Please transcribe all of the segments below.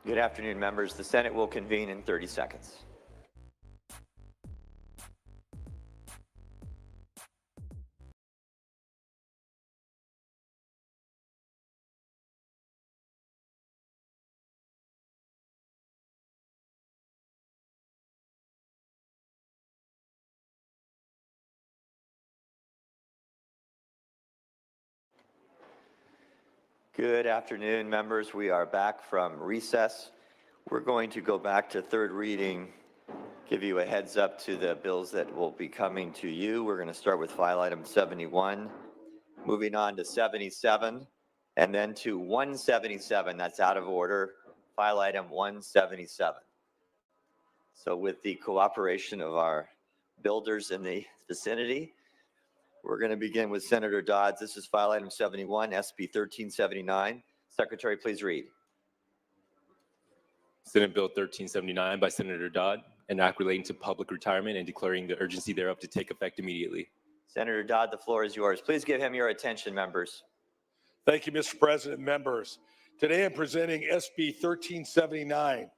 Good afternoon, members. The Senate will convene in 30 seconds. Good afternoon, members. We are back from recess. We're going to go back to third reading, give you a heads up to the bills that will be coming to you. We're going to start with file item 71, moving on to 77, and then to 177. That's out of order. File item 177. So with the cooperation of our builders in the vicinity, we're going to begin with Senator Dodds. This is file item 71, SB 1379. Secretary, please read. Senate Bill 1379 by Senator Dodd, an act relating to public retirement and declaring the urgency thereof to take effect immediately. Senator Dodd, the floor is yours. Please give him your attention, members. Thank you, Mr. President, members. Today I'm presenting SB 1379.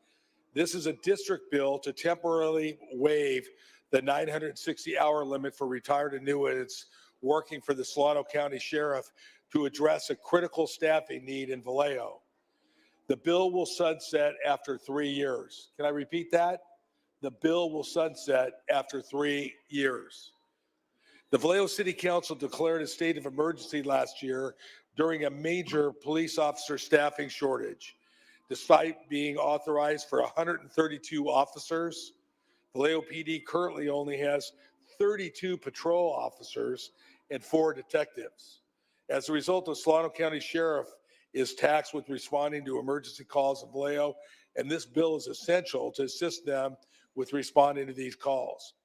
This is a district bill to temporarily waive the 960-hour limit for retired annuitants working for the Solano County Sheriff to address a critical staffing need in Vallejo. The bill will sunset after 3 years. Can I repeat that? The bill will sunset after 3 years. The Vallejo City Council declared a state of emergency last year during a major police officer staffing shortage. Despite being authorized for 132 officers, Vallejo PD currently only has 32 patrol officers and 4 detectives. As a result, the Solano County Sheriff is tasked with responding to emergency calls in Vallejo, and this bill is essential to assist them with responding to these calls.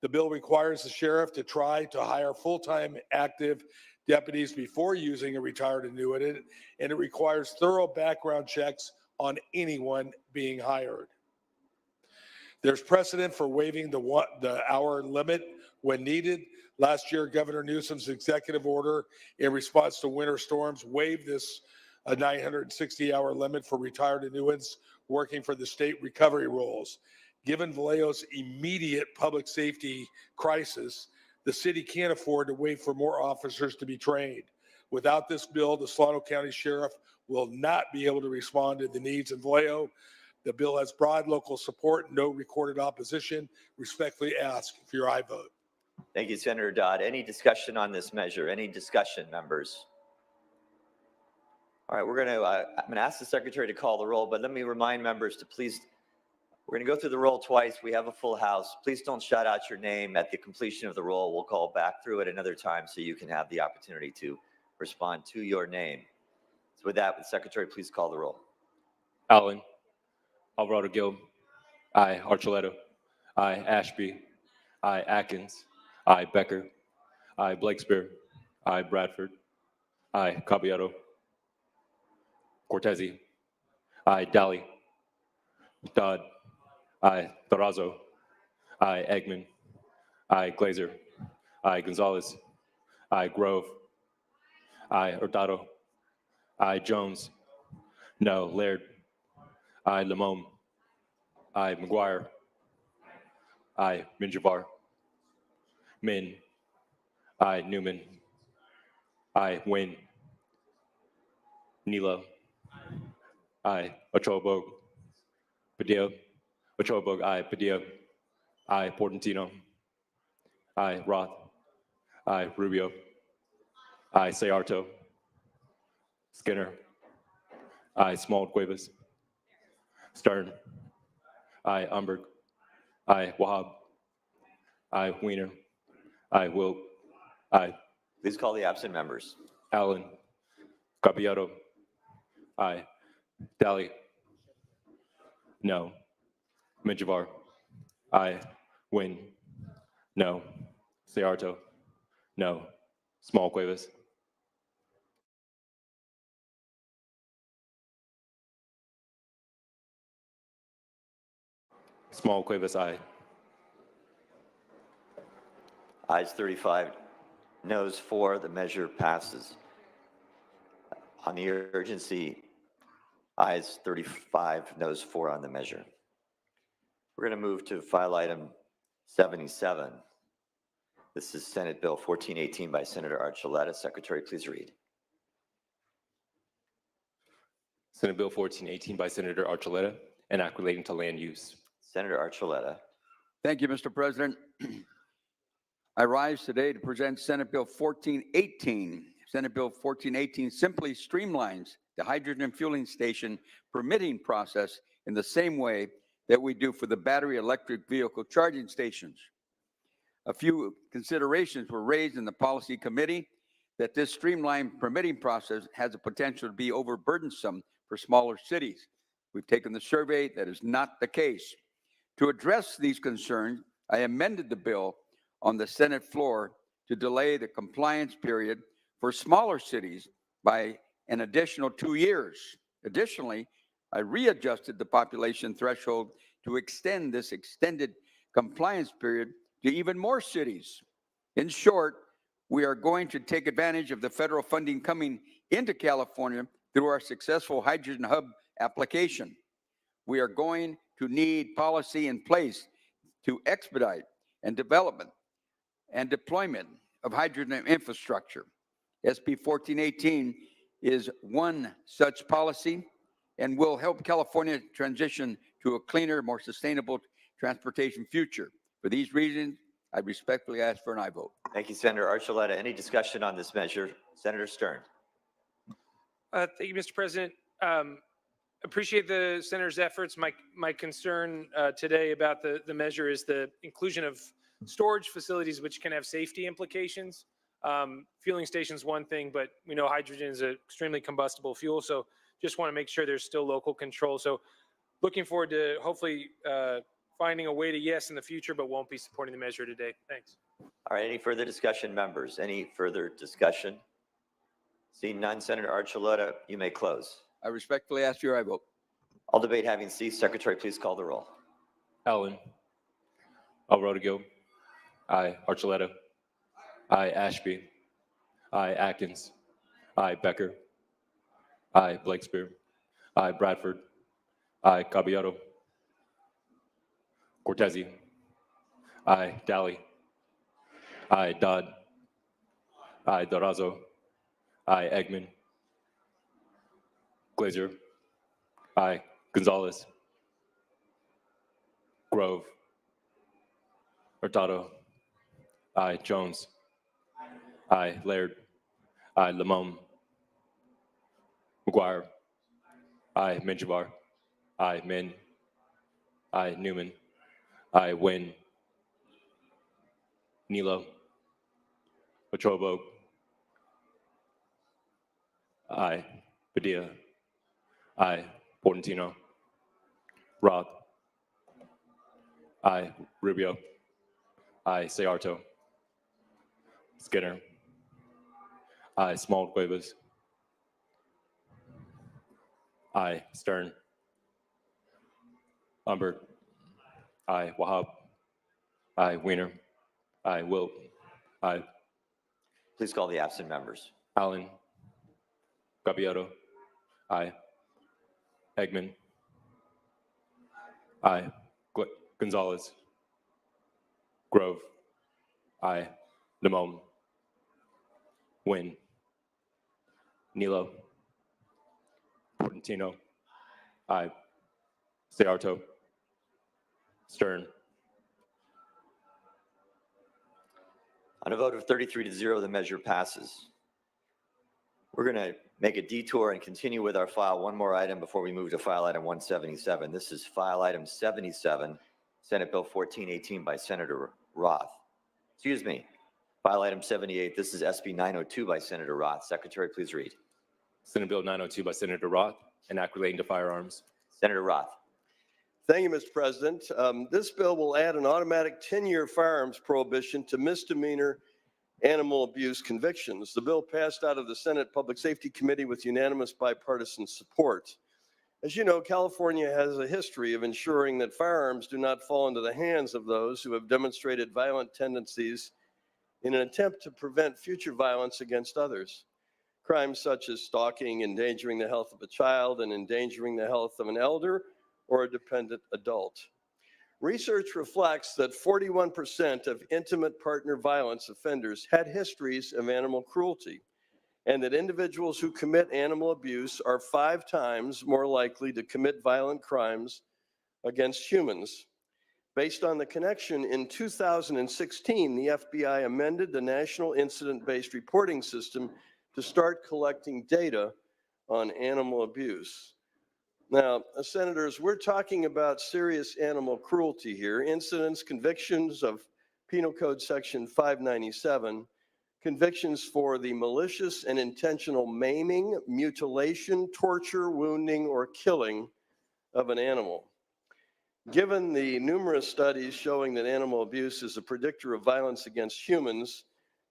The bill requires the sheriff to try to hire full-time active deputies before using a retired annuitant, and it requires thorough background checks on anyone being hired. There's precedent for waiving the hour limit when needed. Last year, Governor Newsom's executive order in response to winter storms waived this 960-hour limit for retired annuitants working for the state recovery rolls. Given Vallejo's immediate public safety crisis, the city can't afford to wait for more officers to be trained. Without this bill, the Solano County Sheriff will not be able to respond to the needs in Vallejo. The bill has broad local support, no recorded opposition. Respectfully ask for your aye vote. Thank you, Senator Dodd. Any discussion on this measure? Any discussion, members? All right, I'm going to ask the secretary to call the roll, but let me remind members to please, we're going to go through the roll twice. We have a full house. Please don't shout out your name at the completion of the roll. We'll call back through it another time so you can have the opportunity to respond to your name. So with that, the secretary, please call the roll. Allen. Alvarado Gil. Aye. Archuleta. Aye. Ashby. Aye. Atkins. Aye. Becker. Aye. Blakespear. Aye. Bradford. Aye. Caballero. Cortese. Aye. Daly. Dodd. Aye. Terrazzo. Aye. Eggman. Aye. Glazer. Aye. Gonzalez. Aye. Grove. Aye. Hurtado. Aye. Jones. No. Laird. Aye. Limon. Aye. McGuire. Aye. Minjavar. Min. Aye. Newman. Aye. Wynn. Nilo. Aye. Ochoa-Bogue. Padilla. Ochoa-Bogue. Aye. Padilla. Aye. Portantino. Aye. Roth. Aye. Rubio. Aye. Sayarto. Skinner. Aye. Small Cuevas. Stern. Aye. Umberg. Aye. Wahab. Aye. Wiener. Aye. Wilk. Aye. Please call the absent members. Allen. Caballero. Aye. Daly. No. Minjavar. Aye. Wynn. No. Sayarto. No. Small Cuevas. Small Cuevas, aye. Ayes 35, noes 4. The measure passes. On the urgency Ayes 35, noes 4 on the measure. We're going to move to file item 77. This is Senate Bill 1418 by Senator Archuleta. Secretary, please read. Senate Bill 1418 by Senator Archuleta, an act relating to land use. Senator Archuleta. Thank you, Mr. President. I rise today to present Senate Bill 1418. Senate Bill 1418 simply streamlines the hydrogen fueling station permitting process in the same way that we do for the battery electric vehicle charging stations. A few considerations were raised in the policy committee that this streamlined permitting process has the potential to be overburdensome for smaller cities. We've taken the survey. That is not the case. To address these concerns, I amended the bill on the Senate floor to delay the compliance period for smaller cities by an additional 2 years. Additionally, I readjusted the population threshold to extend this extended compliance period to even more cities. In short, we are going to take advantage of the federal funding coming into California through our successful Hydrogen Hub application. We are going to need policy in place to expedite and development and deployment of hydrogen infrastructure. SB 1418 is one such policy and will help California transition to a cleaner, more sustainable transportation future. For these reasons, I respectfully ask for an aye vote. Thank you, Senator Archuleta. Any discussion on this measure? Senator Stern. Thank you, Mr. President. Appreciate the senator's efforts. My concern today about the measure is the inclusion of storage facilities which can have safety implications. Fueling stations one thing, but we know hydrogen is an extremely combustible fuel, so just want to make sure there's still local control. So looking forward to hopefully finding a way to yes in the future, but won't be supporting the measure today. Thanks. All right, any further discussion, members? Any further discussion? Seeing none, Senator Archuleta, you may close. I respectfully ask your aye vote. All debate having ceased, Secretary, please call the roll. Allen. Alrotigo. Aye. Archuleta. Aye. Ashby. Aye. Atkins. Aye. Becker. Aye. Blakespear. Aye. Bradford. Aye. Caballero. Cortese. Aye. Daly. Aye. Dodd. Aye. Durazo. Aye. Eggman. Glazer. Aye. Gonzalez. Grove. Hurtado. Aye. Jones. Aye. Laird. Aye. Limon. McGuire. Aye. Menjivar. Aye. Min. Aye. Newman. Aye. Wynn. Nilo. Ochobo. Aye. Padilla. Aye. Portantino. Roth. Aye. Rubio. Aye. Sayarto. Skinner. Aye. Small Cuevas. Aye. Stern. Humbert. Aye. Wahab. Aye. Wiener. Aye. Wilt. Aye. Please call the absent members. Allen. Caballero. Aye. Eggman. Aye. Gonzalez. Grove. Aye. Limon. Wynn. Nilo. Portantino. Aye. Sayarto. Stern. On a vote of 33-0, the measure passes. We're going to make a detour and continue with our file. One more item before we move to file item 177. This is file item 77, Senate Bill 1418 by Senator Roth. Excuse me, file item 78. This is SB 902 by Senator Roth. Secretary, please read. Senate Bill 902 by Senator Roth, an act relating to firearms. Senator Roth. Thank you, Mr. President. This bill will add an automatic 10-year firearms prohibition to misdemeanor animal abuse convictions. The bill passed out of the Senate Public Safety Committee with unanimous bipartisan support. As you know, California has a history of ensuring that firearms do not fall into the hands of those who have demonstrated violent tendencies in an attempt to prevent future violence against others. crimes such as stalking, endangering the health of a child, and endangering the health of an elder or a dependent adult. Research reflects that 41% of intimate partner violence offenders had histories of animal cruelty, and that individuals who commit animal abuse are 5 times more likely to commit violent crimes against humans. Based on the connection, in 2016, the FBI amended the National Incident-Based Reporting System to start collecting data on animal abuse. Now, Senators, we're talking about serious animal cruelty here, incidents, convictions of Penal Code Section 597, convictions for the malicious and intentional maiming, mutilation, torture, wounding, or killing of an animal. Given the numerous studies showing that animal abuse is a predictor of violence against humans,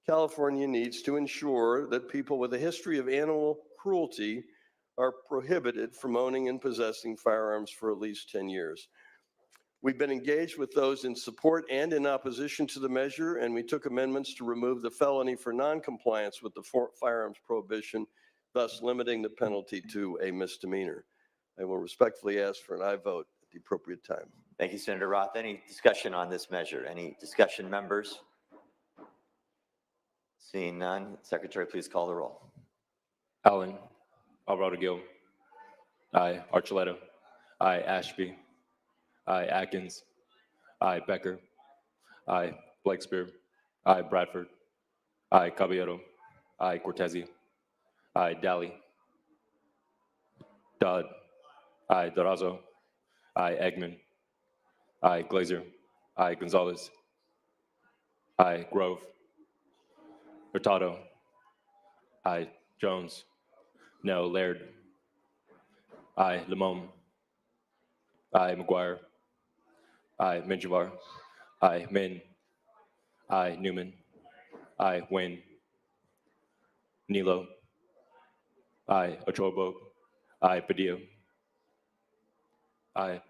California needs to ensure that people with a history of animal cruelty are prohibited from owning and possessing firearms for at least 10 years. We've been engaged with those in support and in opposition to the measure, and we took amendments to remove the felony for noncompliance with the firearms prohibition, thus limiting the penalty to a misdemeanor. I will respectfully ask for an aye vote at the appropriate time. Thank you, Senator Roth. Any discussion on this measure? Any discussion, members? Seeing none, Secretary, please call the roll. Allen. Alvarado Gil. Aye. Archuleta. Aye. Ashby. Aye. Atkins. Aye. Becker. Aye. Blakespear. Aye. Bradford. Aye. Caballero. Aye. Cortese. Aye. Daly. Dodd. Aye. Durazo. Aye. Eggman. Aye. Glazer. Aye. Gonzalez. Aye. Grove. Hurtado. Aye. Jones. No. Laird. Aye. Limon. Aye. McGuire. Aye. Menjivar. Aye. Min. Aye. Newman. Aye. Wayne. Nilo. Aye. Ochoa. Aye. Padilla. Aye.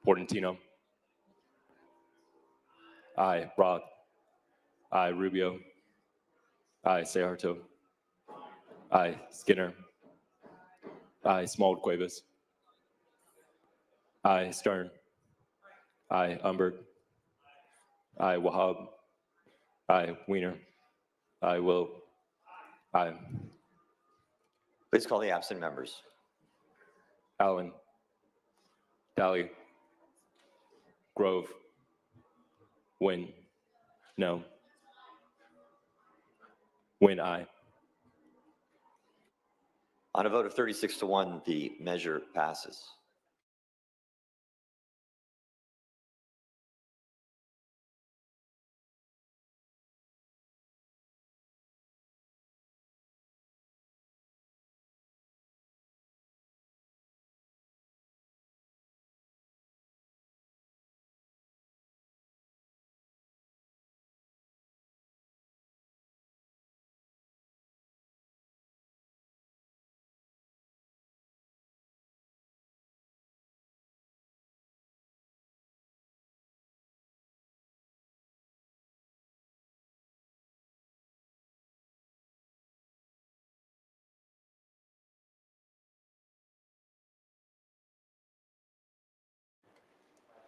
Portantino. Aye. Roth. Aye. Rubio. Aye. Sejarto. Aye. Skinner. Aye. Small Cuevas. Aye. Stern. Aye. Umberg. Aye. Wahab. Aye. Wiener. Aye. Will. Aye. Please call the absent members. Allen. Daly. Grove. Wynn. No. Wynn, aye. On a vote of 36-1, the measure passes.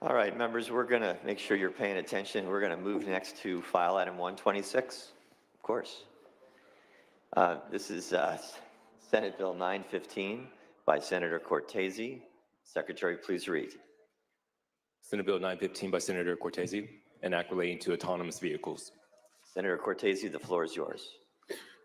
All right, members, we're going to make sure you're paying attention. We're going to move next to file item 126, of course. This is Senate Bill 915 by Senator Cortese. Secretary, please read. Senate Bill 915 by Senator Cortese, an act relating to autonomous vehicles. Senator Cortese, the floor is yours.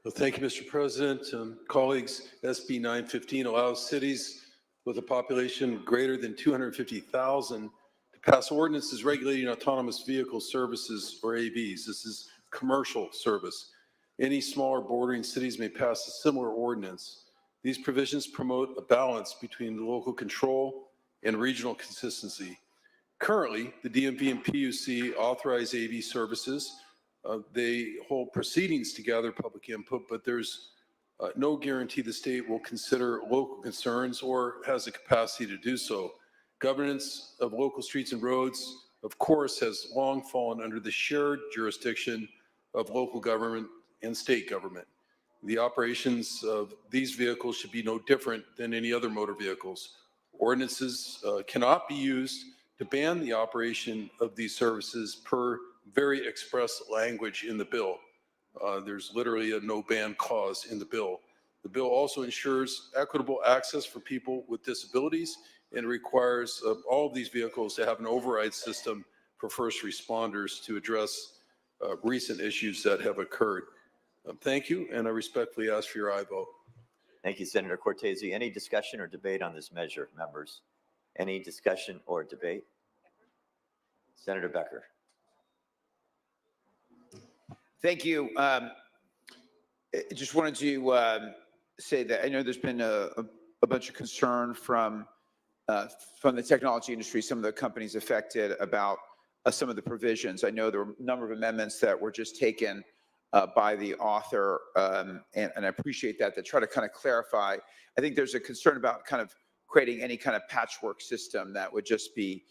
Well, thank you, Mr. President. Colleagues, SB 915 allows cities with a population greater than 250,000 to pass ordinances regulating autonomous vehicle services, or AVs. This is commercial service. Any smaller bordering cities may pass a similar ordinance. These provisions promote a balance between the local control and regional consistency. Currently, the DMV and PUC authorize AV services. They hold proceedings to gather public input, but there's no guarantee the state will consider local concerns or has the capacity to do so. Governance of local streets and roads, of course, has long fallen under the shared jurisdiction of local government and state government. The operations of these vehicles should be no different than any other motor vehicles. Ordinances cannot be used to ban the operation of these services per very express language in the bill. There's literally a no ban clause in the bill. The bill also ensures equitable access for people with disabilities and requires all of these vehicles to have an override system for first responders to address recent issues that have occurred. Thank you, and I respectfully ask for your aye vote. Thank you, Senator Cortese. Any discussion or debate on this measure, members? Any discussion or debate? Senator Becker. Thank you. I just wanted to say that I know there's been a bunch of concern from the technology industry, some of the companies affected about some of the provisions. I know there were a number of amendments that were just taken by the author, and I appreciate that, to try to kind of clarify. I think there's a concern about kind of creating any kind of patchwork system that would just be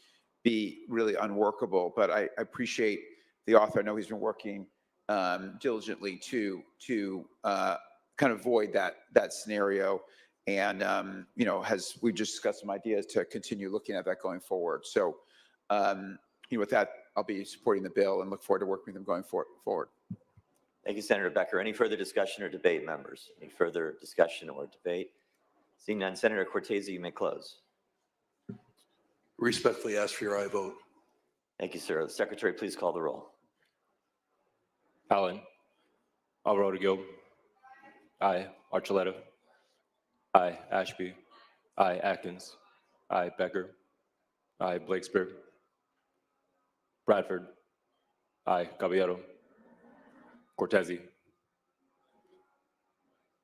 really unworkable. But I appreciate the author. I know he's been working diligently to kind of avoid that scenario. And, we've just discussed some ideas to continue looking at that going forward. So, with that, I'll be supporting the bill and look forward to working with them going forward. Thank you, Senator Becker. Any further discussion or debate, members? Any further discussion or debate? Seeing none, Senator Cortese, you may close. Respectfully ask for your aye vote. Thank you, sir. The Secretary, please call the roll. Allen. Alvarado-Gil. Aye. Archuleta. Aye. Ashby. Aye. Atkins. Aye. Becker. Aye. Blakespear. Bradford. Aye. Caballero. Cortese.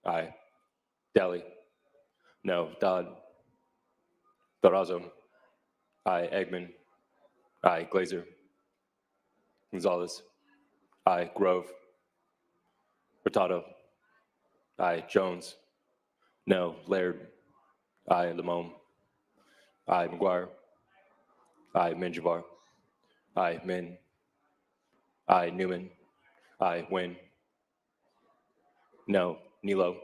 Aye. Daly. No. Dodd. Durazo. Aye. Eggman. Aye. Glazer. Gonzalez. Aye. Grove. Hurtado. Aye. Jones. No. Laird. Aye. Limon. Aye. McGuire. Aye. Minjavar. Aye. Min. Aye. Newman. Aye. Wynn. No. Nilo.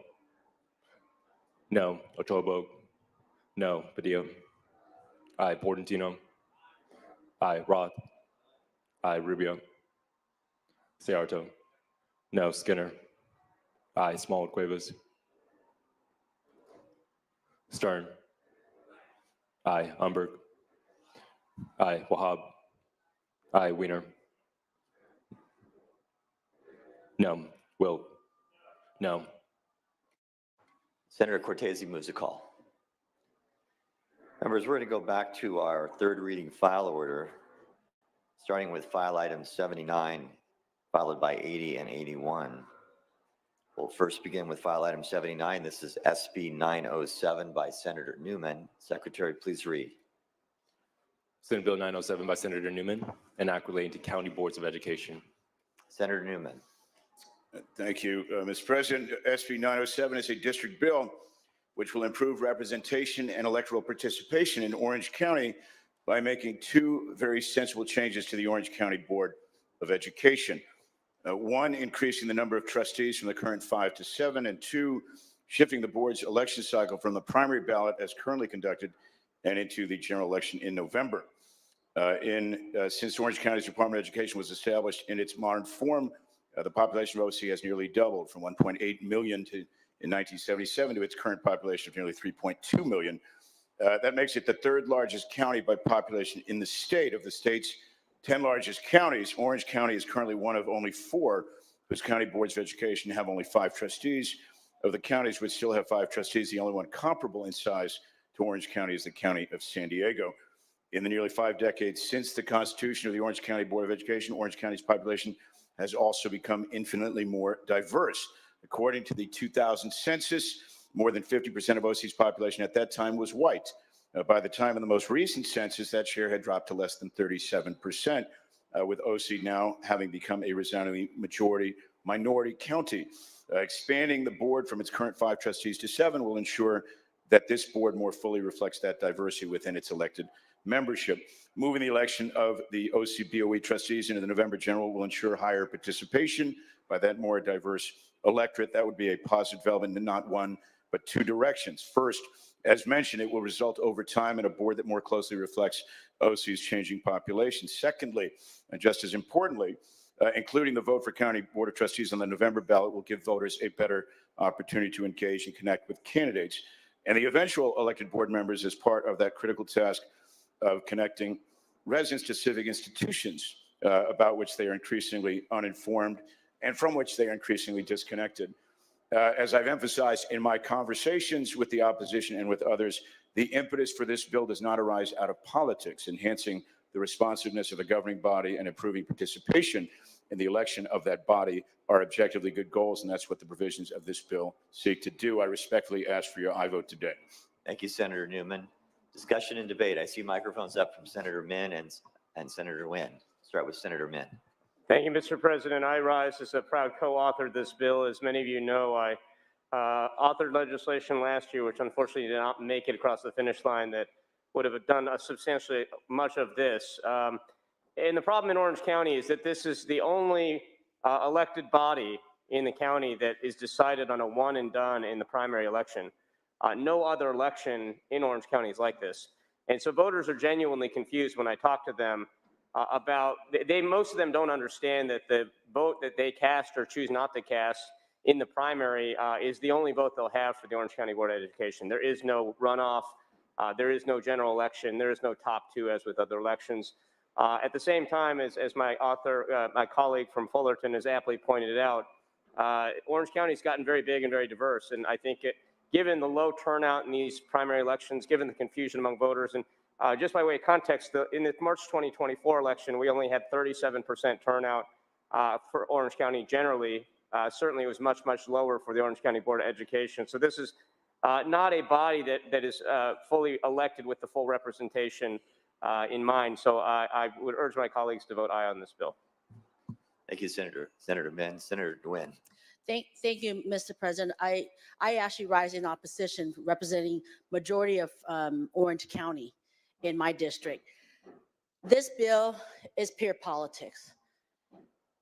No. Otobo. No. Padilla. Aye. Portantino. Aye. Roth. Aye. Rubio. Ciarto. No. Skinner. Aye. Small Cuevas. Stern. Aye. Umberg. Aye. Wahab. Aye. Wiener. No. Wilt. No. Senator Cortese moves a call. Members, we're going to go back to our third reading file order, starting with file item 79, followed by 80 and 81. We'll first begin with file item 79. This is SB 907 by Senator Newman. Secretary, please read. Senate Bill 907 by Senator Newman, an act relating to county boards of education. Senator Newman. Thank you, Mr. President. SB 907 is a district bill which will improve representation and electoral participation in Orange County by making two very sensible changes to the Orange County Board of Education. One, increasing the number of trustees from the current 5 to 7, and two, shifting the board's election cycle from the primary ballot as currently conducted and into the general election in November. Since Orange County's Department of Education was established in its modern form, the population of OC has nearly doubled from 1.8 million in 1977 to its current population of nearly 3.2 million. That makes it the third largest county by population in the state. Of the state's 10 largest counties, Orange County is currently one of only 4 whose county boards of education have only 5 trustees. Of the counties which still have 5 trustees, the only one comparable in size to Orange County is the county of San Diego. In the nearly 5 decades since the constitution of the Orange County Board of Education, Orange County's population has also become infinitely more diverse. According to the 2000 census, more than 50% of OC's population at that time was white. By the time of the most recent census, that share had dropped to less than 37%, with OC now having become a resoundingly majority minority county. Expanding the board from its current 5 trustees to 7 will ensure that this board more fully reflects that diversity within its elected membership. Moving the election of the OCBOE trustees into the November general will ensure higher participation by that more diverse electorate. That would be a positive development in not one, but two directions. First, as mentioned, it will result over time in a board that more closely reflects OC's changing population. Secondly, and just as importantly, including the vote for county board of trustees on the November ballot will give voters a better opportunity to engage and connect with candidates. And the eventual elected board members as part of that critical task of connecting residents to civic institutions about which they are increasingly uninformed and from which they are increasingly disconnected. As I've emphasized in my conversations with the opposition and with others, the impetus for this bill does not arise out of politics. Enhancing the responsiveness of the governing body and improving participation in the election of that body are objectively good goals, and that's what the provisions of this bill seek to do. I respectfully ask for your aye vote today. Thank you, Senator Newman. Discussion and debate. I see microphones up from Senator Min and Senator Nguyen. Start with Senator Min. Thank you, Mr. President. I rise as a proud co-author of this bill. As many of you know, I authored legislation last year, which unfortunately did not make it across the finish line, that would have done substantially much of this. And the problem in Orange County is that this is the only elected body in the county that is decided on a one and done in the primary election. No other election in Orange County is like this. And so voters are genuinely confused when I talk to them about, most of them don't understand that the vote that they cast or choose not to cast in the primary is the only vote they'll have for the Orange County Board of Education. There is no runoff. There is no general election. There is no top two as with other elections. At the same time, as my colleague from Fullerton has aptly pointed out, Orange County's gotten very big and very diverse. And I think given the low turnout in these primary elections, given the confusion among voters, and just by way of context, in the March 2024 election, we only had 37% turnout for Orange County generally. Certainly it was much, much lower for the Orange County Board of Education. So this is not a body that is fully elected with the full representation in mind. So I would urge my colleagues to vote aye on this bill. Thank you, Senator Min. Senator Nguyen. Thank you, Mr. President. I actually rise in opposition representing majority of Orange County in my district. This bill is pure politics.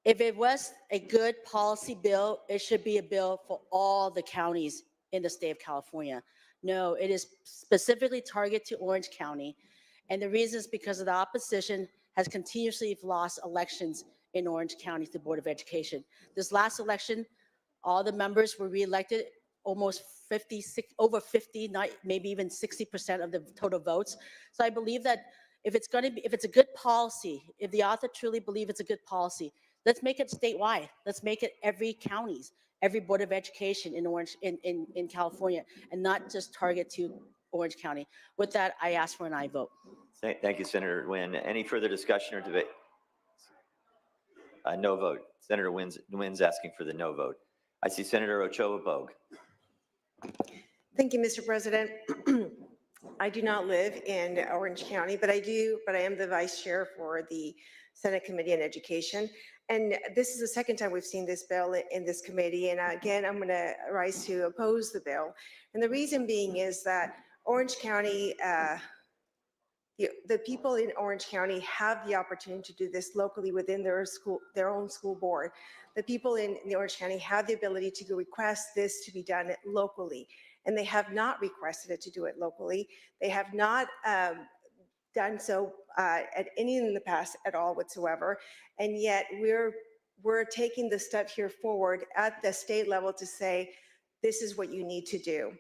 If it was a good policy bill, it should be a bill for all the counties in the state of California. No, it is specifically targeted to Orange County. And the reason is because of the opposition has continuously lost elections in Orange County to the Board of Education. This last election, all the members were reelected, almost 56, over 50, maybe even 60% of the total votes. So I believe that if it's a good policy, if the author truly believes it's a good policy, let's make it statewide. Let's make it every counties, every Board of Education in California, and not just target to Orange County. With that, I ask for an aye vote. Thank you, Senator Nguyen. Any further discussion or debate? No vote. Senator Nguyen's asking for the no vote. I see Senator Ochoa-Bogue. Thank you, Mr. President. I do not live in Orange County, but I am the vice chair for the Senate Committee on Education. And this is the second time we've seen this bill in this committee. And again, I'm going to rise to oppose the bill. And the reason being is that Orange County, the people in Orange County have the opportunity to do this locally within their own school board. The people in the Orange County have the ability to request this to be done locally, and they have not requested it to do it locally. They have not done so at any in the past at all whatsoever, and yet we're taking the step here forward at the state level to say this is what you need to do.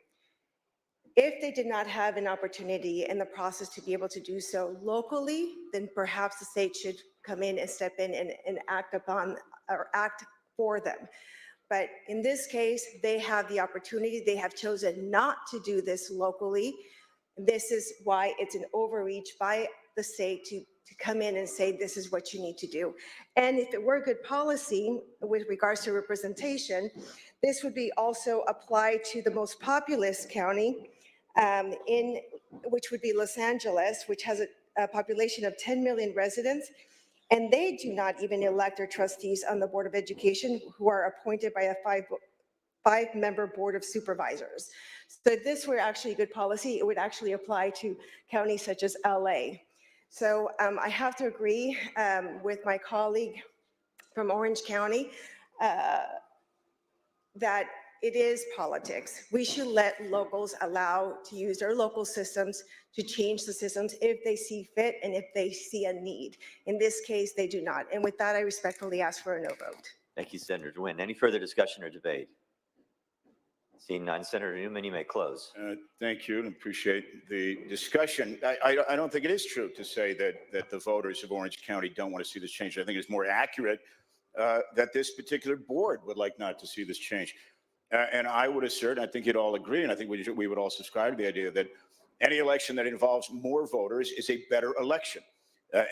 If they did not have an opportunity in the process to be able to do so locally, then perhaps the state should come in and step in and act upon or act for them. But in this case, they have the opportunity. They have chosen not to do this locally. This is why it's an overreach by the state to come in and say, this is what you need to do. And if it were good policy with regards to representation, this would be also applied to the most populous county, which would be Los Angeles, which has a population of 10 million residents. And they do not even elect their trustees on the Board of Education, who are appointed by a five-member Board of Supervisors. So if this were actually good policy, it would actually apply to counties such as LA. So I have to agree with my colleague from Orange County that it is politics. We should let locals allow to use their local systems to change the systems if they see fit and if they see a need. In this case, they do not. And with that, I respectfully ask for a no vote. Thank you, Senator Nguyen. Any further discussion or debate? Seeing none, Senator Newman, you may close. Thank you, and appreciate the discussion. I don't think it is true to say that the voters of Orange County don't want to see this change. I think it's more accurate that this particular board would like not to see this change. And I would assert, and I think you'd all agree, and I think we would all subscribe to the idea that any election that involves more voters is a better election.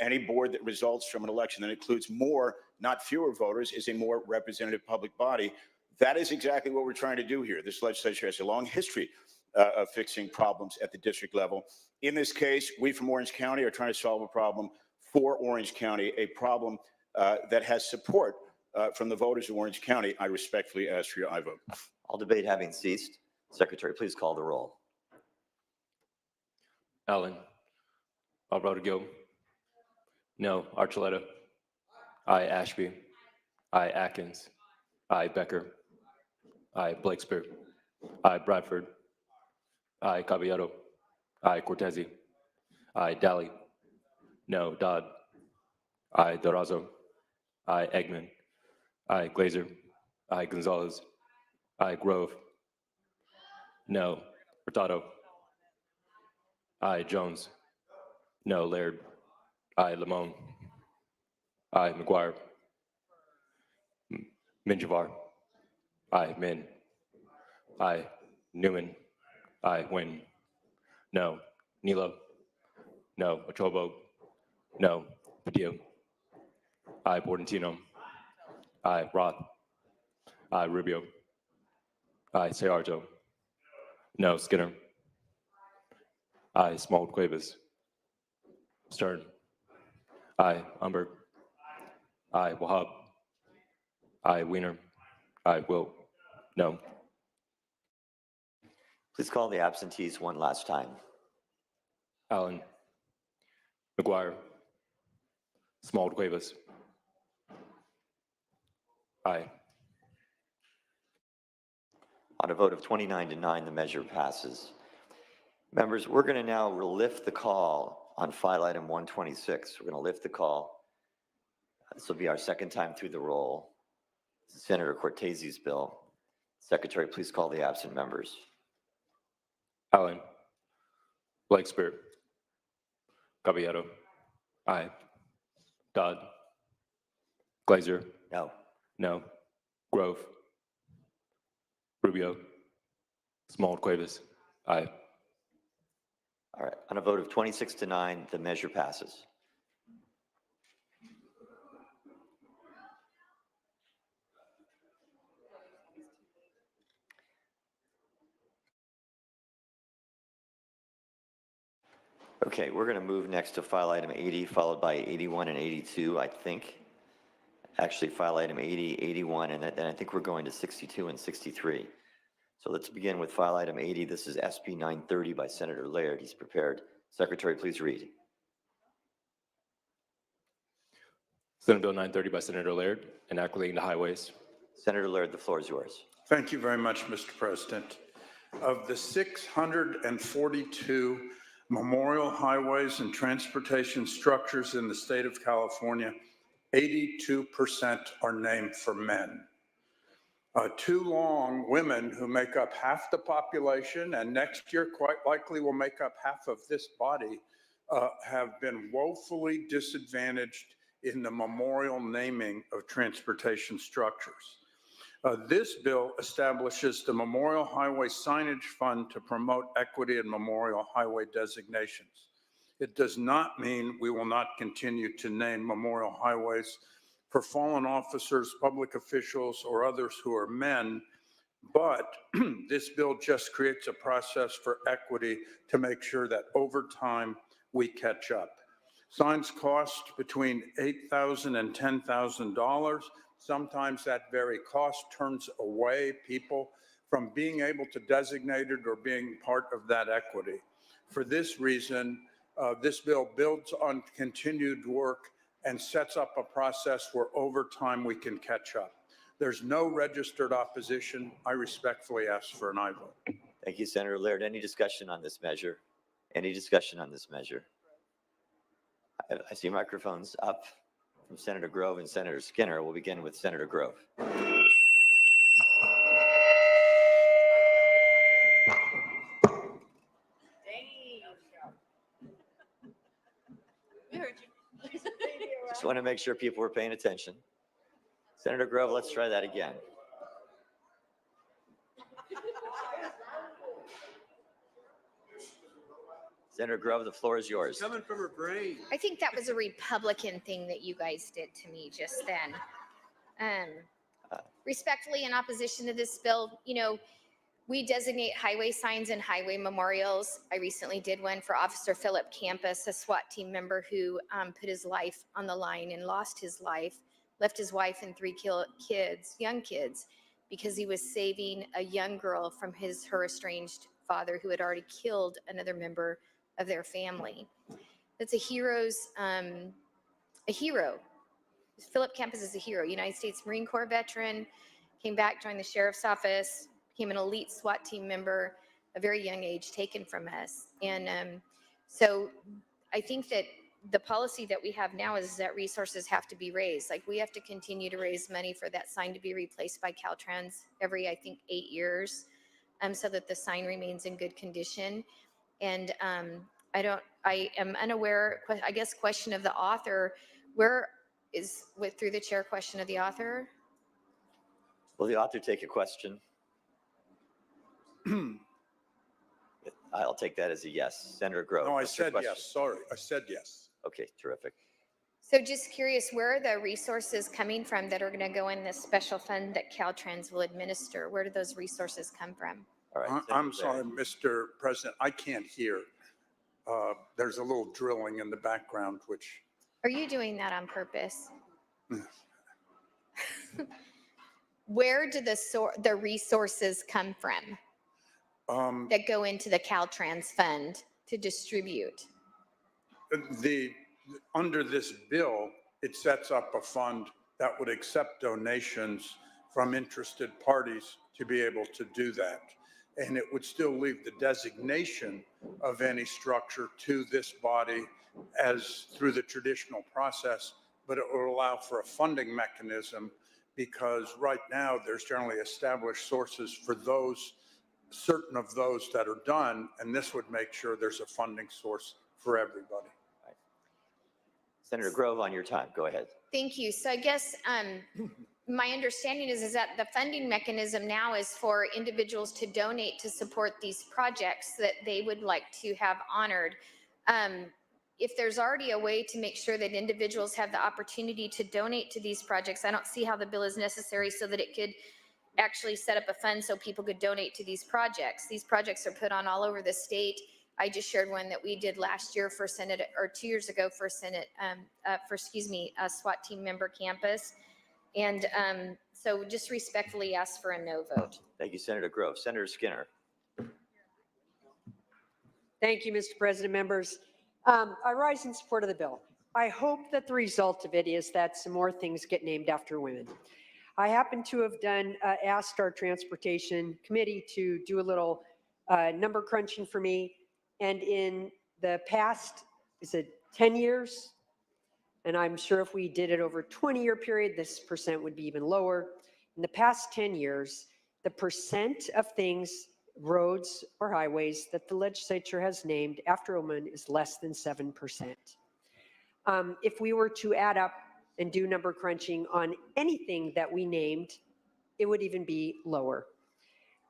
Any board that results from an election that includes more, not fewer voters, is a more representative public body. That is exactly what we're trying to do here. This legislature has a long history of fixing problems at the district level. In this case, we from Orange County are trying to solve a problem for Orange County, a problem that has support from the voters of Orange County. I respectfully ask for your aye vote. All debate having ceased, Secretary, please call the roll. Allen. Alvarado Gil. No. Archuleta. Aye. Ashby. Aye. Atkins. Aye. Becker. Aye. Blakespear. Aye. Bradford. Aye. Caballero. Aye. Cortese. Aye. Daly. No. Dodd. Aye. Durazo. Aye. Eggman. Aye. Glazer. Aye. Gonzalez. Aye. Grove. No. Hurtado. Aye. Jones. No. Laird. Aye. Limon. Aye. McGuire. Minjavar. Aye. Min. Aye. Newman. Aye. Wynn. No. Nilo. No. Ochobo. No. Padilla. Aye. Bordentino. Aye. Roth. Aye. Rubio. Aye. Sayarjo. No. Skinner. Aye. Small Cuevas. Stern. Aye. Umberg. Aye. Wahab. Aye. Wiener. Aye. Wilt. No. Please call the absentees one last time. Allen. McGuire. Small Cuevas. Aye. On a vote of 29-9, the measure passes. Members, we're going to now lift the call on file item 126. We're going to lift the call. This will be our second time through the roll. This is Senator Cortese's bill. Secretary, please call the absent members. Allen. Blakespear. Caballero. Aye. Dodd. Glazer. No. No. Grove. Rubio. Small Cuevas. Aye. All right. On a vote of 26-9, the measure passes. Okay, we're going to move next to file item 80, followed by 81 and 82, I think. Actually, file item 80, 81, and then I think we're going to 62 and 63. So let's begin with file item 80. This is SB 930 by Senator Laird. He's prepared. Secretary, please read. Senate Bill 930 by Senator Laird, enacting the highways. Senator Laird, the floor is yours. Thank you very much, Mr. President. Of the 642 memorial highways and transportation structures in the state of California, 82% are named for men. Too long, women who make up half the population and next year quite likely will make up half of this body have been woefully disadvantaged in the memorial naming of transportation structures. This bill establishes the Memorial Highway Signage Fund to promote equity in memorial highway designations. It does not mean we will not continue to name memorial highways for fallen officers, public officials, or others who are men, but this bill just creates a process for equity to make sure that over time we catch up. Signs cost between $8,000 and $10,000. Sometimes that very cost turns away people from being able to designate it or being part of that equity. For this reason, This bill builds on continued work and sets up a process where over time we can catch up. There's no registered opposition. I respectfully ask for an aye vote. Thank you, Senator Laird. Any discussion on this measure? Any discussion on this measure? I see microphones up from Senator Grove and Senator Skinner. We'll begin with Senator Grove. Just want to make sure people were paying attention. Senator Grove, let's try that again. Senator Grove, the floor is yours. Coming from her brain. I think that was a Republican thing that you guys did to me just then. Respectfully, in opposition to this bill, you know, we designate highway signs and highway memorials. I recently did one for Officer Philip Campus, a SWAT team member who put his life on the line and lost his life, left his wife and 3 kids, young kids, because he was saving a young girl from her estranged father who had already killed another member of their family. That's a hero. Philip Campus is a hero, United States Marine Corps veteran, came back, joined the sheriff's office, became an elite SWAT team member, a very young age, taken from us. And so I think that the policy that we have now is that resources have to be raised. Like, we have to continue to raise money for that sign to be replaced by Caltrans every, I think, 8 years, so that the sign remains in good condition. And I am unaware, I guess, question of the author, through the chair, question of the author? Will the author take a question? I'll take that as a yes. Senator Grove. No, I what's your said question? yes. Sorry, I said yes. Okay, terrific. So just curious, where are the resources coming from that are going to go in this special fund that Caltrans will administer? Where do those resources come from? All right. I'm sorry, Mr. President, I can't hear. There's a little drilling in the background, which. Are you doing that on purpose? Where do the resources come from that go into the Caltrans fund to distribute? Under this bill, it sets up a fund that would accept donations from interested parties to be able to do that. And it would still leave the designation of any structure to this body as through the traditional process, but it would allow for a funding mechanism, because right now there's generally established sources for those, certain of those that are done, and this would make sure there's a funding source for everybody. Right. Senator Grove, on your time, go ahead. Thank you. So I guess my understanding is that the funding mechanism now is for individuals to donate to support these projects that they would like to have honored. If there's already a way to make sure that individuals have the opportunity to donate to these projects, I don't see how the bill is necessary so that it could actually set up a fund so people could donate to these projects. These projects are put on all over the state. I just shared one that we did last year for Senate, or 2 years ago for Senate, a SWAT team member campus. And so just respectfully ask for a no vote. Thank you, Senator Grove. Senator Skinner. Thank you, Mr. President, members. I rise in support of the bill. I hope that the result of it is that some more things get named after women. I happen to have asked our transportation committee to do a little number crunching for me. And in the past, is it 10 years? And I'm sure if we did it over a 20-year period, this percent would be even lower. In the past 10 years, the percent of things, roads or highways, that the legislature has named after a woman is less than 7%. If we were to add up and do number crunching on anything that we named, it would even be lower.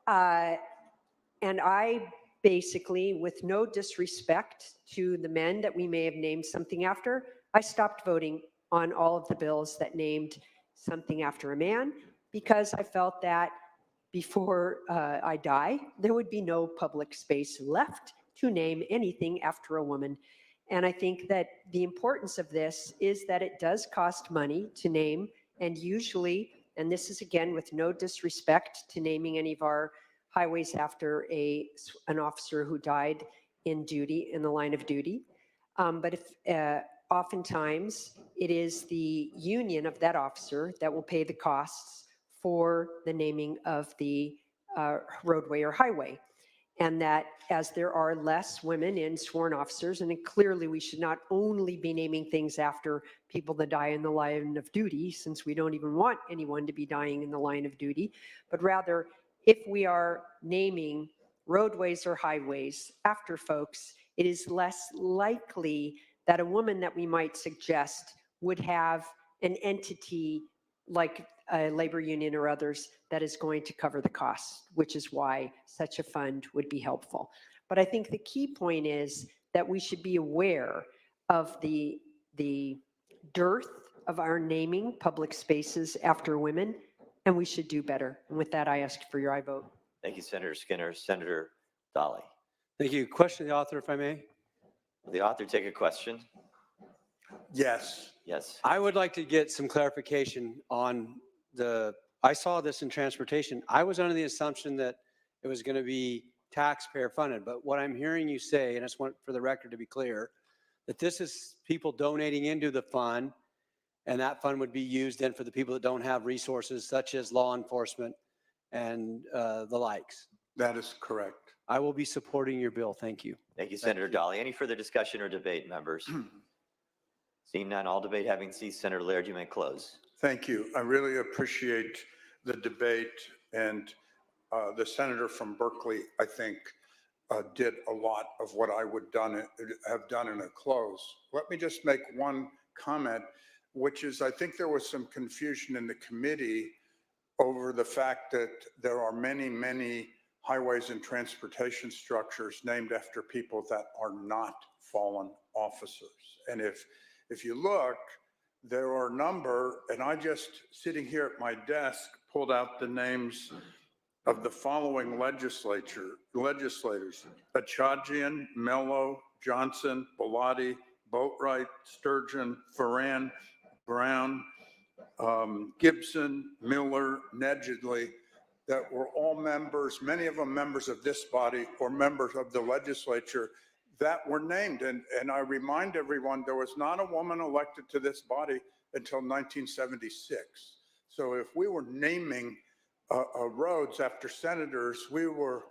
And I basically, with no disrespect to the men that we may have named something after, I stopped voting on all of the bills that named something after a man, because I felt that before I die, there would be no public space left to name anything after a woman. And I think that the importance of this is that it does cost money to name, and usually, and this is again with no disrespect to naming any of our highways after an officer who died in duty, in the line of duty, But if oftentimes it is the union of that officer that will pay the costs for the naming of the roadway or highway. And that as there are less women in sworn officers, and clearly we should not only be naming things after people that die in the line of duty, since we don't even want anyone to be dying in the line of duty, but rather if we are naming roadways or highways after folks, it is less likely that a woman that we might suggest would have an entity like a labor union or others that is going to cover the costs, which is why such a fund would be helpful. But I think the key point is that we should be aware of the dearth of our naming public spaces after women, and we should do better. And with that, I ask for your aye vote. Thank you, Senator Skinner. Senator Dolly. Thank you. Question to the author, if I may. Will the author take a question? Yes. Yes. I would like to get some clarification on I saw this in transportation. I was under the assumption that it was going to be taxpayer funded, but what I'm hearing you say, and I just want for the record to be clear, that this is people donating into the fund, and that fund would be used then for the people that don't have resources such as law enforcement and the likes. That is correct. I will be supporting your bill. Thank you. Thank you, Senator Dolly. Any further discussion or debate, members? Seeing none, all debate having ceased, Senator Laird, you may close. Thank you. I really appreciate the debate, and the senator from Berkeley, I think, did a lot of what I would have done in a close. Let me just make one comment, which is I think there was some confusion in the committee over the fact that there are many, many highways and transportation structures named after people that are not fallen officers. And if you look, there are a number, and I just, sitting here at my desk, pulled out the names of the following legislators: Achajian, Mello, Johnson, Bellotti, Boatwright, Sturgeon, Ferran, Brown, Gibson, Miller, Nedgley, that were all members, many of them members of this body or members of the legislature that were named. And I remind everyone, there was not a woman elected to this body until 1976. So if we were naming roads after senators, we were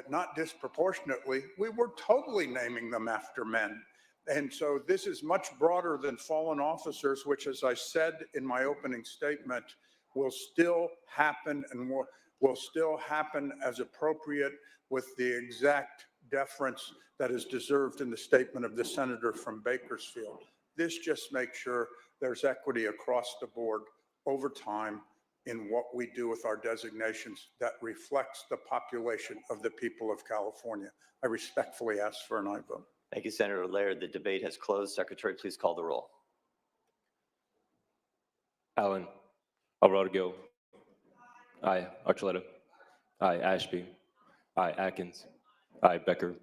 not disproportionately, we were totally naming them after men. And so this is much broader than fallen officers, which, as I said in my opening statement, will still happen and will still happen as appropriate with the exact deference that is deserved in the statement of the senator from Bakersfield. This just makes sure there's equity across the board over time in what we do with our designations that reflects the population of the people of California. I respectfully ask for an aye vote. Thank you, Senator Laird. The debate has closed. Secretary, please call the roll. Allen. Alvarado Gil. Aye. Archuleta. Aye. Ashby. Aye. Atkins. Aye. Becker.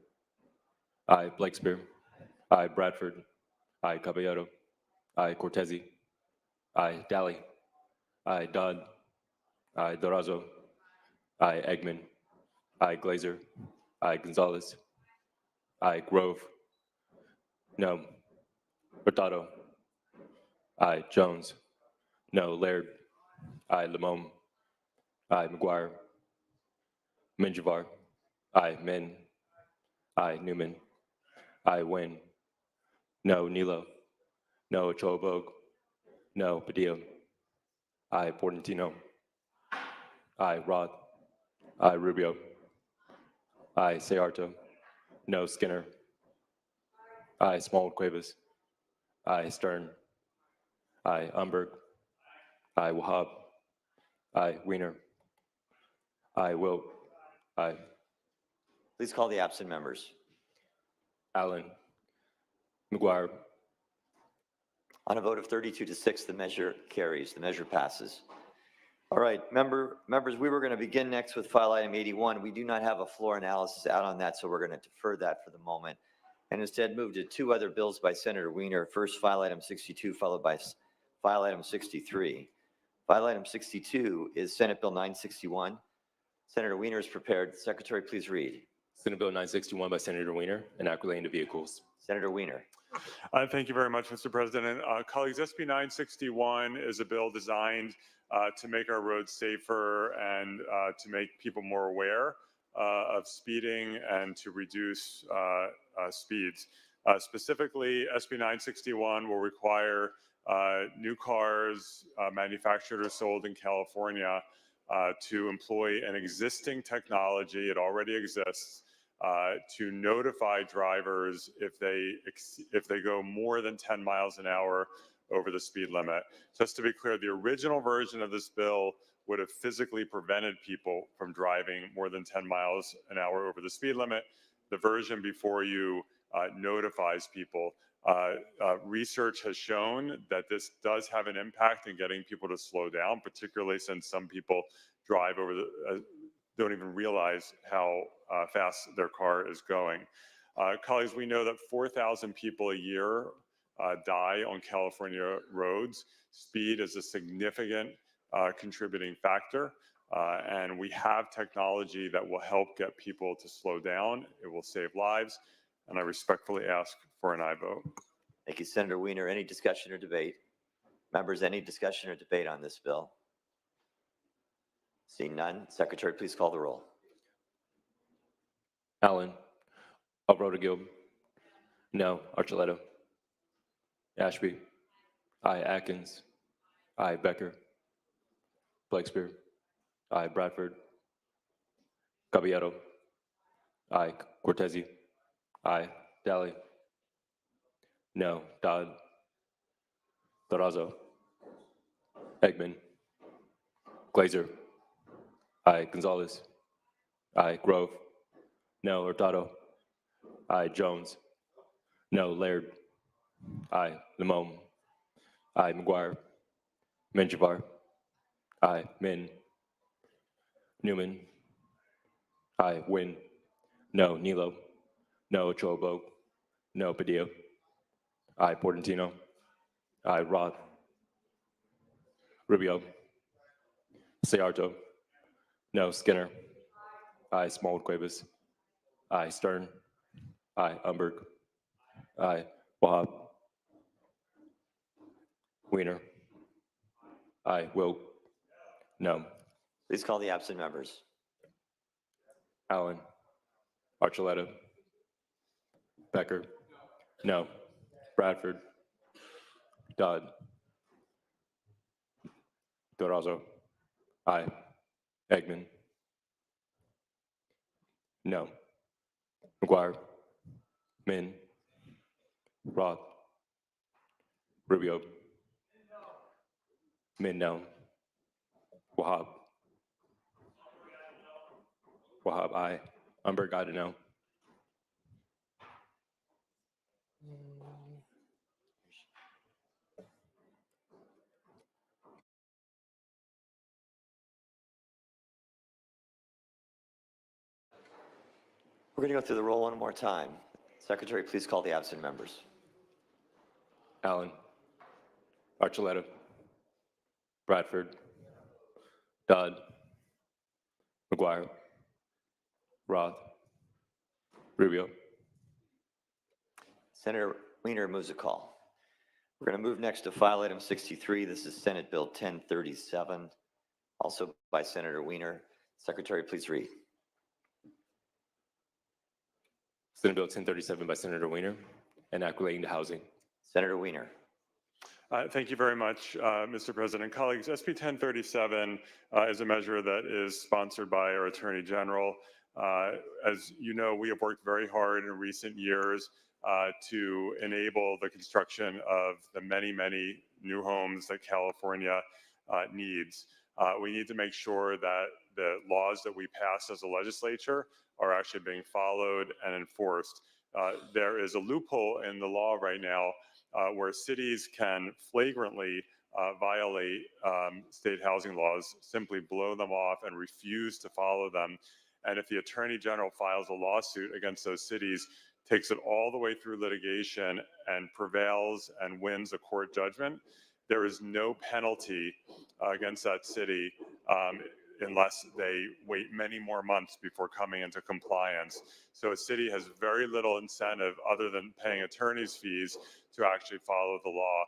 Aye. Blakespear. Aye. Bradford. Aye. Caballero. Aye. Cortese. Aye. Daly. Aye. Dodd. Aye. Durazo. Aye. Eggman. Aye. Glazer. Aye. Gonzalez. Aye. Grove. No. Hurtado. Aye. Jones. No. Laird. Aye. Limon. Aye. McGuire. Minjavar. Aye. Min. Aye. Newman. Aye. Wynn. No. Nilo. No. Ochoa Bogue. No. Padilla. Aye. Portantino. Aye. Roth. Aye. Rubio. Aye. Sayarto. No. Skinner. Aye. Small Cuevas. Aye. Stern. Aye. Umberg. Aye. Wahab. Aye. Wiener. Aye. Wilt. Aye. Please call the absent members. Allen. McGuire. On a vote of 32-6, the measure carries. The measure passes. All right, members, we were going to begin next with file item 81. We do not have a floor analysis out on that, so we're going to defer that for the moment and instead move to two other bills by Senator Wiener. First, file item 62, followed by file item 63. File item 62 is Senate Bill 961. Senator Wiener is prepared. Secretary, please read. Senate Bill 961 by Senator Wiener, enact relating to vehicles. Senator Weiner. Thank you very much, Mr. President. Colleagues, SB 961 is a bill designed to make our roads safer and to make people more aware of speeding and to reduce speeds. Specifically, SB 961 will require new cars manufactured or sold in California to employ an existing technology, it already exists, to notify drivers if they go more than 10 miles an hour over the speed limit. Just to be clear, the original version of this bill would have physically prevented people from driving more than 10 miles an hour over the speed limit. The version before you notifies people. Research has shown that this does have an impact in getting people to slow down, particularly since some people drive over the don't even realize how fast their car is going. Colleagues, we know that 4,000 people a year die on California roads. Speed is a significant contributing factor, and we have technology that will help get people to slow down. It will save lives, and I respectfully ask for an aye vote. Thank you, Senator Weiner. Any discussion or debate? Members, any discussion or debate on this bill? Seeing none, Secretary, please call the roll. Allen. Alvarado-Gil. No. Archuleta. Ashby. Aye. Atkins. Aye. Becker. Blakespear. Aye. Bradford. Caballero. Aye. Cortese. Aye. Daly. No. Dodd. Durazo. Eggman. Glazer. Aye. Gonzalez. Aye. Grove. No. Hurtado. Aye. Jones. No. Laird. Aye. Limon. Aye. McGuire. Menjivar. Aye. Min. Newman. Aye. Wynn. No. Nilo. No. Chobo. No. Padilla. Aye. Portantino. Aye. Roth. Rubio. Sayarto. No. Skinner. Aye. Small Cuevas. Aye. Stern. Aye. Umberg. Aye. Wahab. Weiner. Aye. Wilk. No. Please call the absent members. Allen. Archuleta. Becker. No. Bradford. Dodd. Durazo. Aye. Eggman. No. McGuire. Min. Roth. Rubio. Min, no. Wahab. Wahab, aye. Umberg, aye to no. We're going to go through the roll one more time. Secretary, please call the absent members. Allen. Archuleta. Bradford. Dodd. McGuire. Roth. Rubio. Senator Weiner moves a call. We're going to move next to file item 63. This is Senate Bill 1037, also by Senator Weiner. Secretary, please read. Senate Bill 1037 by Senator Weiner, and Act relating to housing. Senator Weiner. Thank you very much, Mr. President. Colleagues, SB 1037 is a measure that is sponsored by our Attorney General. As you know, we have worked very hard in recent years to enable the construction of the many, many new homes that California needs. We need to make sure that the laws that we pass as a legislature are actually being followed and enforced. There is a loophole in the law right now where cities can flagrantly violate state housing laws, simply blow them off and refuse to follow them. And if the Attorney General files a lawsuit against those cities, takes it all the way through litigation and prevails and wins a court judgment, there is no penalty against that city unless they wait many more months before coming into compliance. So a city has very little incentive other than paying attorney's fees to actually follow the law.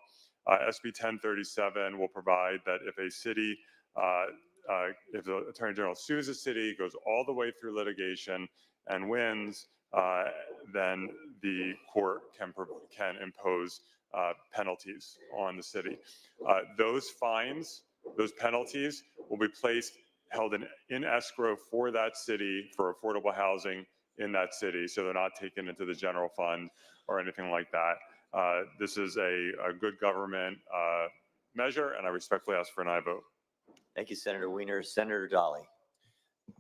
SB 1037 will provide that if a city, if the Attorney General sues a city, goes all the way through litigation and wins, then the court can impose penalties on the city. Those fines, those penalties will be held in escrow for that city for affordable housing in that city. So they're not taken into the general fund or anything like that. This is a good government measure, and I respectfully ask for an aye vote. Thank you, Senator Weiner. Senator Dolly.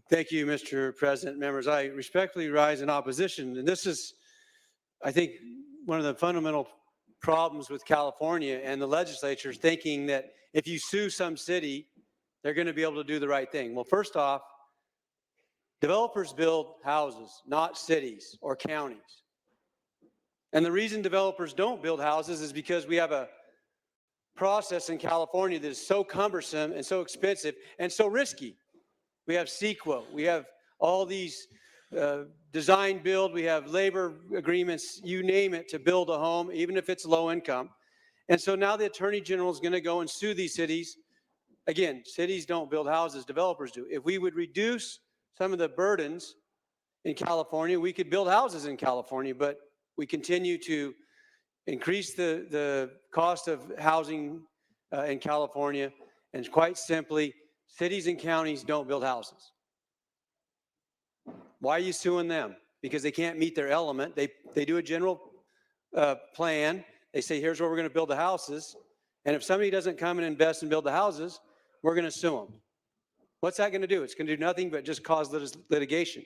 Thank you, Mr. President. Members, I respectfully rise in opposition. And this is, I think, one of the fundamental problems with California and the legislature is thinking that if you sue some city, they're going to be able to do the right thing. Well, first off, developers build houses, not cities or counties. And the reason developers don't build houses is because we have a process in California that is so cumbersome and so expensive and so risky. We have CEQA, we have all these design build, we have labor agreements, you name it, to build a home, even if it's low income. And so now the Attorney General is going to go and sue these cities. Again, cities don't build houses, developers do. If we would reduce some of the burdens in California, we could build houses in California, but we continue to increase the cost of housing in California. And quite simply, cities and counties don't build houses. Why are you suing them? Because they can't meet their element. They do a general plan. They say, here's where we're going to build the houses. And if somebody doesn't come and invest and build the houses, we're going to sue them. What's that going to do? It's going to do nothing but just cause litigation.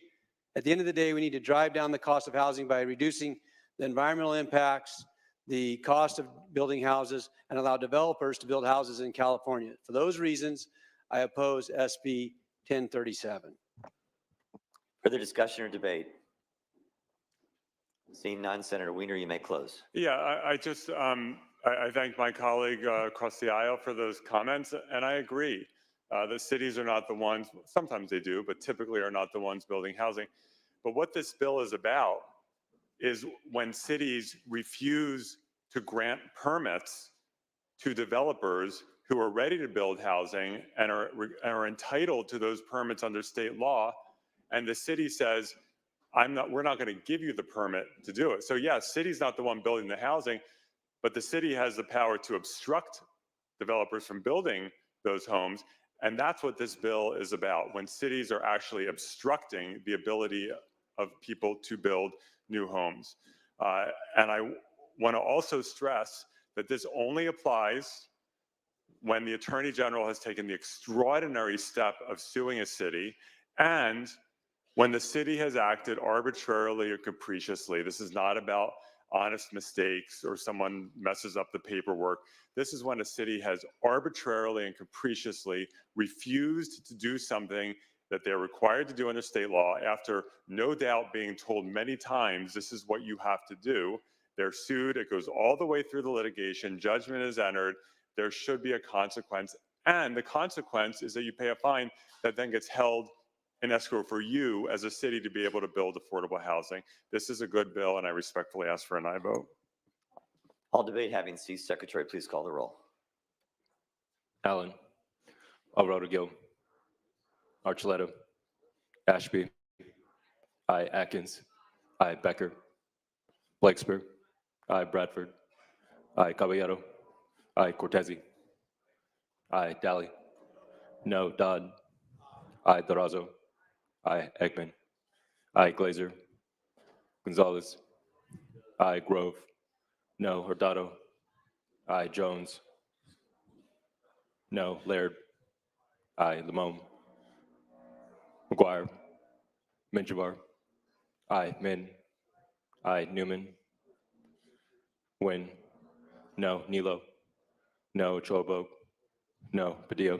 At the end of the day, we need to drive down the cost of housing by reducing the environmental impacts, the cost of building houses, and allow developers to build houses in California. For those reasons, I oppose SB 1037. Further discussion or debate? Seeing none, Senator Weiner, you may close. Yeah, I just, I thank my colleague across the aisle for those comments, and I agree. The cities are not the ones, sometimes they do, but typically are not the ones building housing. But what this bill is about is when cities refuse to grant permits to developers who are ready to build housing and are entitled to those permits under state law, and the city says, we're not going to give you the permit to do it. So yes, city's not the one building the housing, but the city has the power to obstruct developers from building those homes. And that's what this bill is about, when cities are actually obstructing the ability of people to build new homes. And I want to also stress that this only applies when the Attorney General has taken the extraordinary step of suing a city and when the city has acted arbitrarily or capriciously. This is not about honest mistakes or someone messes up the paperwork. This is when a city has arbitrarily and capriciously refused to do something that they're required to do under state law after no doubt being told many times, this is what you have to do. They're sued, it goes all the way through the litigation, judgment is entered, there should be a consequence. And the consequence is that you pay a fine that then gets held in escrow for you as a city to be able to build affordable housing. This is a good bill, and I respectfully ask for an aye vote. All debate having ceased, Secretary, please call the roll. Allen, Alvarado Gil, Archuleta, Ashby, aye. Atkins, aye. Becker, Blakesberg, aye. Bradford, aye. Caballero, aye. Cortese, aye. Daly, no. Dodd, aye. Durazo, aye. Eggman, aye. Glazer, Gonzalez, aye. Grove, no. Hurtado, aye. Jones, no. Laird, aye. Limon, McGuire, Menjivar, aye. Min, aye. Newman, Nguyen, no. Nilo, no. Chobo, no. Padilla,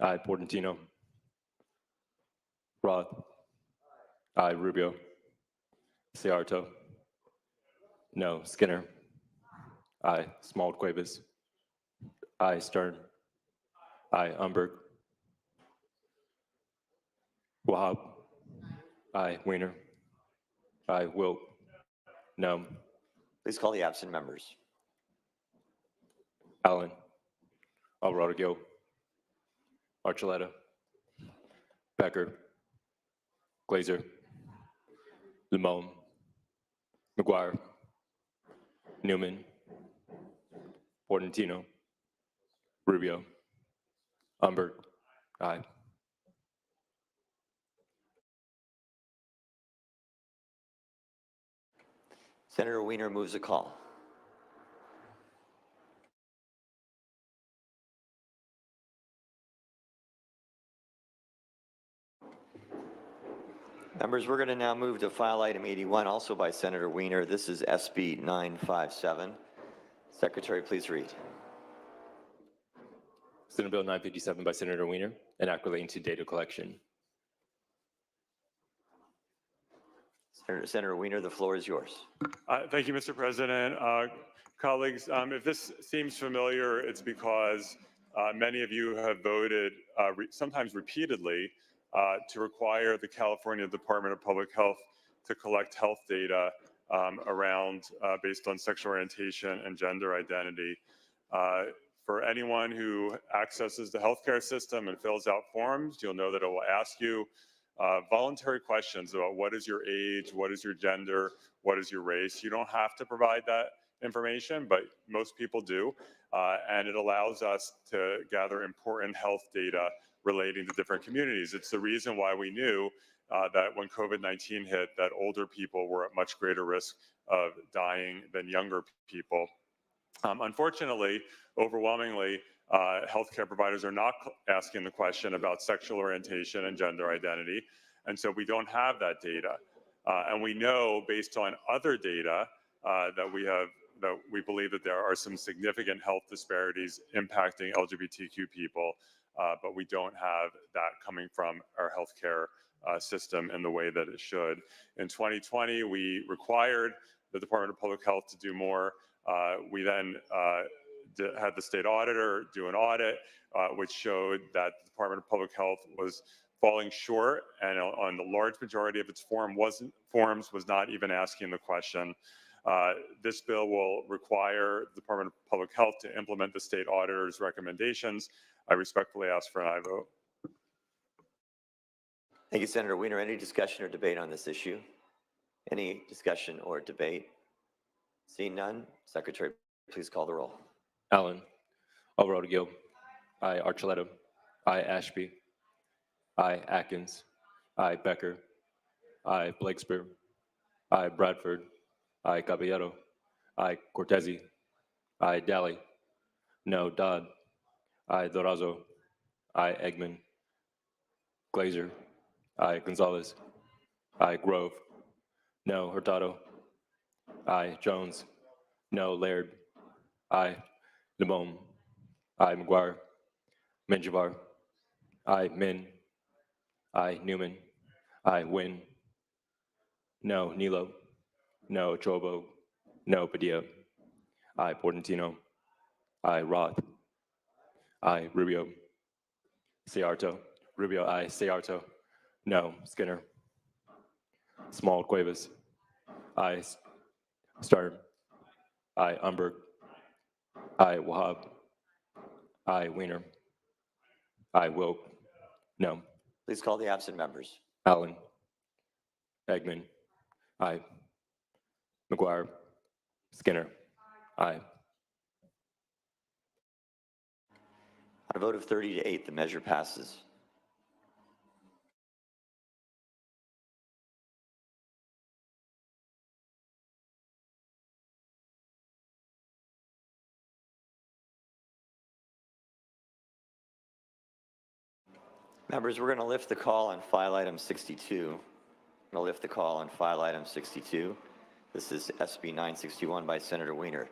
aye. Portantino, Roth, aye. Rubio, Ciarto, no. Skinner, aye. Small Cuevas, aye. Stern, aye. Umberg, Wahab. Aye. Weiner. Aye. Wilk. No. Please call the absent members. Allen. Alvarado Gil. Archuleta. Becker. Glazer. Limon. McGuire. Newman. Portantino. Rubio. Humbert. Aye. Senator Weiner moves a call. Members, we're going to now move to file item 81, also by Senator Weiner. This is SB 957. Secretary, please read. Senate Bill 957 by Senator Weiner, an act relating to data collection. Senator Weiner, the floor is yours. Thank you, Mr. President. Colleagues, if this seems familiar, it's because many of you have voted, sometimes repeatedly, to require the California Department of Public Health to collect health data around based on sexual orientation and gender identity. For anyone who accesses the healthcare system and fills out forms, you'll know that it will ask you voluntary questions about what is your age, what is your gender, what is your race. You don't have to provide that information, but most people do. And it allows us to gather important health data relating to different communities. It's the reason why we knew that when COVID-19 hit, that older people were at much greater risk of dying than younger people. Unfortunately, overwhelmingly, healthcare providers are not asking the question about sexual orientation and gender identity, and so we don't have that data. And we know, based on other data, that we believe that there are some significant health disparities impacting LGBTQ people, but we don't have that coming from our healthcare system in the way that it should. In 2020, we required the Department of Public Health to do more. We then had the state auditor do an audit, which showed that the Department of Public Health was falling short, and on the large majority of its forms was not even asking the question. This bill will require the Department of Public Health to implement the state auditor's recommendations. I respectfully ask for an aye vote. Thank you, Senator Weiner. Any discussion or debate on this issue? Any discussion or debate? Seeing none, Secretary, please call the roll. Allen. Alvarado Gil. Aye. Archuleta. Aye. Ashby. Aye. Atkins. Aye. Becker. Aye. Blakespear. Aye. Bradford. Aye. Caballero. Aye. Cortese. Aye. Daly. No. Dodd. Aye. Dorazo. Aye. Eggman. Glazer. Aye. Gonzalez. Aye. Grove. No. Hurtado. Aye. Jones. No. Laird. Aye. Limon. Aye. McGuire. Menjivar. Aye. Min. Aye. Newman. Aye. Wynn. No. Nilo. No. Chobo. No. Padilla. Aye. Portantino. Aye. Roth. Aye. Rubio. Ciarto. Rubio. Aye. Ciarto. No. Skinner. Small. Cuevas. Aye. Stern. Aye. Umberg. Aye. Wahab. Aye. Weiner. Aye. Wilk. No. Please call the absent members. Allen. Eggman. Aye. McGuire. Skinner. Aye. On a vote of 30 to 8, the measure passes. Members, we're going to lift the call on file item 62. I'm going to lift the call on file item 62. This is SB 961 by Senator Weiner.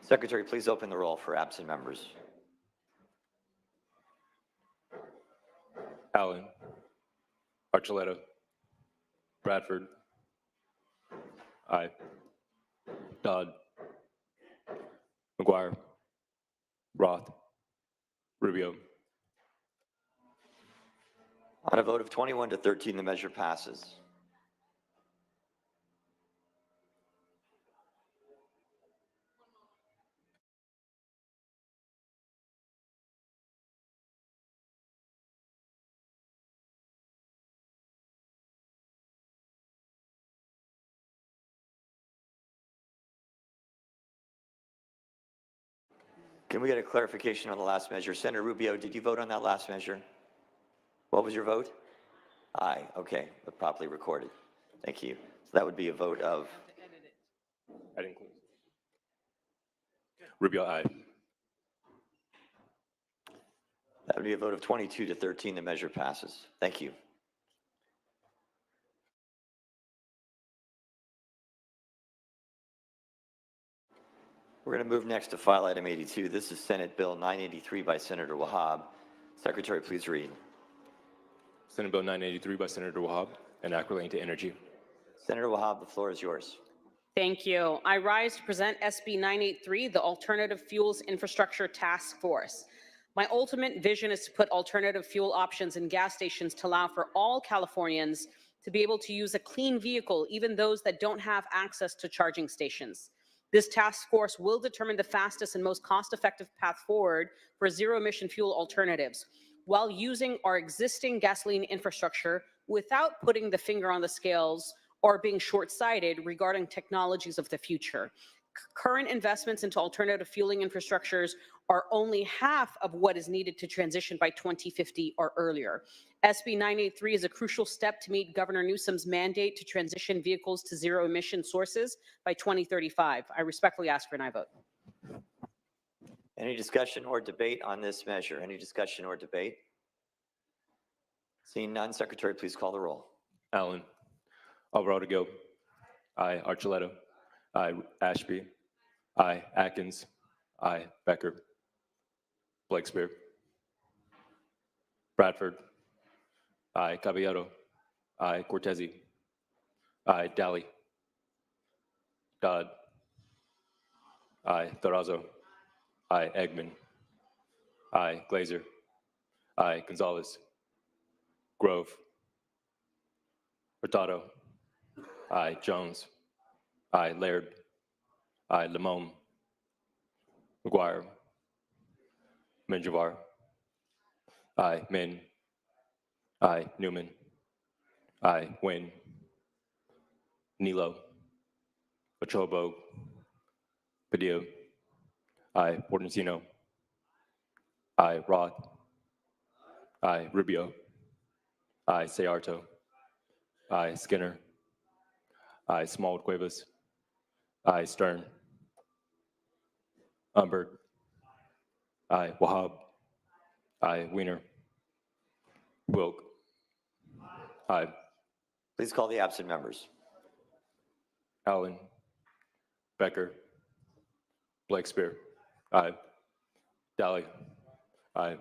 Secretary, please open the roll for absent members. Allen. Archuleta. Bradford. Aye. Dodd. McGuire. Roth. Rubio. On a vote of 21 to 13, the measure passes. Can we get a clarification on the last measure? Senator Rubio, did you vote on that last measure? What was your vote? Aye, okay, but properly recorded. Thank you. So that would be a vote of, I didn't close. Rubio, aye. that would be a vote of 22 to 13, the measure passes. Thank you. We're going to move next to file item 82. This is Senate Bill 983 by Senator Wahab. Secretary, please read. Senate Bill 983 by Senator Wahab, an act relating to energy. Senator Wahab, the floor is yours. Thank you. I rise to present SB 983, the Alternative Fuels Infrastructure Task Force. My ultimate vision is to put alternative fuel options in gas stations to allow for all Californians to be able to use a clean vehicle, even those that don't have access to charging stations. This task force will determine the fastest and most cost-effective path forward for zero-emission fuel alternatives while using our existing gasoline infrastructure without putting the finger on the scales or being short-sighted regarding technologies of the future. Current investments into alternative fueling infrastructures are only half of what is needed to transition by 2050 or earlier. SB 983 is a crucial step to meet Governor Newsom's mandate to transition vehicles to zero-emission sources by 2035. I respectfully ask for an aye vote. Any discussion or debate on this measure? Any discussion or debate? Seeing none, Secretary, please call the roll. Allen. Alvarado Gil. Aye. Archuleta. Aye. Ashby. Aye. Atkins. Aye. Becker. Blakespear. Bradford. Aye. Caballero. Aye. Cortese. Aye. Daly. Dodd. Aye. Durazo. Aye. Eggman. Aye. Glazer. Aye. Gonzalez. Grove. Hurtado. Aye. Jones. Aye. Laird. Aye. Limon. McGuire. Menjivar. Aye. Min. Aye. Newman. Aye. Nguyen. Nilo. Ochobo. Padilla. Aye. Portantino. Aye. Roth. Aye. Rubio. Aye. Sayarto. Aye. Skinner. Aye. Smallwood Cuevas. Aye. Stern. Humbert. Aye. Wahab. Aye. Wiener. Wilk. Aye. Please call the absent members. Allen. Becker. Blakespear. Aye. Daly. Aye.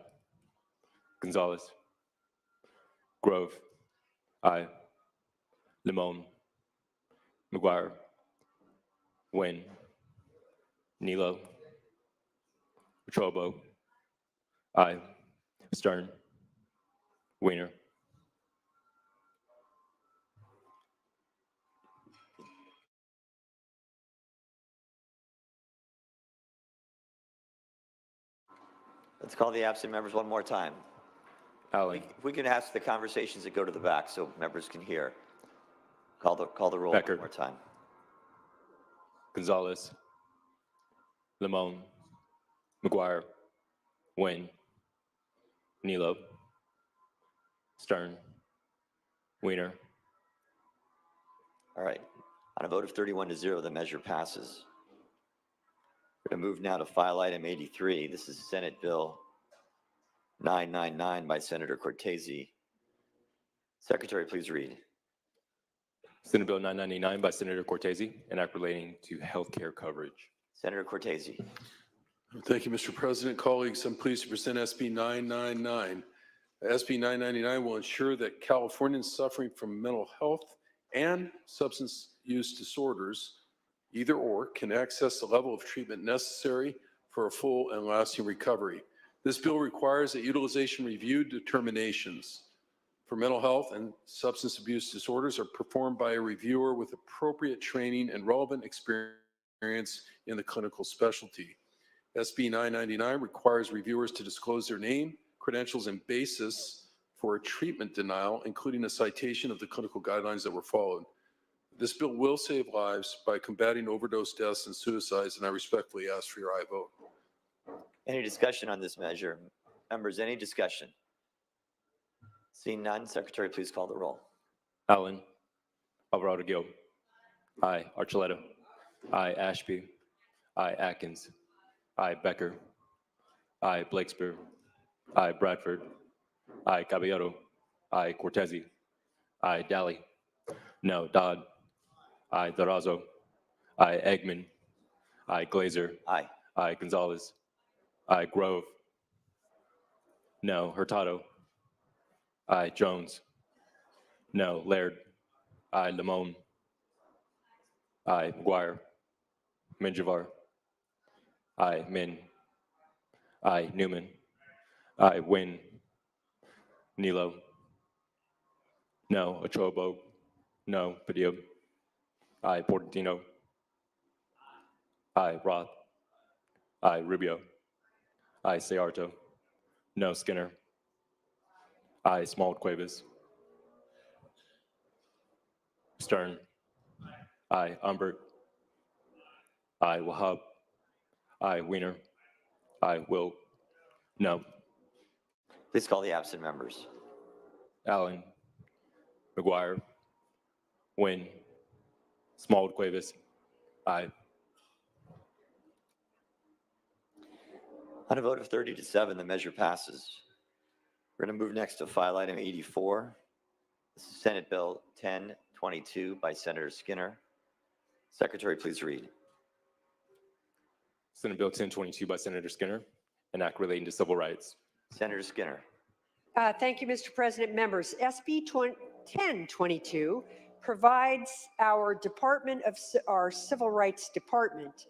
Gonzalez. Grove. Aye. Limon. McGuire. Nguyen. Nilo. Ochobo. Aye. Stern. Wiener. Let's call the absent members one more time. Allen. If we can ask the conversations that go to the back so members can hear. Call the roll Becker. one more time. Gonzalez. Limon. McGuire. Nguyen. Nilo. Stern. Wiener. All right. On a vote of 31 to 0, the measure passes. We're going to move now to file item 83. This is Senate Bill 999 by Senator Cortese. Secretary, please read. Senate Bill 999 by Senator Cortese, an act relating to healthcare coverage. Senator Cortese. Thank you, Mr. President. Colleagues, I'm pleased to present SB 999. SB 999 will ensure that Californians suffering from mental health and substance use disorders, either or, can access the level of treatment necessary for a full and lasting recovery. This bill requires that utilization review determinations for mental health and substance abuse disorders are performed by a reviewer with appropriate training and relevant experience in the clinical specialty. SB 999 requires reviewers to disclose their name, credentials, and basis for a treatment denial, including a citation of the clinical guidelines that were followed. This bill will save lives by combating overdose deaths and suicides, and I respectfully ask for your aye vote. Any discussion on this measure? Members, any discussion? Seeing none, Secretary, please call the roll. Allen. Alvarado Gil. Aye. Archuleta. Aye. Ashby. Aye. Atkins. Aye. Becker. Aye. Blakespear. Aye. Bradford. Aye. Caballero. Aye. Cortese. Aye. Daly. No. Dodd. Aye. Durazo. Aye. Eggman. Aye. Glazer. Aye. Aye. Gonzalez. Aye. Grove. No. Hurtado. Aye. Jones. No. Laird. Aye. Limon. Aye. McGuire. Menjivar. Aye. Min. Aye. Newman. Aye. Wynn. Nilo. No. Achobo. No. Padilla. Aye. Portantino. Aye. Roth. Aye. Rubio. Aye. Searto. No. Skinner. Aye. Small Cuevas. Stern. Aye. Umbert. Aye. Wahab. Aye. Wiener. Aye. Will. No. Please call the absent members. Allen. McGuire. Wynn. Small Cuevas. Aye. On a vote of 30 to 7, the measure passes. We're going to move next to file item 84. This is Senate Bill 1022 by Senator Skinner. Secretary, please read. Senate Bill 1022 by Senator Skinner, an act relating to civil rights. Senator Skinner. Thank you, Mr. President. Members, SB 1022 provides our our Civil Rights Department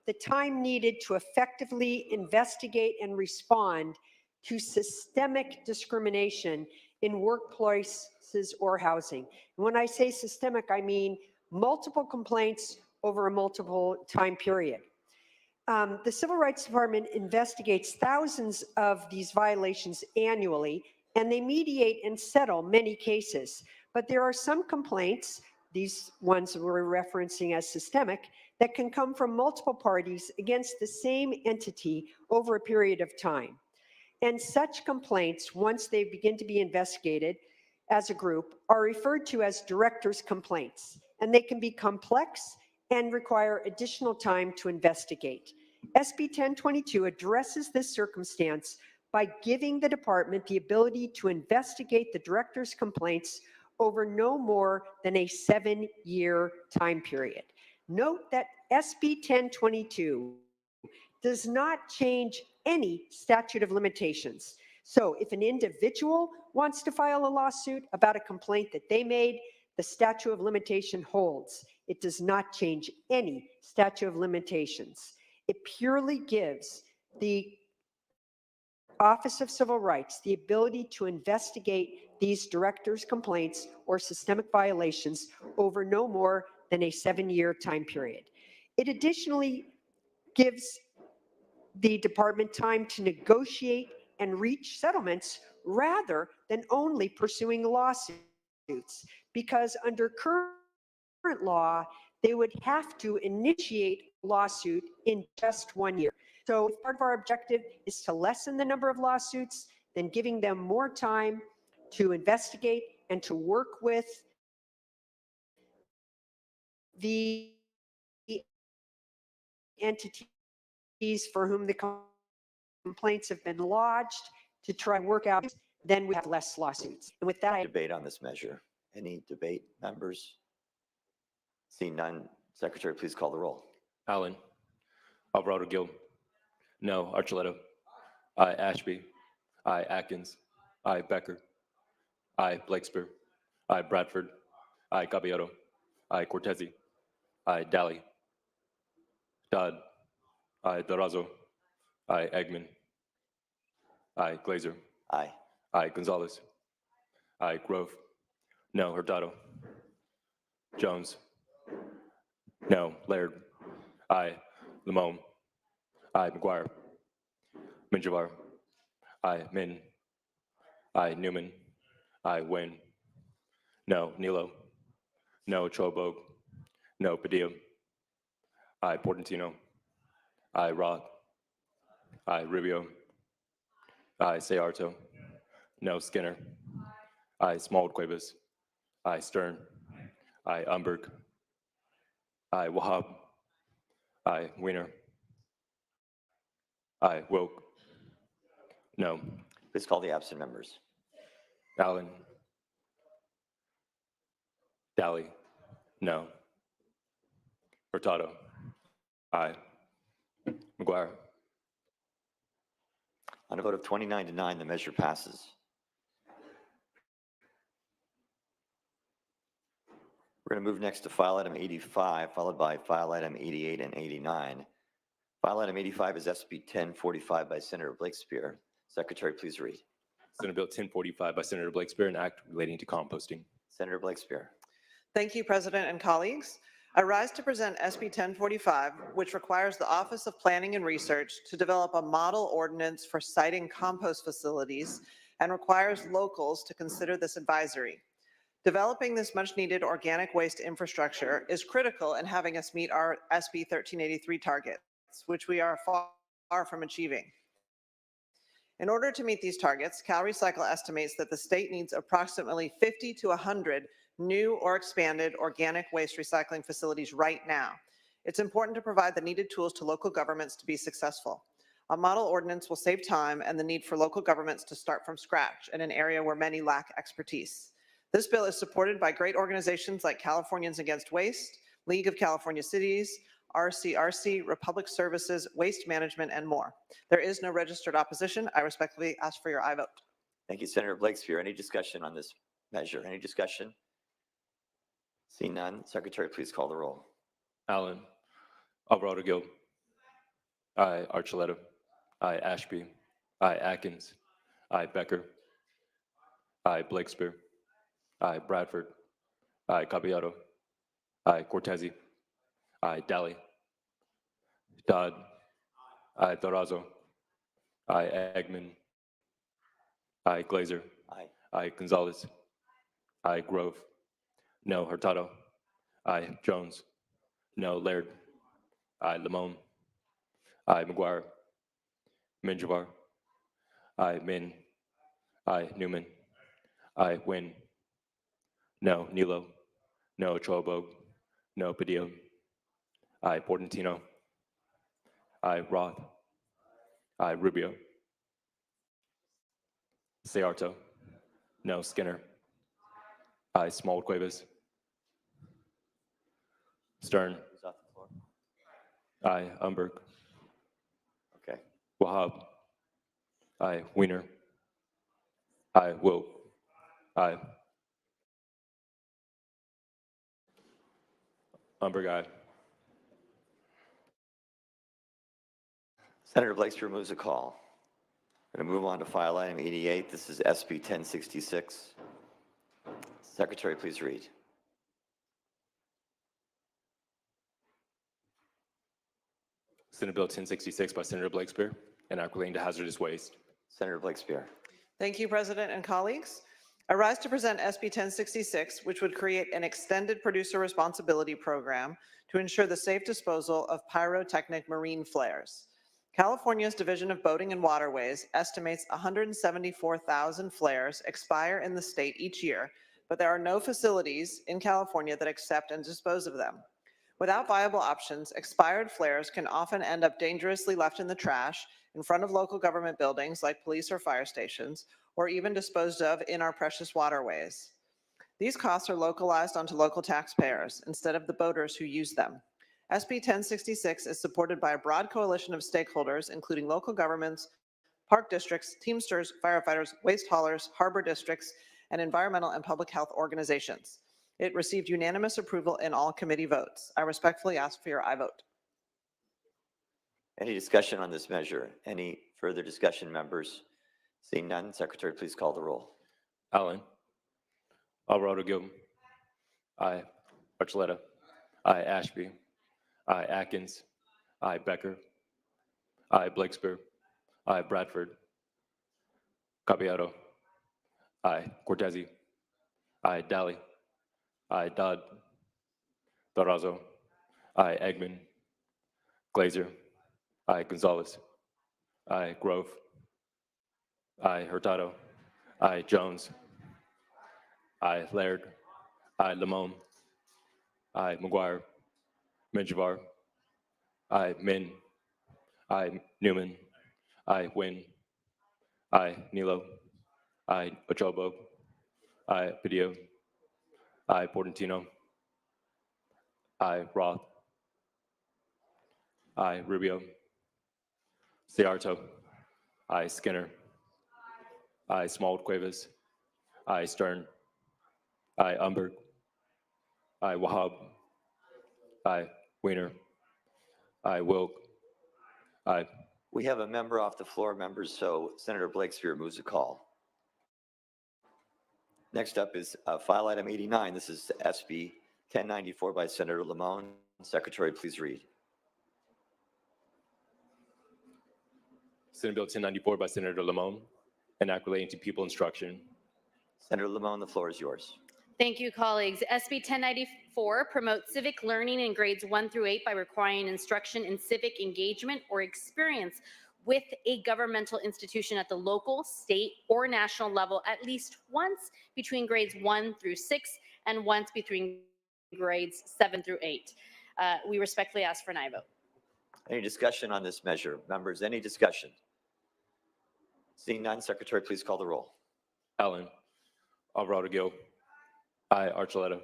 the time needed to effectively investigate and respond to systemic discrimination in workplaces or housing. And when I say systemic, I mean multiple complaints over a multiple time period. The Civil Rights Department investigates thousands of these violations annually, and they mediate and settle many cases. But there are some complaints, these ones we're referencing as systemic, that can come from multiple parties against the same entity over a period of time. And such complaints, once they begin to be investigated as a group, are referred to as director's complaints. And they can be complex and require additional time to investigate. SB 1022 addresses this circumstance by giving the department the ability to investigate the director's complaints over no more than a 7-year time period. Note that SB 1022 does not change any statute of limitations. So if an individual wants to file a lawsuit about a complaint that they made, the statute of limitation holds. It does not change any statute of limitations. It purely gives the Office of Civil Rights the ability to investigate these directors' complaints or systemic violations over no more than a 7-year time period. It additionally gives the department time to negotiate and reach settlements rather than only pursuing lawsuits, because under current law, they would have to initiate a lawsuit in just 1 year. So if part of our objective is to lessen the number of lawsuits, then giving them more time to investigate and to work with the entities for whom the complaints have been lodged to try and work out, then we have less lawsuits. And with that, Debate on this measure. Any debate, members? Seeing none, Secretary, please call the roll. Allen. Alvarado Gil. No. Archuleta. Aye. Ashby. Aye. Atkins. Aye. Becker. Aye. Blakespear. Aye. Bradford. Aye. Caballero. Aye. Cortese. Aye. Daly. Dodd. Aye. Durazo. Aye. Eggman. Aye. Glazer. Aye. Aye. Gonzalez. Aye. Grove. No. Hurtado. Jones. No. Laird. Aye. Lamone. Aye. McGuire. Minjavar. Aye. Min. Aye. Newman. Aye. Wynn. No. Nilo. No. Chobog. No. Padilla. Aye. Portantino. Aye. Roth. Aye. Rubio. Aye. Sayarto. No. Skinner. Aye. Smallwood Cuevas. Aye. Stern. Aye. Umberg. Aye. Wahab. Aye. Weiner. Aye. Wilk. No. Please call the absent members. Allen. Dally. No. Hurtado. Aye. McGuire. On a vote of 29-9, the measure passes. We're going to move next to file item 85, followed by file item 88 and 89. File item 85 is SB 1045 by Senator Blakespear. Secretary, please read. Senate Bill 1045 by Senator Blakespear, an act relating to composting. Senator Blakespear. Thank you, President and colleagues. I rise to present SB 1045, which requires the Office of Planning and Research to develop a model ordinance for siting compost facilities and requires locals to consider this advisory. Developing this much-needed organic waste infrastructure is critical in having us meet our SB 1383 targets, which we are far from achieving. In order to meet these targets, CalRecycle estimates that the state needs approximately 50 to 100 new or expanded organic waste recycling facilities right now. It's important to provide the needed tools to local governments to be successful. A model ordinance will save time and the need for local governments to start from scratch in an area where many lack expertise. This bill is supported by great organizations like Californians Against Waste, League of California Cities, RCRC, Republic Services, Waste Management, and more. There is no registered opposition. I respectfully ask for your aye vote. Thank you, Senator Blakespear. Any discussion on this measure? Any discussion? Seeing none, Secretary, please call the roll. Allen. Alvarado Gil. Aye. Archuleta. Aye. Ashby. Aye. Atkins. Aye. Becker. Aye. Blakespear. Aye. Bradford. Aye. Caballero. Aye. Cortese. Aye. Dally. Dodd. Aye. Durazo. Aye. Eggman. Aye. Glazer. Aye. Aye. Gonzalez. Aye. Grove. No. Hurtado. Aye. Jones. No. Laird. Aye. Lamone. Aye. McGuire. Minjavar. Aye. Min. Aye. Newman. Aye. Wynn. No. Nilo. No. Chobog. No. Padilla. Aye. Portantino. Aye. Roth. Aye. Rubio. Sayarto. No. Skinner. Aye. Smallwood Cuevas. Stern. Who's off the floor? Aye. Umberg. Okay. Wahab. Aye. Weiner. Aye. Wilk. Aye. Umberg. Aye. Senator Blakespear moves a call. We're going to move on to file item 88. This is SB 1066. Secretary, please read. Senate Bill 1066 by Senator Blakespear, an act relating to hazardous waste. Senator Blakespear. Thank you, President and colleagues. I rise to present SB 1066, which would create an extended producer responsibility program to ensure the safe disposal of pyrotechnic marine flares. California's Division of Boating and Waterways estimates 174,000 flares expire in the state each year, but there are no facilities in California that accept and dispose of them. Without viable options, expired flares can often end up dangerously left in the trash in front of local government buildings like police or fire stations, or even disposed of in our precious waterways. These costs are localized onto local taxpayers instead of the boaters who use them. SB 1066 is supported by a broad coalition of stakeholders, including local governments, park districts, Teamsters, firefighters, waste haulers, harbor districts, and environmental and public health organizations. It received unanimous approval in all committee votes. I respectfully ask for your aye vote. Any discussion on this measure? Any further discussion, members? Seeing none, Secretary, please call the roll. Allen. Alvarado Gil. Aye. Archuleta. Aye. Ashby. Aye. Atkins. Aye. Becker. Aye. Blakespear. Aye. Bradford. Caballero. Aye. Cortese. Aye. Daly. Aye. Dodd. Durazo. Aye. Eggman. Glazer. Aye. Gonzalez. Aye. Grove. Aye. Hurtado. Aye. Jones. Aye. Laird. Aye. Limon. Aye. McGuire. Menjivar. Aye. Min. Aye. Newman. Aye. Wynn. Aye. Nilo. Aye. Ochobo. Aye. Padilla. Aye. Portantino. Aye. Roth. Aye. Rubio. Ciarto. Aye. Skinner. Aye. Small Cuevas. Aye. Stern. Aye. Umberg. Aye. Wahab. Aye. Weiner. Aye. Wilk. Aye. We have a member off the floor, members, so Senator Blakespear moves a call. Next up is file item 89. This is SB 1094 by Senator Limon. Secretary, please read. Senate Bill 1094 by Senator Limon, an act relating to pupil instruction. Senator Limon, the floor is yours. Thank you, colleagues. SB 1094 promotes civic learning in grades 1 through 8 by requiring instruction in civic engagement or experience with a governmental institution at the local, state, or national level at least once between grades 1 through 6 and once between grades 7 through 8. We respectfully ask for an aye vote. Any discussion on this measure? Members, any discussion? Seeing none, Secretary, please call the roll. Allen. Alvarado Gil. Aye. Archuleta.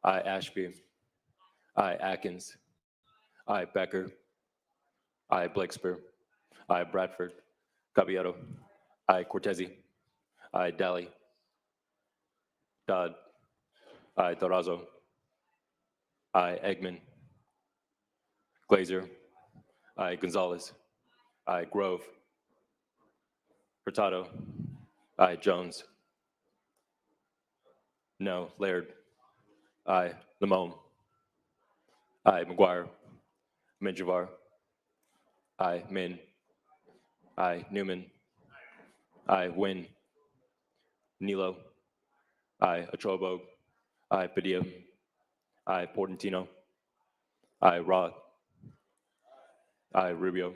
Aye. Ashby. Aye. Atkins. Aye. Becker. Aye. Blakespear. Aye. Bradford. Caballero. Aye. Cortese. Aye. Daly. Dodd. Aye. Durazo. Aye. Eggman. Glazer. Aye. Gonzalez. Aye. Grove. Hurtado. Aye. Jones. No. Laird. Aye. Limon. Aye. McGuire. Menjivar. Aye. Min. Aye. Newman. Aye. Wynn. Nilo. Aye. Ochobo. Aye. Padilla. Aye. Portantino. Aye. Roth. Aye. Rubio.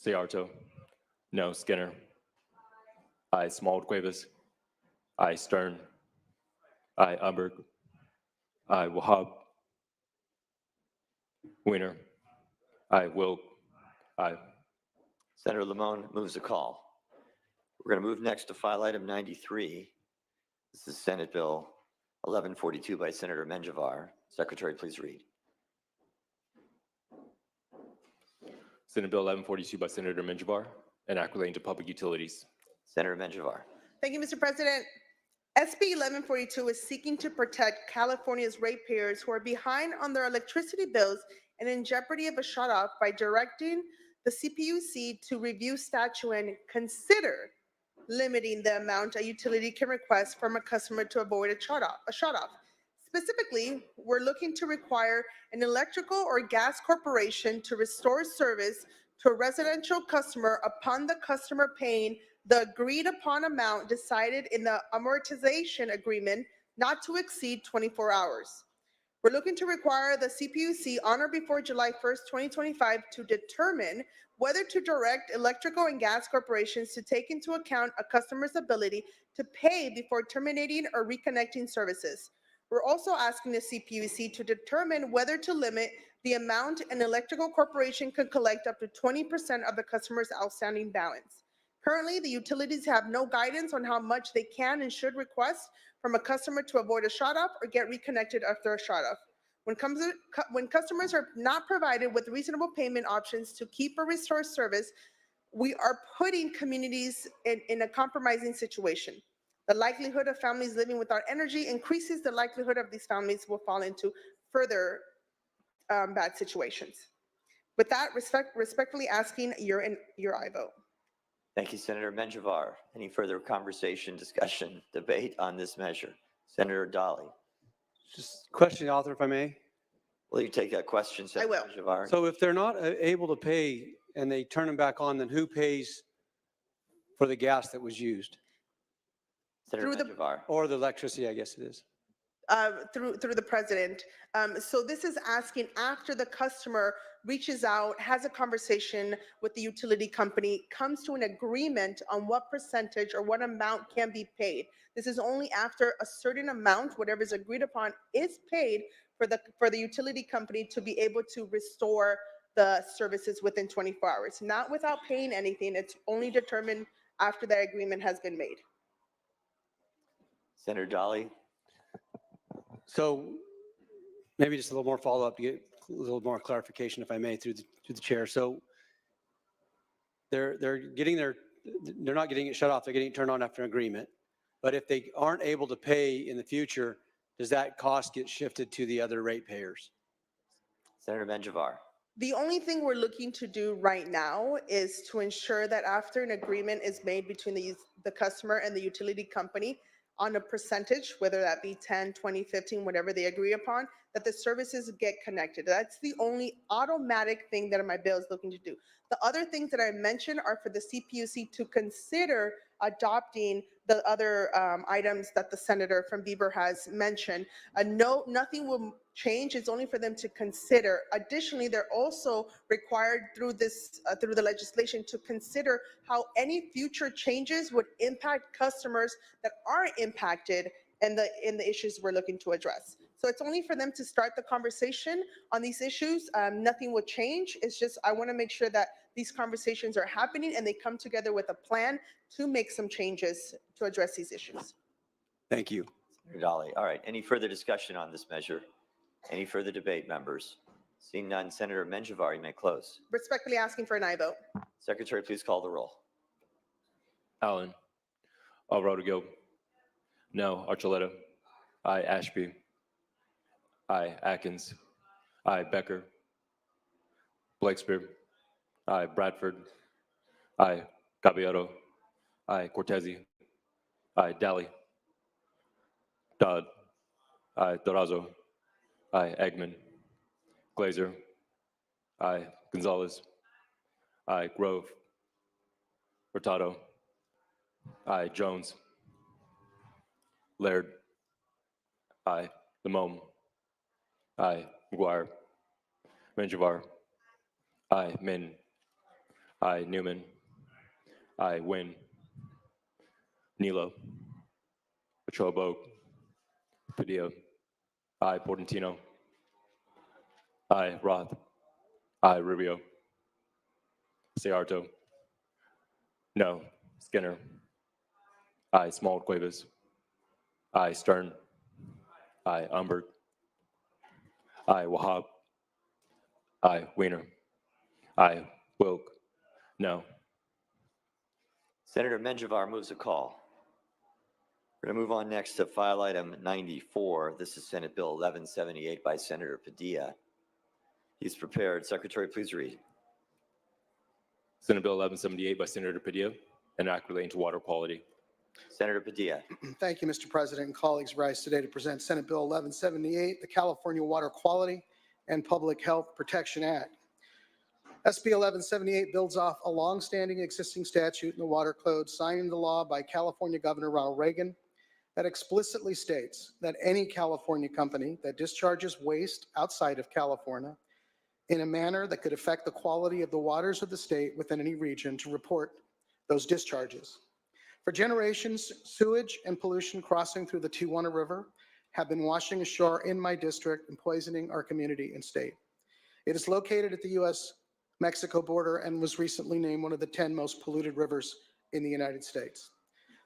Ciarto. No. Skinner. Aye. Small Cuevas. Aye. Stern. Aye. Umberg. Aye. Wahab. Weiner. Aye. Wilk. Aye. Senator Limon moves the call. We're going to move next to file item 93. This is Senate Bill 1142 by Senator Menjivar. Secretary, please read. Senate Bill 1142 by Senator Menjivar, an act relating to public utilities. Senator Menjivar. Thank you, Mr. President. SB 1142 is seeking to protect California's ratepayers who are behind on their electricity bills and in jeopardy of a shutoff by directing the CPUC to review statute and consider limiting the amount a utility can request from a customer to avoid a shutoff. Specifically, we're looking to require an electrical or gas corporation to restore service to a residential customer upon the customer paying the agreed upon amount decided in the amortization agreement not to exceed 24 hours. We're looking to require the CPUC on or before July 1st, 2025 to determine whether to direct electrical and gas corporations to take into account a customer's ability to pay before terminating or reconnecting services. We're also asking the CPUC to determine whether to limit the amount an electrical corporation can collect up to 20% of the customer's outstanding balance. Currently, the utilities have no guidance on how much they can and should request from a customer to avoid a shutoff or get reconnected after a shutoff. When customers are not provided with reasonable payment options to keep or restore service, we are putting communities in a compromising situation. The likelihood of families living without energy increases the likelihood of these families will fall into further bad situations. With that, respectfully asking your aye vote. Thank you, Senator Menjivar. Any further conversation, discussion, debate on this measure? Senator Dolly. Just question the author, if I may. Will you take that question, Senator Menjivar? So if they're not able to pay and they turn them back on, then who pays for the gas that was used? Senator Menjivar. Or the electricity, I guess it is. Through the president. So this is asking after the customer reaches out, has a conversation with the utility company, comes to an agreement on what percentage or what amount can be paid. This is only after a certain amount, whatever is agreed upon, is paid for the utility company to be able to restore the services within 24 hours. Not without paying anything. It's only determined after that agreement has been made. Senator Dolly. So maybe just a little more follow-up to get a little more clarification, if I may, through the chair. So they're not getting it shut off. They're getting it turned on after an agreement. But if they aren't able to pay in the future, does that cost get shifted to the other ratepayers? Senator Menjivar. The only thing we're looking to do right now is to ensure that after an agreement is made between the customer and the utility company on a percentage, whether that be 10, 20, 15, whatever they agree upon, that the services get connected. That's the only automatic thing that my bill is looking to do. The other things that I mentioned are for the CPUC to consider adopting the other items that the senator from Bieber has mentioned. No, nothing will change. It's only for them to consider. Additionally, they're also required through the legislation to consider how any future changes would impact customers that are impacted in the issues we're looking to address. So it's only for them to start the conversation on these issues. Nothing would change. It's just I want to make sure that these conversations are happening and they come together with a plan to make some changes to address these issues. Thank you. Senator Dolly. All right. Any further discussion on this measure? Any further debate, members? Seeing none, Senator Menjivar, you may close. Respectfully asking for an aye vote. Secretary, please call the roll. Allen. Rodrigo. No. Archuleta. Aye. Ashby. Aye. Atkins. Aye. Becker. Blakespear. Aye. Bradford. Aye. Caballero. Aye. Cortese. Aye. Daly. Dodd. Aye. Dorazo. Aye. Eggman. Glazer. Aye. Gonzalez. Aye. Grove. Hurtado. Aye. Jones. Laird. Aye. Limon. Aye. McGuire. Menjivar. Aye. Min. Aye. Newman. Aye. Wynn. Nilo. Ochoa-Bogue. Padilla. Aye. Portantino. Aye. Roth. Aye. Rubio. Searto. No. Skinner. Aye. Small Cuevas. Aye. Stern. Aye. Umbert. Aye. Wahab. Aye. Wiener. Aye. Wilk. No. Senator Menjivar moves a call. We're going to move on next to file item 94. This is Senate Bill 1178 by Senator Padilla. He's prepared. Secretary, please read. Senate Bill 1178 by Senator Padilla, an act relating to water quality. Senator Padilla. Thank you, Mr. President, and colleagues. Rise today to present Senate Bill 1178, the California Water Quality and Public Health Protection Act. SB 1178 builds off a longstanding existing statute in the Water Code signed into law by California Governor Ronald Reagan that explicitly states that any California company that discharges waste outside of California in a manner that could affect the quality of the waters of the state within any region to report those discharges. For generations, sewage and pollution crossing through the Tijuana River have been washing ashore in my district and poisoning our community and state. It is located at the U.S.-Mexico border and was recently named one of the 10 most polluted rivers in the United States.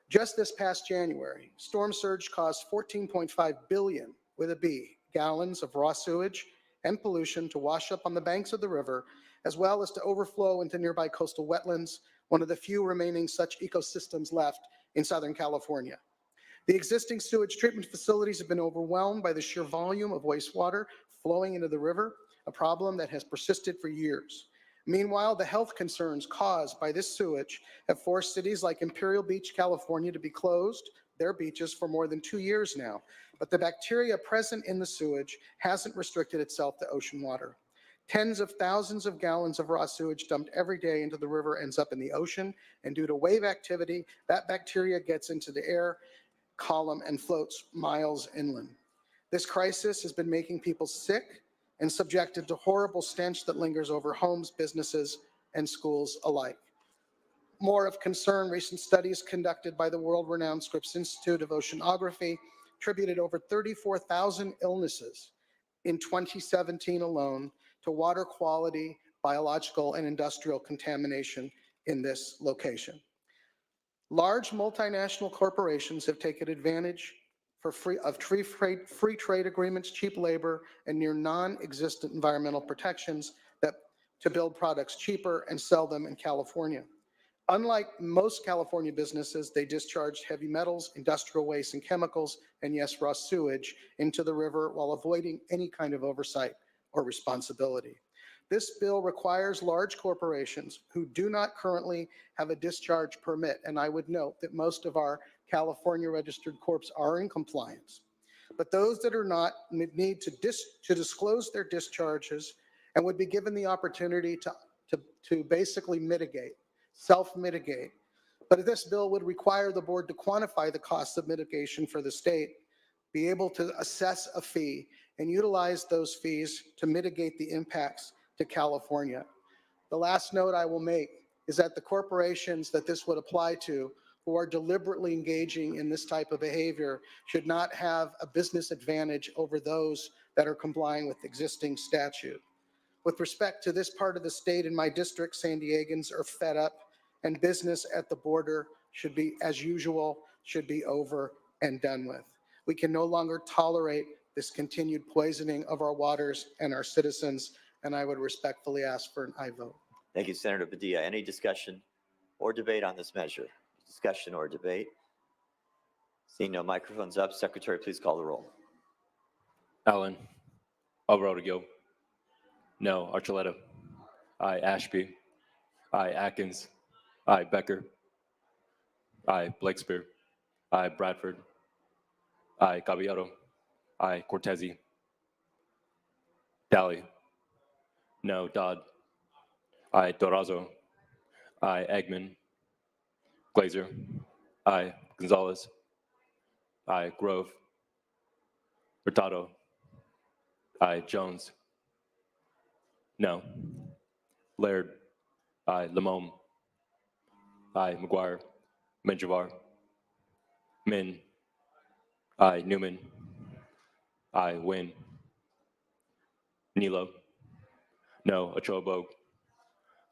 Just this past January, storm surge caused 14.5 billion, with a B, gallons of raw sewage and pollution to wash up on the banks of the river, as well as to overflow into nearby coastal wetlands, one of the few remaining such ecosystems left in Southern California. The existing sewage treatment facilities have been overwhelmed by the sheer volume of wastewater flowing into the river, a problem that has persisted for years. Meanwhile, the health concerns caused by this sewage have forced cities like Imperial Beach, California to be closed, their beaches for more than 2 years now, but the bacteria present in the sewage hasn't restricted itself to ocean water. Tens of thousands of gallons of raw sewage dumped every day into the river ends up in the ocean, and due to wave activity, that bacteria gets into the air column and floats miles inland. This crisis has been making people sick and subjected to horrible stench that lingers over homes, businesses, and schools alike. More of concern, recent studies conducted by the world-renowned Scripps Institute of Oceanography attributed over 34,000 illnesses in 2017 alone to water quality, biological, and industrial contamination in this location. Large multinational corporations have taken advantage of free trade agreements, cheap labor, and near non-existent environmental protections to build products cheaper and sell them in California. Unlike most California businesses, they discharge heavy metals, industrial waste, and chemicals, and yes, raw sewage into the river while avoiding any kind of oversight or responsibility. This bill requires large corporations who do not currently have a discharge permit, and I would note that most of our California registered corps are in compliance, but those that are not need to disclose their discharges and would be given the opportunity to basically mitigate, self-mitigate. But this bill would require the board to quantify the costs of mitigation for the state, be able to assess a fee, and utilize those fees to mitigate the impacts to California. The last note I will make is that the corporations that this would apply to who are deliberately engaging in this type of behavior should not have a business advantage over those that are complying with existing statute. With respect to this part of the state in my district, San Diegans are fed up, and business at the border should be, as usual, should be over and done with. We can no longer tolerate this continued poisoning of our waters and our citizens, and I would respectfully ask for an aye vote. Thank you, Senator Padilla. Any discussion or debate on this measure? Discussion or debate? Seeing no microphones up, Secretary, please call the roll. Allen. Alvarado Gil. No. Archuleta. Aye. Ashby. Aye. Atkins. Aye. Becker. Aye. Blakespear. Aye. Bradford. Aye. Caballero. Aye. Cortese. Dally. No. Dodd. Aye. Dorazo. Aye. Eggman. Glazer. Aye. Gonzalez. Aye. Grove. Hurtado. Aye. Jones. No. Laird. Aye. Lamone. Aye. McGuire. Menjivar. Min. Aye. Newman. Aye. Wynn. Nilo. No. Achobo.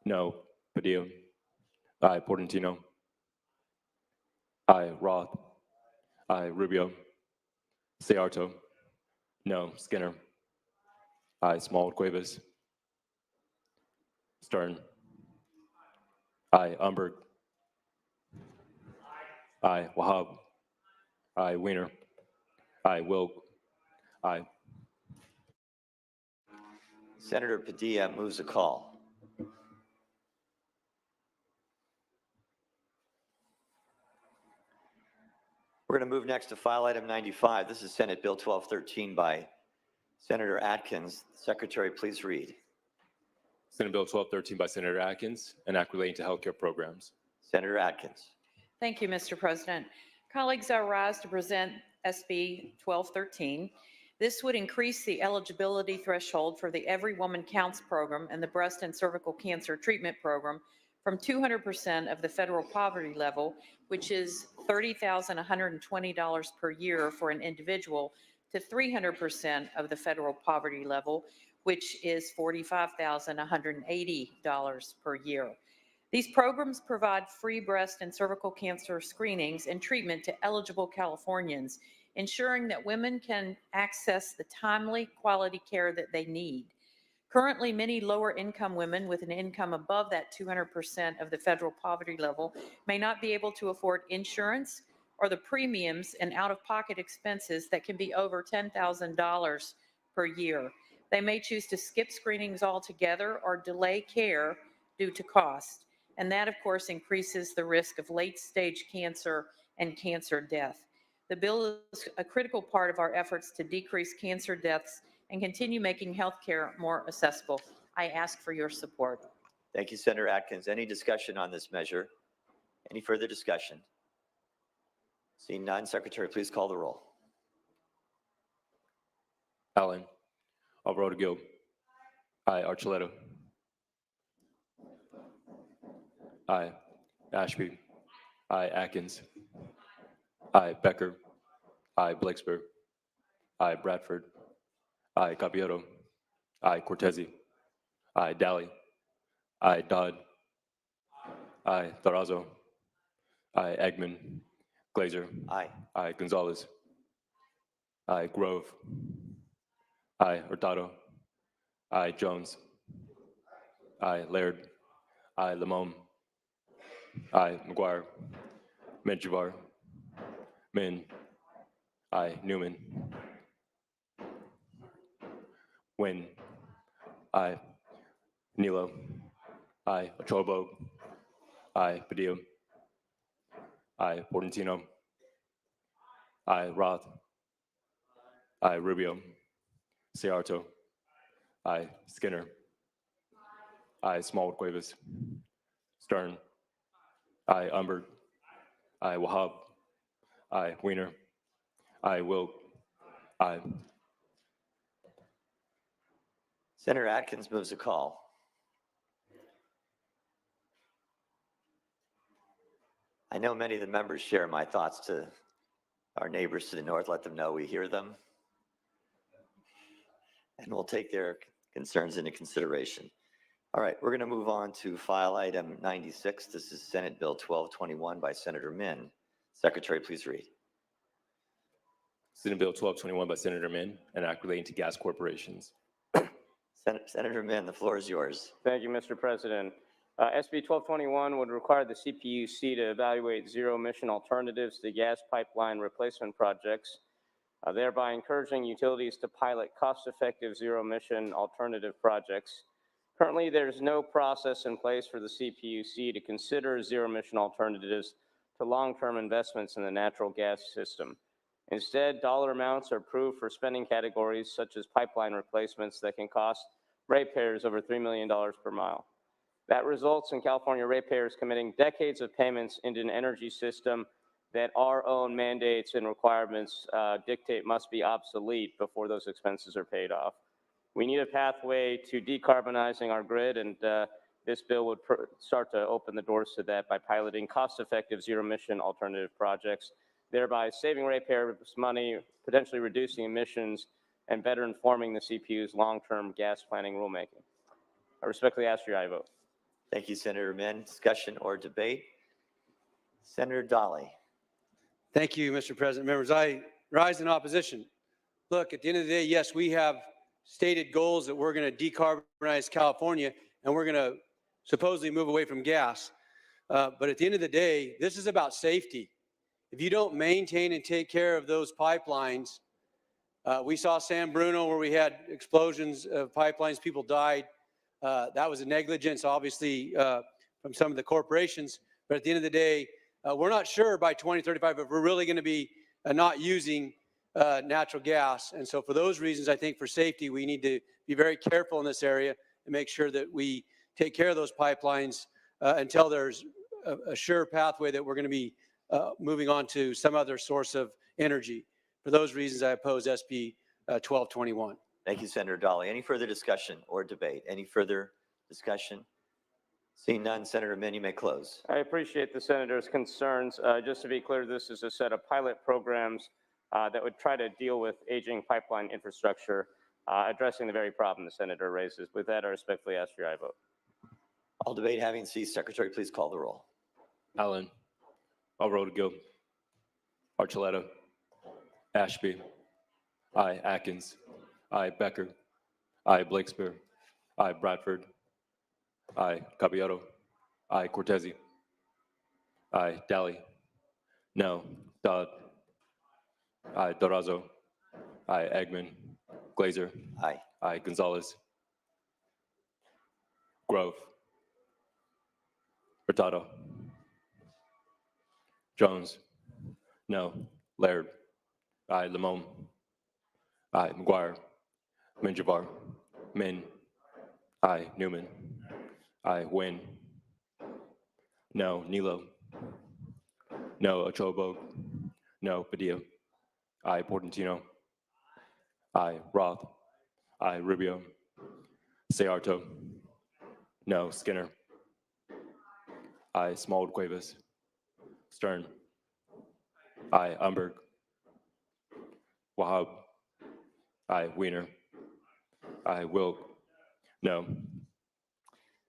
No. Padilla. Aye. Portantino. Aye. Roth. Aye. Rubio. Searto. No. Skinner. Aye. Small Cuevas. Stern. Aye. Umberg. Aye. Wahab. Aye. Wiener. Aye. Wilk. Aye. Senator Padilla moves a call. We're going to move next to file item 95. This is Senate Bill 1213 by Senator Atkins. Secretary, please read. Senate Bill 1213 by Senator Atkins, an act relating to healthcare programs. Senator Atkins. Thank you, Mr. President. Colleagues, I rise to present SB 1213. This would increase the eligibility threshold for the Every Woman Counts program and the breast and cervical cancer treatment program from 200% of the federal poverty level, which is $30,120 per year for an individual, to 300% of the federal poverty level, which is $45,180 per year. These programs provide free breast and cervical cancer screenings and treatment to eligible Californians, ensuring that women can access the timely, quality care that they need. Currently, many lower-income women with an income above that 200% of the federal poverty level may not be able to afford insurance or the premiums and out-of-pocket expenses that can be over $10,000 per year. They may choose to skip screenings altogether or delay care due to cost. And that, of course, increases the risk of late-stage cancer and cancer death. The bill is a critical part of our efforts to decrease cancer deaths and continue making healthcare more accessible. I ask for your support. Thank you, Senator Atkins. Any discussion on this measure? Any further discussion? Seeing none, Secretary, please call the roll. Allen. Alvarado Gil. Aye. Archuleta. Aye. Ashby. Aye. Atkins. Aye. Becker. Aye. Blakespear. Aye. Bradford. Aye. Capioto. Aye. Cortese. Aye. Daly. Aye. Dodd. Aye. Tharazo. Aye. Eggman. Glazer. Aye. Aye. Gonzalez. Aye. Grove. Aye. Hurtado. Aye. Jones. Aye. Laird. Aye. Lamone. Aye. McGuire. Menjivar. Min. Aye. Newman. Wynn. Aye. Nilo. Aye. Ochobo. Aye. Padilla. Aye. Portantino. Aye. Roth. Aye. Rubio. Ciarto. Aye. Skinner. Aye. Smallwood Cuevas. Stern. Aye. Umbert. Aye. Wahab. Aye. Weiner. Aye. Wilk. Aye. Senator Atkins moves a call. I know many of the members share my thoughts to our neighbors to the north. Let them know we hear them. And we'll take their concerns into consideration. All right, we're going to move on to file item 96. This is Senate Bill 1221 by Senator Min. Secretary, please read. Senate Bill 1221 by Senator Min, an act relating to gas corporations. Senator Min, the floor is yours. Thank you, Mr. President. SB 1221 would require the CPUC to evaluate zero-emission alternatives to gas pipeline replacement projects, thereby encouraging utilities to pilot cost-effective zero-emission alternative projects. Currently, there's no process in place for the CPUC to consider zero-emission alternatives to long-term investments in the natural gas system. Instead, dollar amounts are approved for spending categories such as pipeline replacements that can cost ratepayers over $3 million per mile. That results in California ratepayers committing decades of payments into an energy system that our own mandates and requirements dictate must be obsolete before those expenses are paid off. We need a pathway to decarbonizing our grid, and this bill would start to open the doors to that by piloting cost-effective zero-emission alternative projects, thereby saving ratepayers money, potentially reducing emissions, and better informing the CPU's long-term gas planning rulemaking. I respectfully ask for your aye vote. Thank you, Senator Min. Discussion or debate? Senator Dolly. Thank you, Mr. President. Members, I rise in opposition. Look, at the end of the day, yes, we have stated goals that we're going to decarbonize California and we're going to supposedly move away from gas. But at the end of the day, this is about safety. If you don't maintain and take care of those pipelines, we saw San Bruno where we had explosions of pipelines, people died. That was a negligence, obviously, from some of the corporations. But at the end of the day, we're not sure by 2035 if we're really going to be not using natural gas. And so for those reasons, I think for safety, we need to be very careful in this area and make sure that we take care of those pipelines until there's a sure pathway that we're going to be moving on to some other source of energy. For those reasons, I oppose SB 1221. Thank you, Senator Dolly. Any further discussion or debate? Any further discussion? Seeing none, Senator Min, you may close. I appreciate the senator's concerns. Just to be clear, this is a set of pilot programs that would try to deal with aging pipeline infrastructure, addressing the very problem the senator raises. With that, I respectfully ask for your aye vote. All debate having ceased, Secretary, please call the roll. Allen. Alvarado Gil. Archuleta. Ashby. Aye. Atkins. Aye. Becker. Aye. Blakespear. Aye. Bradford. Aye. Capioto. Aye. Cortese. Aye. Daly. No. Dodd. Aye. Dorazo. Aye. Eggman. Glazer. Aye. Aye. Gonzalez. Grove. Hurtado. Jones. No. Laird. Aye. Lamone. Aye. McGuire. Minjavar. Min. Aye. Newman. Aye. Wynn. No. Nilo. No. Ochobo. No. Padilla. Aye. Portantino. Aye. Roth. Aye. Rubio. Sayarto. No. Skinner. Aye. Smallwood Cuevas. Stern. Aye. Umberg. Wahab. Aye. Wiener. Aye. Wilk. No.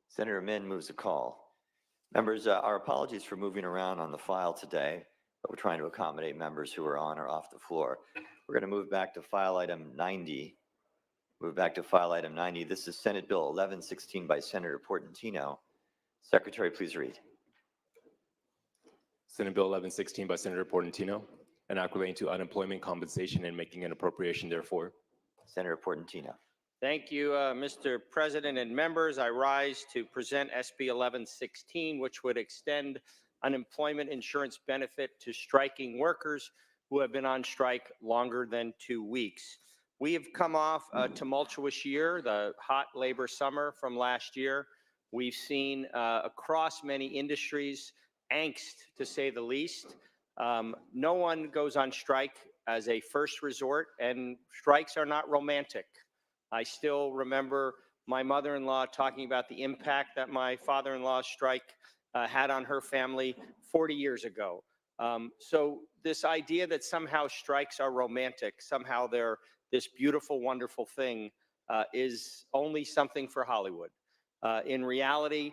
Senator Min moves a call. Members, our apologies for moving around on the file today, but we're trying to accommodate members who are on or off the floor. We're going to move back to file item 90. Move back to file item 90. This is Senate Bill 1116 by Senator Portantino. Secretary, please read. Senate Bill 1116 by Senator Portantino, an act relating to unemployment compensation and making an appropriation therefore. Senator Portantino. Thank you, Mr. President and members. I rise to present SB 1116, which would extend unemployment insurance benefit to striking workers who have been on strike longer than 2 weeks. We have come off a tumultuous year, the hot labor summer from last year. We've seen across many industries angst, to say the least. No one goes on strike as a first resort, and strikes are not romantic. I still remember my mother-in-law talking about the impact that my father-in-law's strike had on her family 40 years ago. So this idea that somehow strikes are romantic, somehow they're this beautiful, wonderful thing, is only something for Hollywood. In reality,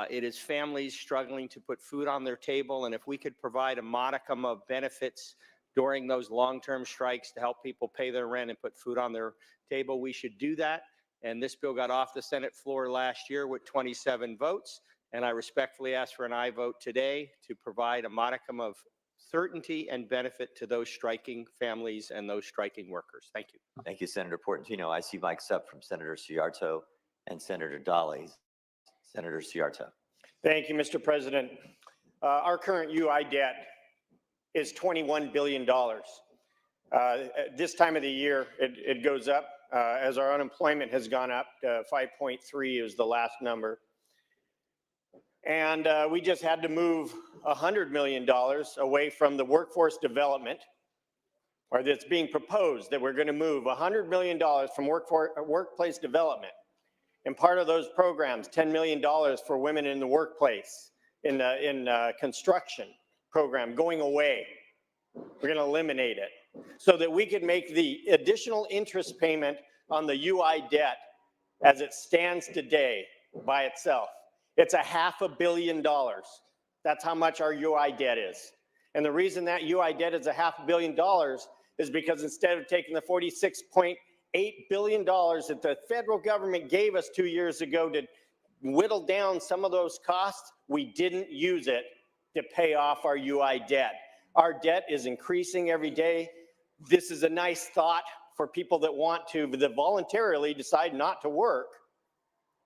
it is families struggling to put food on their table, and if we could provide a modicum of benefits during those long-term strikes to help people pay their rent and put food on their table, we should do that. And this bill got off the Senate floor last year with 27 votes, and I respectfully ask for an aye vote today to provide a modicum of certainty and benefit to those striking families and those striking workers. Thank you. Thank you, Senator Portantino. I see mics up from Senator Ciarto and Senator Dali. Senator Ciarto. Thank you, Mr. President. Our current UI debt is $21 billion. This time of the year, it goes up as our unemployment has gone up. 5.3 is the last number. And we just had to move $100 million away from the workforce development, or that's being proposed that we're going to move $100 million from workplace development. And part of those programs, $10 million for women in the workplace, in construction program, going away. We're going to eliminate it so that we could make the additional interest payment on the UI debt as it stands today by itself. It's $500 million. That's how much our UI debt is. And the reason that UI debt is $500 million is because instead of taking the $46.8 billion that the federal government gave us 2 years ago to whittle down some of those costs, we didn't use it to pay off our UI debt. Our debt is increasing every day. This is a nice thought for people that want to, that voluntarily decide not to work,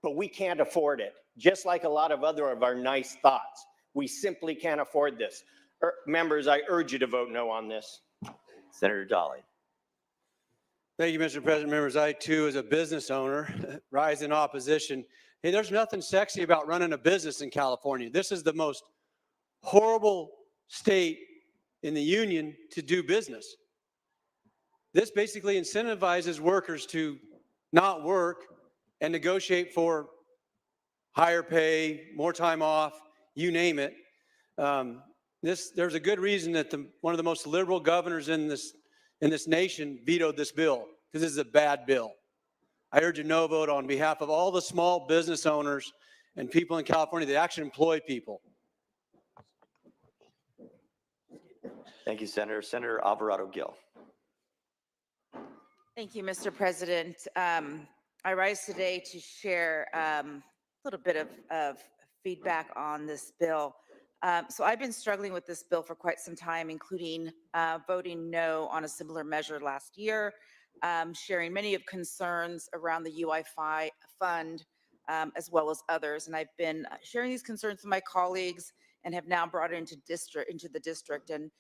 but we can't afford it. Just like a lot of other of our nice thoughts. We simply can't afford this. Members, I urge you to vote no on this. Senator Dali. Thank you, Mr. President. Members, I too, as a business owner, rise in opposition. Hey, there's nothing sexy about running a business in California. This is the most horrible state in the union to do business. This basically incentivizes workers to not work and negotiate for higher pay, more time off, you name it. There's a good reason that one of the most liberal governors in this nation vetoed this bill, because this is a bad bill. I urge a no vote on behalf of all the small business owners and people in California that actually employ people. Thank you, Senator. Senator Alvarado Gil. Thank you, Mr. President. I rise today to share a little bit of feedback on this bill. So I've been struggling with this bill for quite some time, including voting no on a similar measure last year, sharing many of concerns around the UI fund, as well as others. And I've been sharing these concerns with my colleagues and have now brought it into the district. And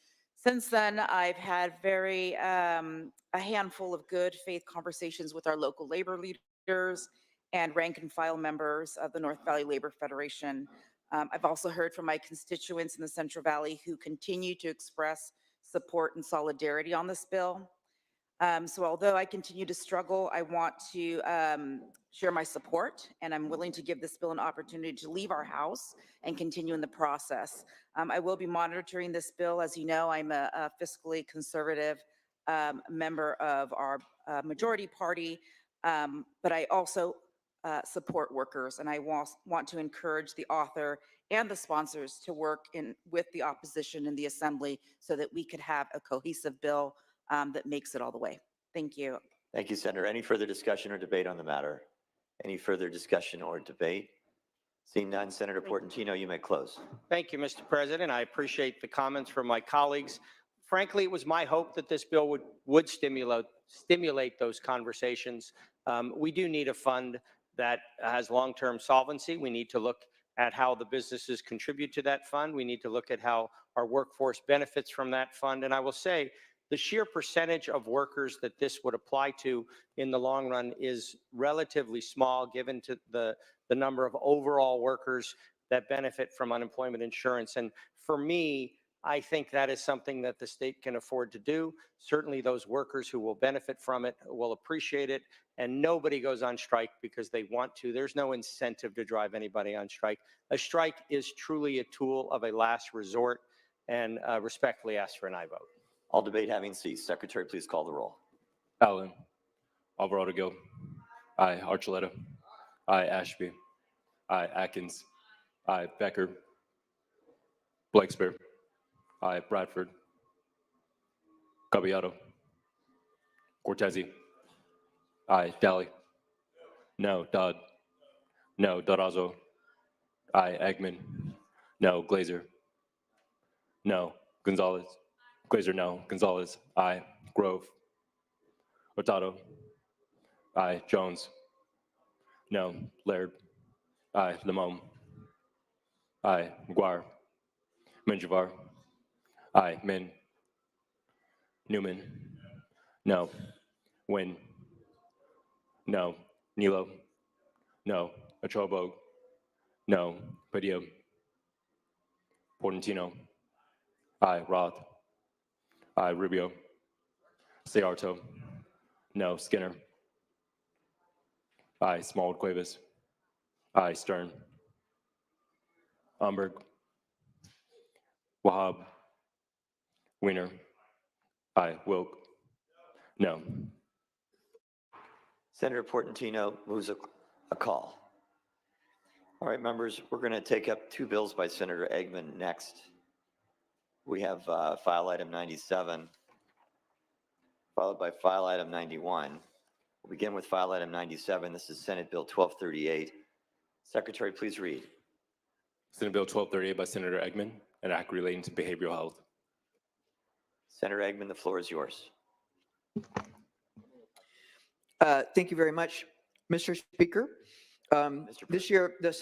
Since then, I've had a handful of good faith conversations with our local labor leaders and rank and file members of the North Valley Labor Federation. I've also heard from my constituents in the Central Valley who continue to express support and solidarity on this bill. So although I continue to struggle, I want to share my support, and I'm willing to give this bill an opportunity to leave our House and continue in the process. I will be monitoring this bill. As you know, I'm a fiscally conservative member of our majority party, but I also support workers, and I want to encourage the author and the sponsors to work with the opposition in the Assembly so that we could have a cohesive bill that makes it all the way. Thank you. Thank you, Senator. Any further discussion or debate on the matter? Any further discussion or debate? Seeing none, Senator Portantino, you may close. Thank you, Mr. President. I appreciate the comments from my colleagues. Frankly, it was my hope that this bill would stimulate those conversations. We do need a fund that has long-term solvency. We need to look at how the businesses contribute to that fund. We need to look at how our workforce benefits from that fund. And I will say, the sheer percentage of workers that this would apply to in the long run is relatively small, given to the number of overall workers that benefit from unemployment insurance. And for me, I think that is something that the state can afford to do. Certainly those workers who will benefit from it will appreciate it, and nobody goes on strike because they want to. There's no incentive to drive anybody on strike. A strike is truly a tool of a last resort, and respectfully ask for an aye vote. All debate having ceased. Secretary, please call the roll. Allen. Alvarado Go. Aye. Archuleta. Aye. Ashby. Aye. Atkins. Aye. Becker. Blakespear. Aye. Bradford. Caballero. Cortese. Aye. Daly. No. Dodd. No. Durazo. Aye. Eggman. No. Glazer. No. Gonzalez. Glazer, no. Gonzalez. Aye. Grove. Hurtado. Aye. Jones. No. Laird. Aye. Limon. Aye. McGuire. Menjivar. Aye. Min. Newman. No. Wynn. No. Nilo. No. Achobo. No. Padilla. Portantino. Aye. Roth. Aye. Rubio. Searto. No. Skinner. Aye. Smallwood Cuevas. Aye. Stern. Umberg. Wahab. Wiener. Aye. Wilk. No. Senator Portantino moves a call. All right, members, we're going to take up two bills by Senator Eggman next. We have file item 97, followed by file item 91. We'll begin with file item 97. This is Senate Bill 1238. Secretary, please read. Senate Bill 1238 by Senator Eggman, an act relating to behavioral health. Senator Eggman, the floor is yours. Thank you very much, Mr. Speaker. Last year, the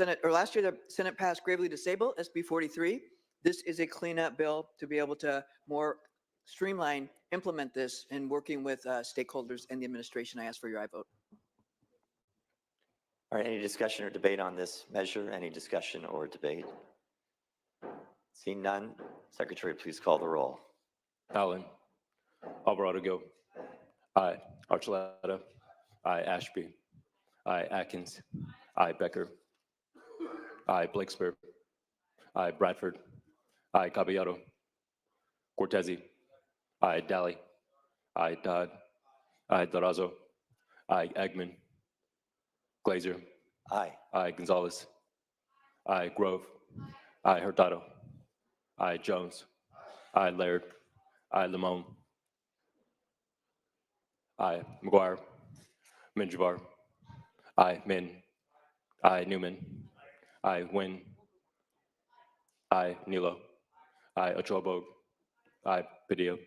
Senate passed gravely disabled SB 43. This is a cleanup bill to be able to more streamline, implement this, and working with stakeholders and the administration. I ask for your aye vote. All right, any discussion or debate on this measure? Any discussion or debate? Seeing none, Secretary, please call the roll. Allen. Alvarado Go. Aye. Archuleta. Aye. Ashby. Aye. Atkins. Aye. Becker. Aye. Blakespear. Aye. Bradford. Aye. Caballero. Cortese. Aye. Daly. Aye. Dodd. Aye. Durazo. Aye. Eggman. Glazer. Aye. Aye. Gonzalez. Aye. Grove. Aye. Hurtado. Aye. Jones. Aye. Laird. Aye. Limon. Aye. McGuire. Menjivar. Aye. Min. Aye. Newman. Aye. Wynn. Aye. Nilo. Aye. Achobo. Aye. Padilla.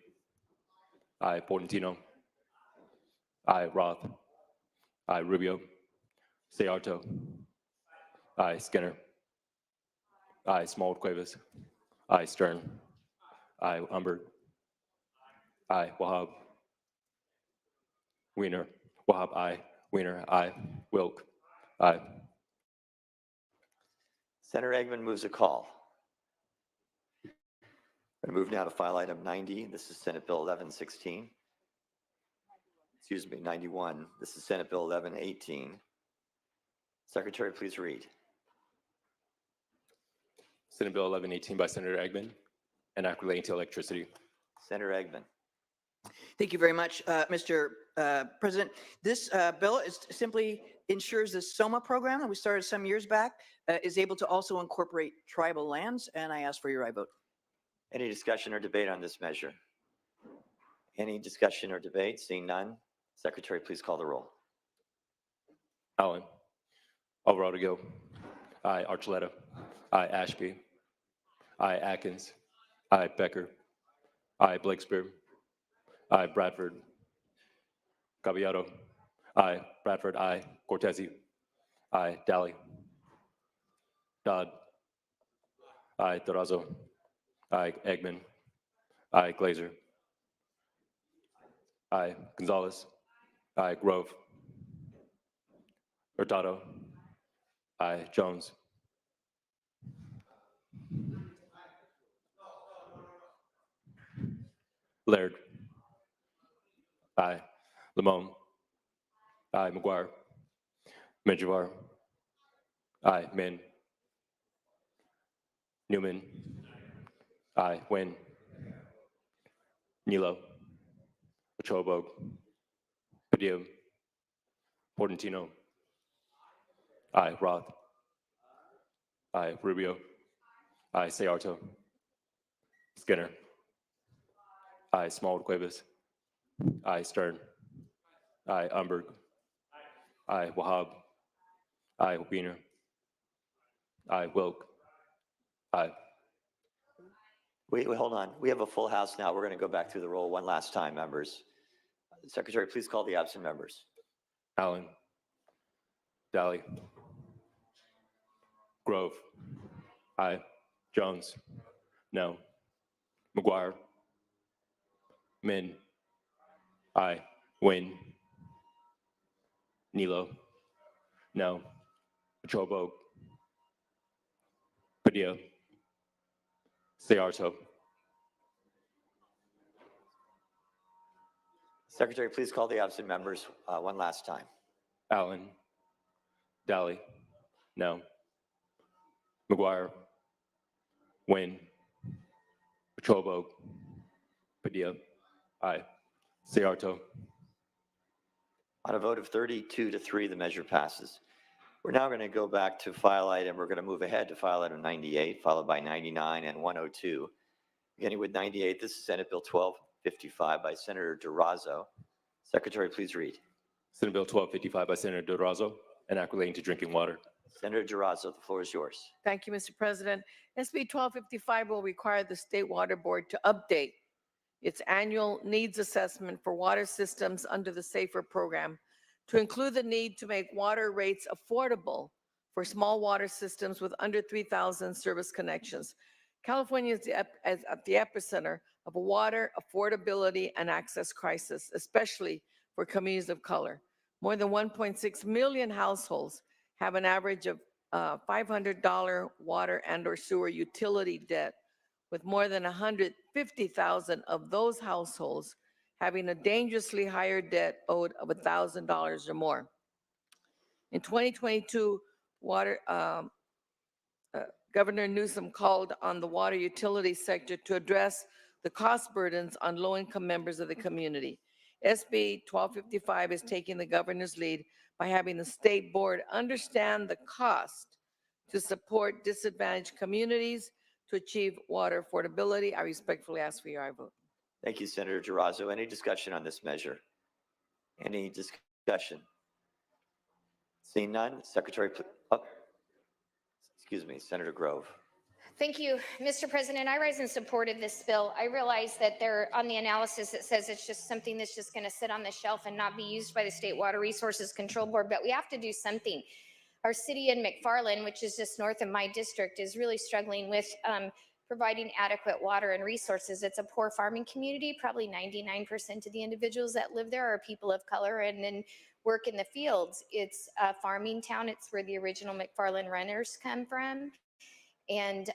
Aye. Portantino. Aye. Roth. Aye. Rubio. Searto. Aye. Skinner. Aye. Smallwood Cuevas. Aye. Stern. Aye. Umberg. Aye. Wahab. Weiner. Wahab, aye. Weiner, aye. Wilk, aye. Senator Eggman moves a call. We're going to move now to file item 90. This is Senate Bill 1116. Excuse me, 91. This is Senate Bill 1118. Secretary, please read. Senate Bill 1118 by Senator Eggman, an act relating to electricity. Senator Eggman. Thank you very much, Mr. President. This bill simply ensures the SOMA program that we started some years back is able to also incorporate tribal lands, and I ask for your aye vote. Any discussion or debate on this measure? Any discussion or debate? Seeing none, Secretary, please call the roll. Allen. Alvarado Gil. Aye. Archuleta. Aye. Ashby. Aye. Atkins. Aye. Becker. Aye. Blakespear. Aye. Bradford. Caballero. Aye. Bradford. Aye. Cortese. Aye. Daly. Dodd. Aye. Durazo. Aye. Eggman. Aye. Glazer. Aye. Gonzalez. Aye. Grove. Hurtado. Aye. Jones. Laird. Aye. Limon. Aye. McGuire. Menjivar. Aye. Min. Newman. Aye. Nguyen. Nilo. Ochoa, Padilla. Portantino. Aye. Roth. Aye. Rubio. Aye. Sayarto. Skinner. Aye. Small Cuevas. Aye. Stern. Aye. Umberg. Aye. Wahab. Aye. Weiner. Aye. Wilk. Aye. Wait, hold on. We have a full house now. We're going to go back through the roll one last time, members. Secretary, please call the absent members. Allen. Daly. Grove. Aye. Jones. No. McGuire. Min. Aye. Nguyen. Nilo. No. Ochoa, Padilla. Sayarto. Secretary, please call the absent members one last time. Allen. Daly. No. McGuire. Nguyen. Ochoa, Padilla. Aye. Sayarto. On a vote of 32-3, the measure passes. We're now going to go back to file item. We're going to move ahead to file item 98, followed by 99 and 102. Beginning with 98, this is Senate Bill 1255 by Senator Durazo. Secretary, please read. Senate Bill 1255 by Senator Durazo, an act relating to drinking water. Senator Durazo, the floor is yours. Thank you, Mr. President. SB 1255 will require the State Water Board to update its annual needs assessment for water systems under the SAFER program to include the need to make water rates affordable for small water systems with under 3,000 service connections. California is at the epicenter of a water affordability and access crisis, especially for communities of color. More than 1.6 million households have an average of $500 water and or sewer utility debt, with more than 150,000 of those households having a dangerously higher debt owed of $1,000 or more. In 2022, Governor Newsom called on the water utility sector to address the cost burdens on low-income members of the community. SB 1255 is taking the governor's lead by having the state board understand the cost to support disadvantaged communities to achieve water affordability. I respectfully ask for your aye vote. Thank you, Senator Durazo. Any discussion on this measure? Any discussion? Seeing none, Secretary, excuse me, Senator Grove. Thank you, Mr. President. I rise in support of this bill. I realize that on the analysis, it says it's just something that's just going to sit on the shelf and not be used by the State Water Resources Control Board, but we have to do something. Our city in McFarland, which is just north of my district, is really struggling with providing adequate water and resources. It's a poor farming community. Probably 99% of the individuals that live there are people of color and then work in the fields. It's a farming town. It's where the original McFarland runners come from. And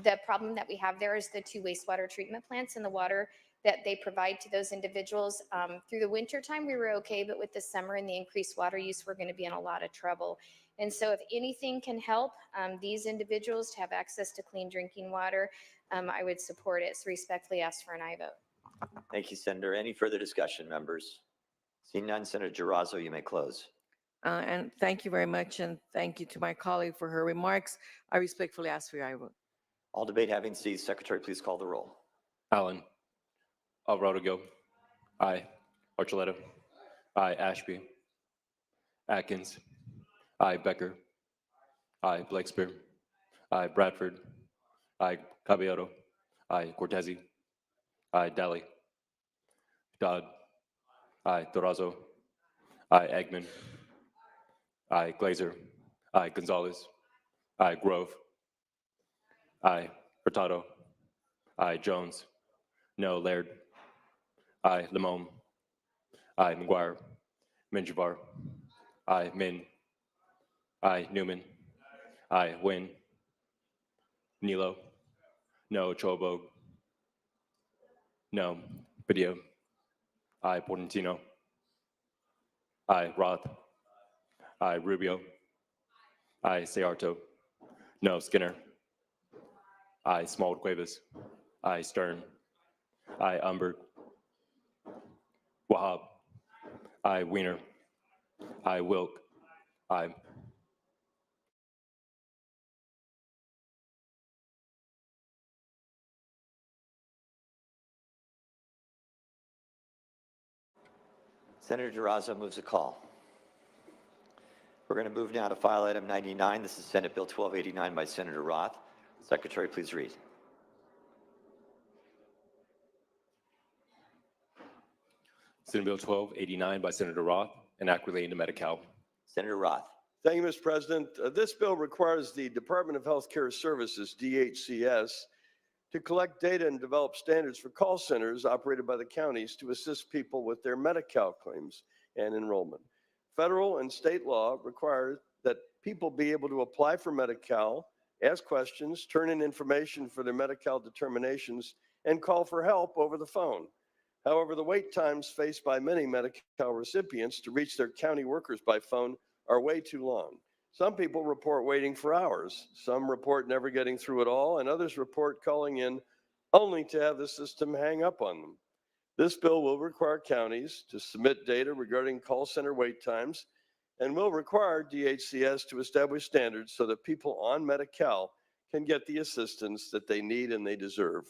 the problem that we have there is the 2 wastewater treatment plants and the water that they provide to those individuals. Through the winter time, we were okay, but with the summer and the increased water use, we're going to be in a lot of trouble. And so if anything can help these individuals to have access to clean drinking water, I would support it. So respectfully ask for an aye vote. Thank you, Senator. Any further discussion, members? Seeing none, Senator Durazo, you may close. And thank you very much, and thank you to my colleague for her remarks. I respectfully ask for your aye vote. All debate having ceased, Secretary, please call the roll. Allen. Alvarado. Aye. Archuleta. Aye. Ashby. Atkins. Aye. Becker. Aye. Blakespear. Aye. Bradford. Aye. Caballero. Aye. Cortese. Aye. Daly. Dodd. Aye. Durazo. Aye. Eggman. Aye. Glazer. Aye. Gonzalez. Aye. Grove. Aye. Hurtado. Aye. Jones. No. Laird. Aye. Limon. Aye. McGuire. Minjavar. Aye. Min. Aye. Newman. Aye. Wynn. Nilo. No. Chobog. No. Padilla. Aye. Portantino. Aye. Roth. Aye. Rubio. Aye. Searto. No. Skinner. Aye. Small Cuevas. Aye. Stern. Aye. Umberg. Wahab. Aye. Wiener. Aye. Wilk. Aye. Senator Durazo moves a call. We're going to move now to file item 99. This is Senate Bill 1289 by Senator Roth. Secretary, please read. Senate Bill 1289 by Senator Roth, an act relating to Medi-Cal. Senator Roth. Thank you, Mr. President. This bill requires the Department of Healthcare Services, DHCS, to collect data and develop standards for call centers operated by the counties to assist people with their Medi-Cal claims and enrollment. Federal and state law require that people be able to apply for Medi-Cal, ask questions, turn in information for their Medi-Cal determinations, and call for help over the phone. However, the wait times faced by many Medi-Cal recipients to reach their county workers by phone are way too long. Some people report waiting for hours. Some report never getting through at all, and others report calling in only to have the system hang up on them. This bill will require counties to submit data regarding call center wait times and will require DHCS to establish standards so that people on Medi-Cal can get the assistance that they need and they deserve.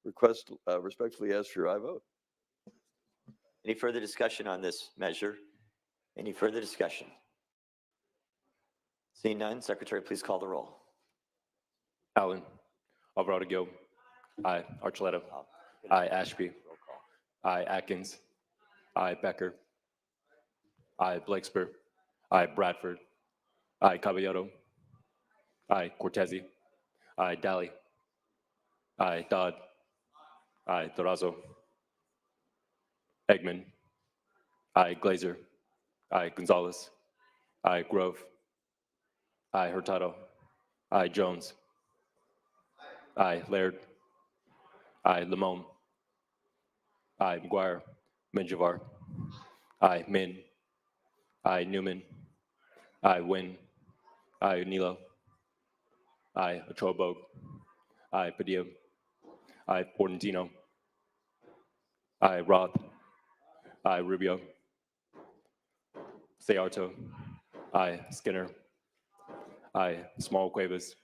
Respectfully ask for your aye vote. Any further discussion on this measure? Any further discussion? Seeing none, Secretary, please call the roll. Allen. Alvarado. Aye. Archuleta. Aye. Ashby. Aye. Atkins. Aye. Becker. Aye. Blakespear. Aye. Bradford. Aye. Caballero. Aye. Cortese. Aye. Daly. Aye. Dodd. Aye. Durazo. Eggman. Aye. Glazer. Aye. Gonzalez. Aye. Grove. Aye. Hurtado. Aye. Jones. Aye. Laird. Aye. Limon. Aye. McGuire. Minjavar. Aye. Min. Aye. Newman. Aye. Wynn. Aye. Nilo. Aye. Chobog. Aye. Padilla. Aye. Portantino. Aye. Roth. Aye. Rubio. Searto. Aye. Skinner. Aye. Small Cuevas.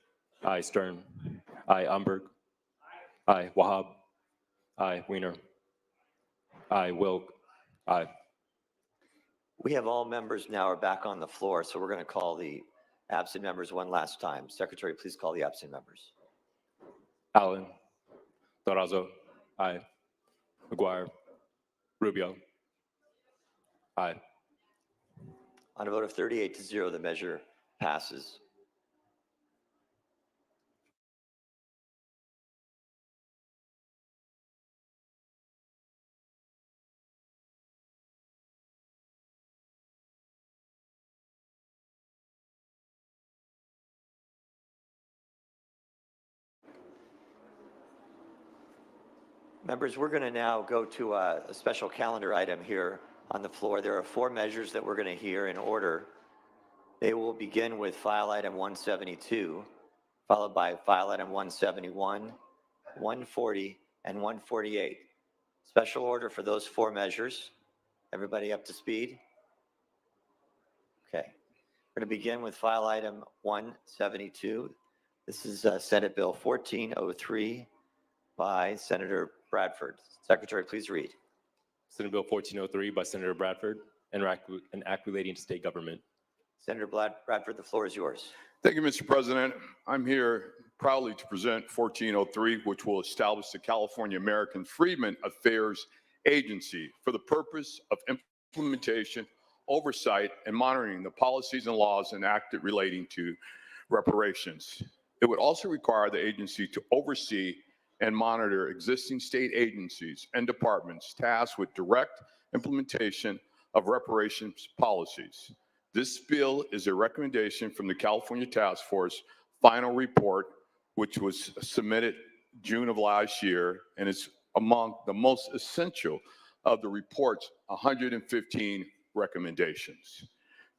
Aye. Stern. Aye. Umberg. Aye. Wahab. Aye. Wiener. Aye. Wilk. Aye. We have all members now are back on the floor, so we're going to call the absent members one last time. Secretary, please call the absent members. Allen. Durazo. Aye. McGuire. Rubio. Aye. On a vote of 38-0, the measure passes. Members, we're going to now go to a special calendar item here on the floor. There are 4 measures that we're going to hear in order. They will begin with file item 172, followed by file item 171, 140, and 148. Special order for those 4 measures. Everybody up to speed? Okay. We're going to begin with file item 172. This is Senate Bill 1403 by Senator Bradford. Secretary, please read. Senate Bill 1403 by Senator Bradford, and act relating to state government. Senator Bradford, the floor is yours. Thank you, Mr. President. I'm here proudly to present 1403, which will establish the California American Freedmen Affairs Agency for the purpose of implementation, oversight, and monitoring the policies and laws enacted relating to reparations. It would also require the agency to oversee and monitor existing state agencies and departments tasked with direct implementation of reparations policies. This bill is a recommendation from the California Task Force final report, which was submitted June of last year, and is among the most essential of the report's 115 recommendations.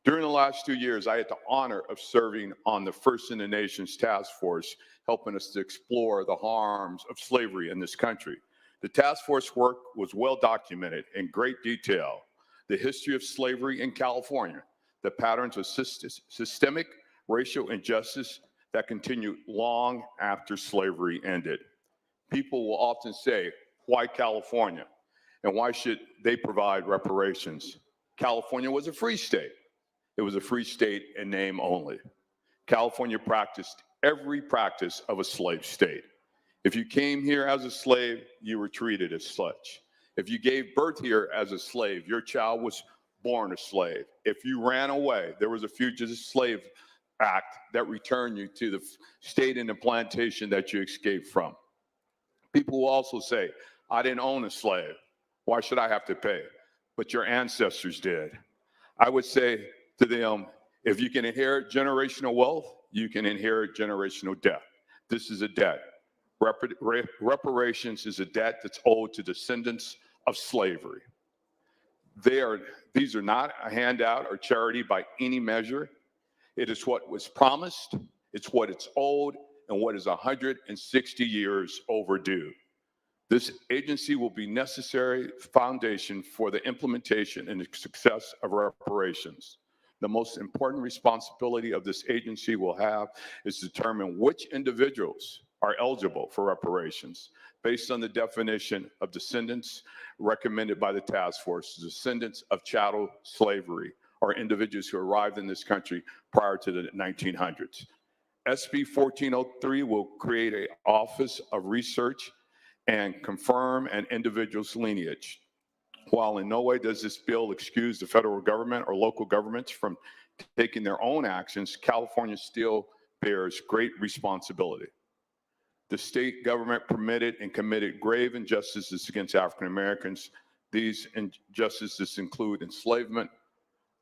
During the last 2 years, I had the honor of serving on the First in the Nation's task force, helping us to explore the harms of slavery in this country. The task force work was well documented in great detail. The history of slavery in California, the patterns of systemic racial injustice that continued long after slavery ended. People will often say, why California? And why should they provide reparations? California was a free state. It was a free state in name only. California practiced every practice of a slave state. If you came here as a slave, you were treated as such. If you gave birth here as a slave, your child was born a slave. If you ran away, there was a Fugitive Slave Act that returned you to the state and the plantation that you escaped from. People will also say, I didn't own a slave. Why should I have to pay? But your ancestors did. I would say to them, if you can inherit generational wealth, you can inherit generational debt. This is a debt. Reparations is a debt that's owed to descendants of slavery. These are not a handout or charity by any measure. It is what was promised, it's what it's owed, and what is 160 years overdue. This agency will be necessary foundation for the implementation and the success of reparations. The most important responsibility of this agency will have is to determine which individuals are eligible for reparations based on the definition of descendants recommended by the task force, descendants of chattel slavery, or individuals who arrived in this country prior to the 1900s. SB 1403 will create an Office of Research and confirm an individual's lineage. While in no way does this bill excuse the federal government or local governments from taking their own actions, California still bears great responsibility. The state government permitted and committed grave injustices against African Americans. These injustices include enslavement,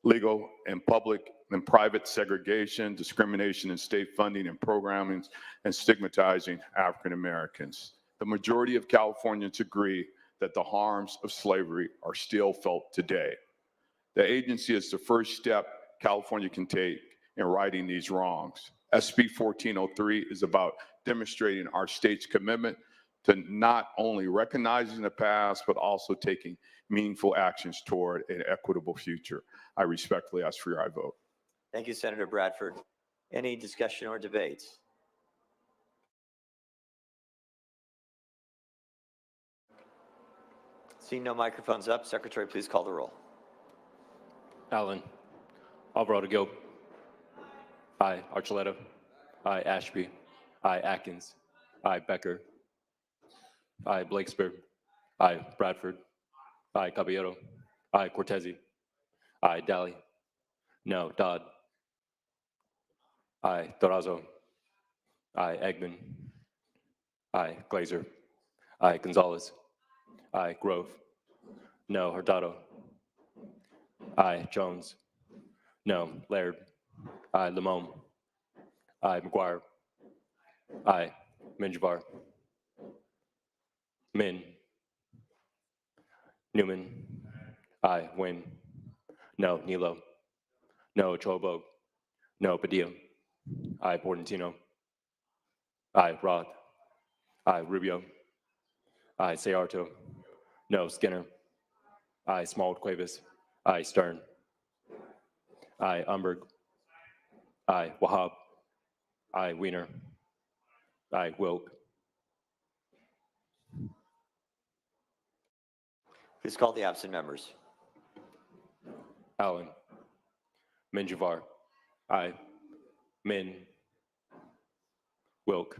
legal and public and private segregation, discrimination in state funding and programming, and stigmatizing African Americans. The majority of Californians agree that the harms of slavery are still felt today. The agency is the first step California can take in righting these wrongs. SB 1403 is about demonstrating our state's commitment to not only recognizing the past, but also taking meaningful actions toward an equitable future. I respectfully ask for your vote. Thank you, Senator Bradford. Any discussion or debates? Seeing no microphones up, Secretary, please call the roll. Allen. Alvarado Gil. Aye. Archuleta. Aye. Ashby. Aye. Atkins. Aye. Becker. Aye. Blakespear. Aye. Bradford. Aye. Caballero. Aye. Cortese. Aye. Daly. No. Dodd. Aye. Dorazo. Aye. Eggman. Aye. Glazer. Aye. Gonzalez. Aye. Grove. No. Hurtado. Aye. Jones. No. Laird. Aye. Limon. Aye. McGuire. Aye. Minjavar. Min. Newman. Aye. Nguyen. No. Nilo. No. Chobo. No. Padilla. Aye. Portantino. Aye. Roth. Aye. Rubio. Aye. Sayarto. No. Skinner. Aye. Small Cuevas. Aye. Stern. Aye. Umberg. Aye. Wahab. Aye. Wiener. Aye. Wilk. Please call the absent members. Allen. Minjavar. Aye. Min. Wilk.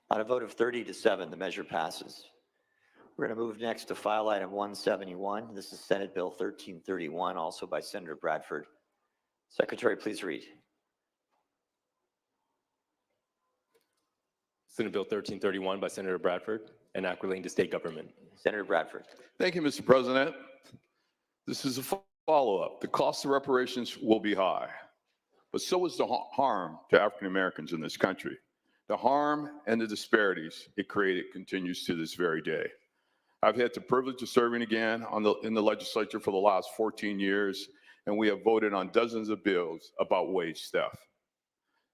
On a vote of 30 to 7, the measure passes. We're going to move next to file item 171. This is Senate Bill 1331, also by Senator Bradford. Secretary, please read. Senate Bill 1331 by Senator Bradford, and act relating to state government. Senator Bradford. Thank you, Mr. President. This is a follow-up. The cost of reparations will be high, but so is the harm to African Americans in this country. The harm and the disparities it created continues to this very day. I've had the privilege of serving again in the legislature for the last 14 years, and we have voted on dozens of bills about wage theft.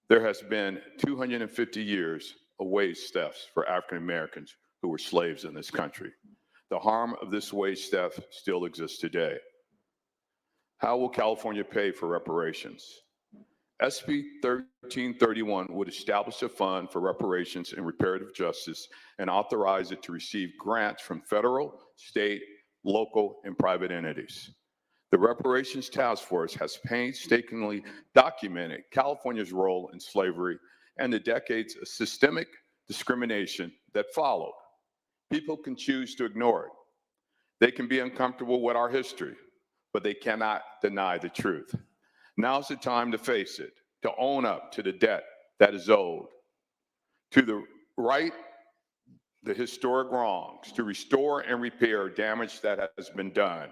There has been 250 years of wage thefts for African Americans who were slaves in this country. The harm of this wage theft still exists today. How will California pay for reparations? SB 1331 would establish a fund for reparations and reparative justice and authorize it to receive grants from federal, state, local, and private entities. The Reparations Task Force has painstakingly documented California's role in slavery and the decades of systemic discrimination that followed. People can choose to ignore it. They can be uncomfortable with our history, but they cannot deny the truth. Now's the time to face it, to own up to the debt that is owed, to right the historic wrongs, to restore and repair damage that has been done.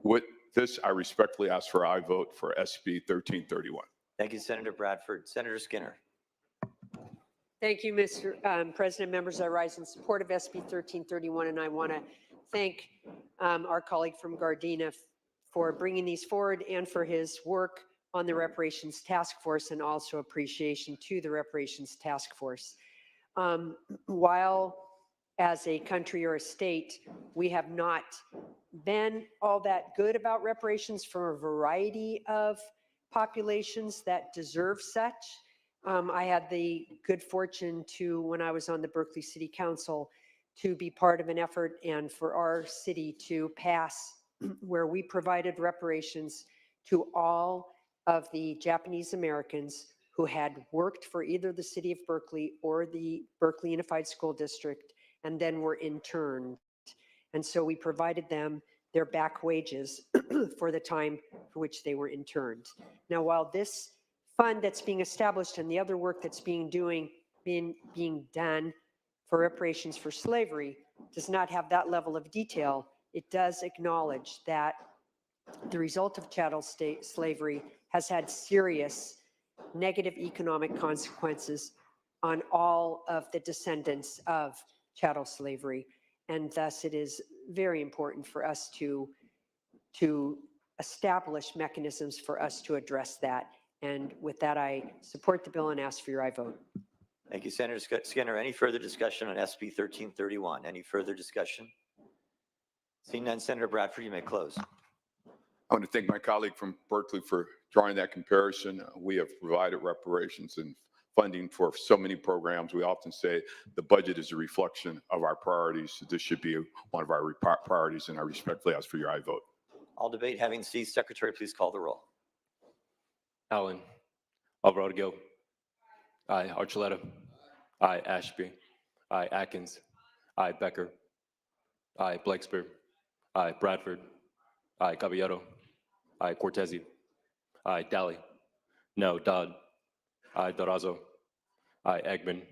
With this, I respectfully ask for I vote for SB 1331. Thank you, Senator Bradford. Senator Skinner. Thank you, Mr. President. Members, I rise in support of SB 1331, and I want to thank our colleague from Gardena for bringing these forward and for his work on the Reparations Task Force, and also appreciation to the Reparations Task Force. While as a country or a state, we have not been all that good about reparations for a variety of populations that deserve such. I had the good fortune to, when I was on the Berkeley City Council, to be part of an effort and for our city to pass where we provided reparations to all of the Japanese Americans who had worked for either the city of Berkeley or the Berkeley Unified School District and then were interned. And so we provided them their back wages for the time for which they were interned. Now, while this fund that's being established and the other work that's being done for reparations for slavery does not have that level of detail, it does acknowledge that the result of chattel slavery has had serious negative economic consequences on all of the descendants of chattel slavery. And thus it is very important for us to establish mechanisms for us to address that. And with that, I support the bill and ask for your I vote. Thank you, Senator Skinner. Any further discussion on SB 1331? Any further discussion? Seeing none, Senator Bradford, you may close. I want to thank my colleague from Berkeley for drawing that comparison. We have provided reparations and funding for so many programs. We often say the budget is a reflection of our priorities. This should be one of our priorities, and I respectfully ask for your I vote. All debate having ceased, Secretary, please call the roll. Allen. Alvarado Gil. Aye. Archuleta. Aye. Ashby. Aye. Atkins. Aye. Becker. Aye. Blakespear. Aye. Bradford. Aye. Caballero. Aye. Cortese. Aye. Daly. No. Dodd. Aye. Dorazo. Aye. Eggman.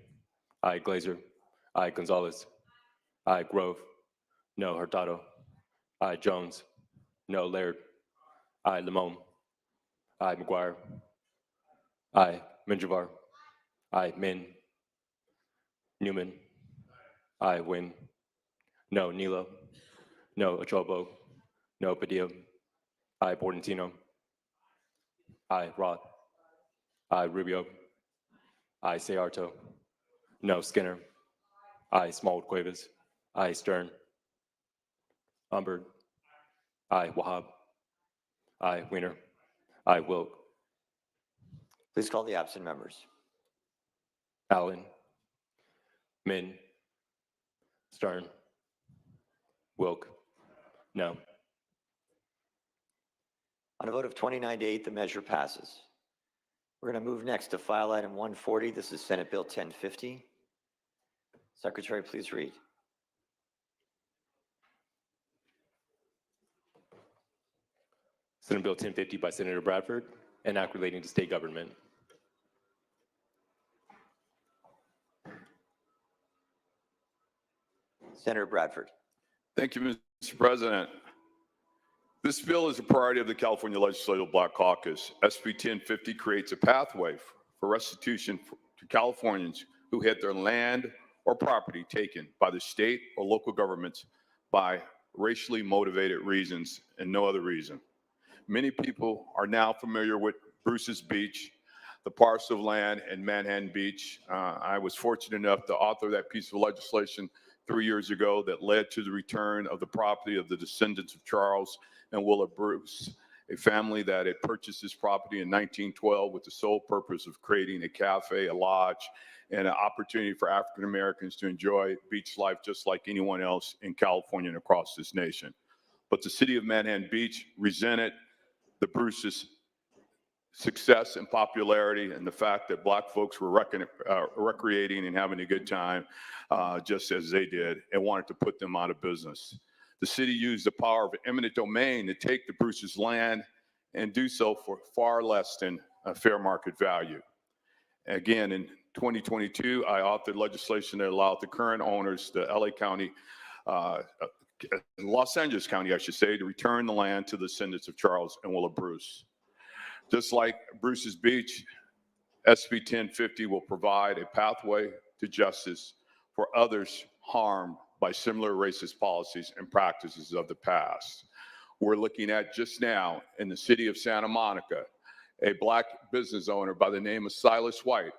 Aye. Glazer. Aye. Gonzalez. Aye. Grove. No. Hurtado. Aye. Jones. No. Laird. Aye. Limon. Aye. McGuire. Aye. Minjavar. Aye. Min. Newman. Aye. Nguyen. No, Nilo. No, Achobo. No, Padilla. I, Bordentino. I, Roth. I, Rubio. I, Sayarto. No, Skinner. I, Smallwood Cuevas. I, Stern. Humbert. I, Wahab. I, Wiener. I, Wilk. Please call the absent members. Allen. Min. Stern. Wilk. No. On a vote of 29 to 8, the measure passes. We're going to move next to file item 140. This is Senate Bill 1050. Secretary, please read. Senate Bill 1050 by Senator Bradford, an act relating to state government. Senator Bradford. Thank you, Mr. President. This bill is a priority of the California Legislative Black Caucus. SB 1050 creates a pathway for restitution to Californians who had their land or property taken by the state or local governments by racially motivated reasons and no other reason. Many people are now familiar with Bruce's Beach, the parcel of land in Manhattan Beach. I was fortunate enough to author that piece of legislation 3 years ago that led to the return of the property of the descendants of Charles and Willa Bruce, a family that had purchased this property in 1912 with the sole purpose of creating a cafe, a lodge, and an opportunity for African Americans to enjoy beach life just like anyone else in California and across this nation. But the city of Manhattan Beach resented the Bruce's success and popularity and the fact that Black folks were recreating and having a good time just as they did, and wanted to put them out of business. The city used the power of eminent domain to take the Bruce's land and do so for far less than a fair market value. Again, in 2022, I authored legislation that allowed the current owners, the LA County, Los Angeles County, I should say, to return the land to the descendants of Charles and Willa Bruce. Just like Bruce's Beach, SB 1050 will provide a pathway to justice for others harmed by similar racist policies and practices of the past. We're looking at just now in the city of Santa Monica, a Black business owner by the name of Silas White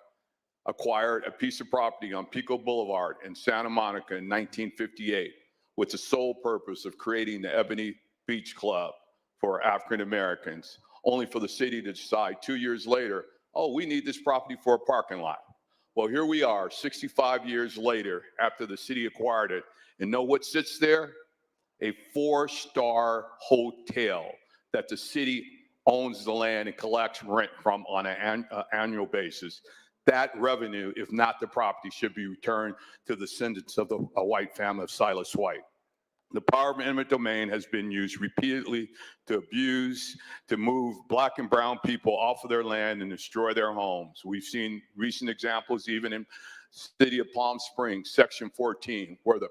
acquired a piece of property on Pico Boulevard in Santa Monica in 1958 with the sole purpose of creating the Ebony Beach Club for African Americans, only for the city to decide 2 years later, oh, we need this property for a parking lot. Well, here we are 65 years later after the city acquired it, and know what sits there? A 4-star hotel that the city owns the land and collects rent from on an annual basis. That revenue, if not the property, should be returned to the descendants of a white family of Silas White. The power of eminent domain has been used repeatedly to abuse, to move Black and brown people off of their land and destroy their homes. We've seen recent examples even in city of Palm Springs, Section 14, where the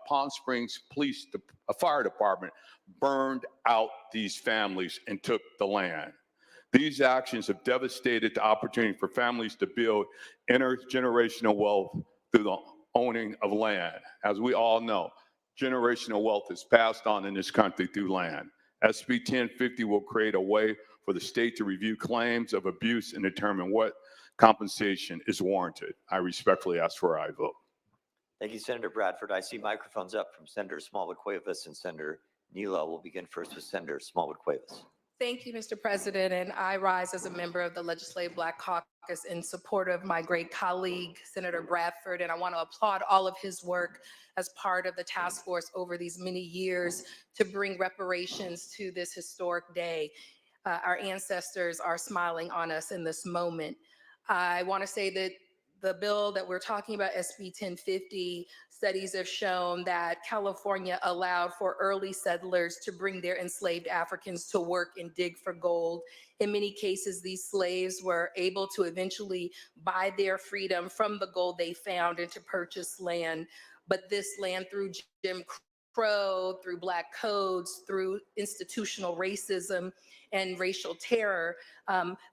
Palm Springs Fire Department burned out these families and took the land. These actions have devastated the opportunity for families to build intergenerational wealth through the owning of land. As we all know, generational wealth is passed on in this country through land. SB 1050 will create a way for the state to review claims of abuse and determine what compensation is warranted. I respectfully ask for a vote. Thank you, Senator Bradford. I see microphones up from Senator Smallwood Cuevas and Senator Nilo. We'll begin first with Senator Smallwood Cuevas. Thank you, Mr. President, and I rise as a member of the Legislative Black Caucus in support of my great colleague, Senator Bradford, and I want to applaud all of his work as part of the task force over these many years to bring reparations to this historic day. Our ancestors are smiling on us in this moment. I want to say that the bill that we're talking about, SB 1050, studies have shown that California allowed for early settlers to bring their enslaved Africans to work and dig for gold. In many cases, these slaves were able to eventually buy their freedom from the gold they found and to purchase land. But this land, through Jim Crow, through Black codes, through institutional racism and racial terror,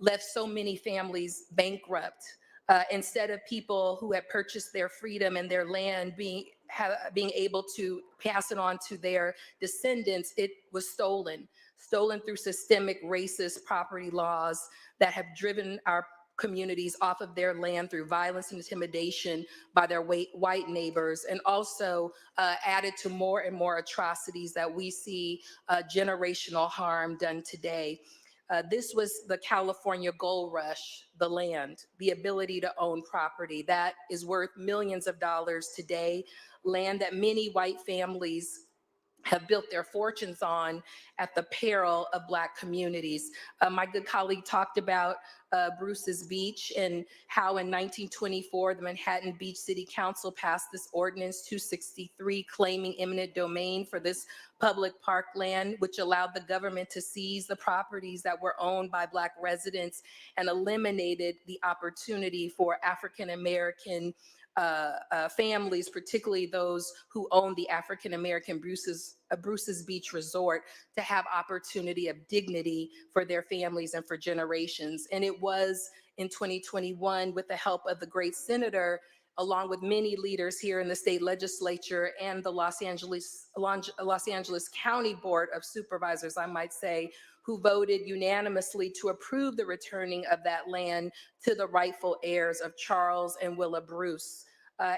left so many families bankrupt. Instead of people who had purchased their freedom and their land being being able to pass it on to their descendants, it was stolen through systemic racist property laws that have driven our communities off of their land through violence and intimidation by their white neighbors, and also added to more and more atrocities that we see generational harm done today. This was the California gold rush, the land, the ability to own property that is worth millions of dollars today, land that many white families have built their fortunes on at the peril of Black communities. My good colleague talked about Bruce's Beach and how in 1924, the Manhattan Beach City Council passed this ordinance 263 claiming eminent domain for this public park land, which allowed the government to seize the properties that were owned by Black residents and eliminated the opportunity for African American families, particularly those who own the African American Bruce's Beach Resort, to have opportunity of dignity for their families and for generations. And it was in 2021, with the help of the great senator, along with many leaders here in the state legislature and the Los Angeles County Board of Supervisors, I might say, who voted unanimously to approve the returning of that land to the rightful heirs of Charles and Willa Bruce.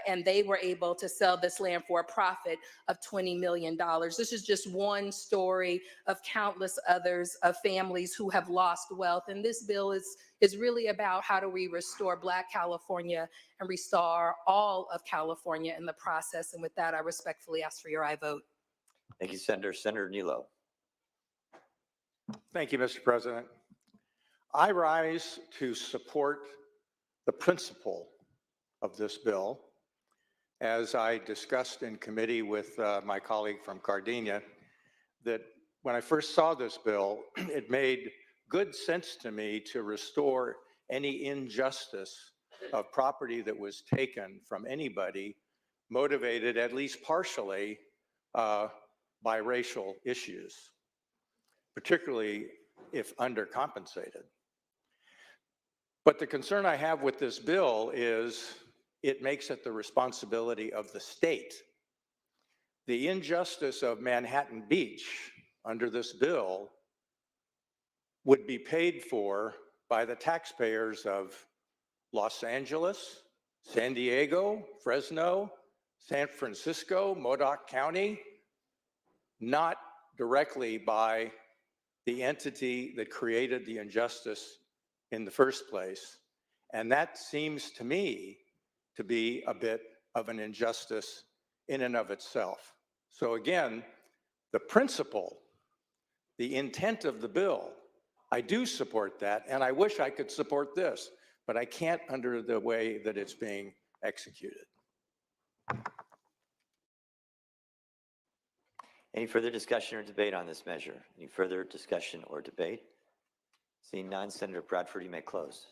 And they were able to sell this land for a profit of $20 million. This is just one story of countless others of families who have lost wealth. And this bill is really about how do we restore Black California and restore all of California in the process. And with that, I respectfully ask for your aye vote. Thank you, Senator. Senator Nilo. Thank you, Mr. President. I rise to support the principle of this bill. As I discussed in committee with my colleague from Gardenia, that when I first saw this bill, it made good sense to me to restore any injustice of property that was taken from anybody motivated at least partially by racial issues, particularly if undercompensated. But the concern I have with this bill is it makes it the responsibility of the state. The injustice of Manhattan Beach under this bill would be paid for by the taxpayers of Los Angeles, San Diego, Fresno, San Francisco, Modoc County, not directly by the entity that created the injustice in the first place. And that seems to me to be a bit of an injustice in and of itself. So again, the principle, the intent of the bill, I do support that, and I wish I could support this, but I can't under the way that it's being executed. Any further discussion or debate on this measure? Any further discussion or debate? Seeing none, Senator Bradford, you may close.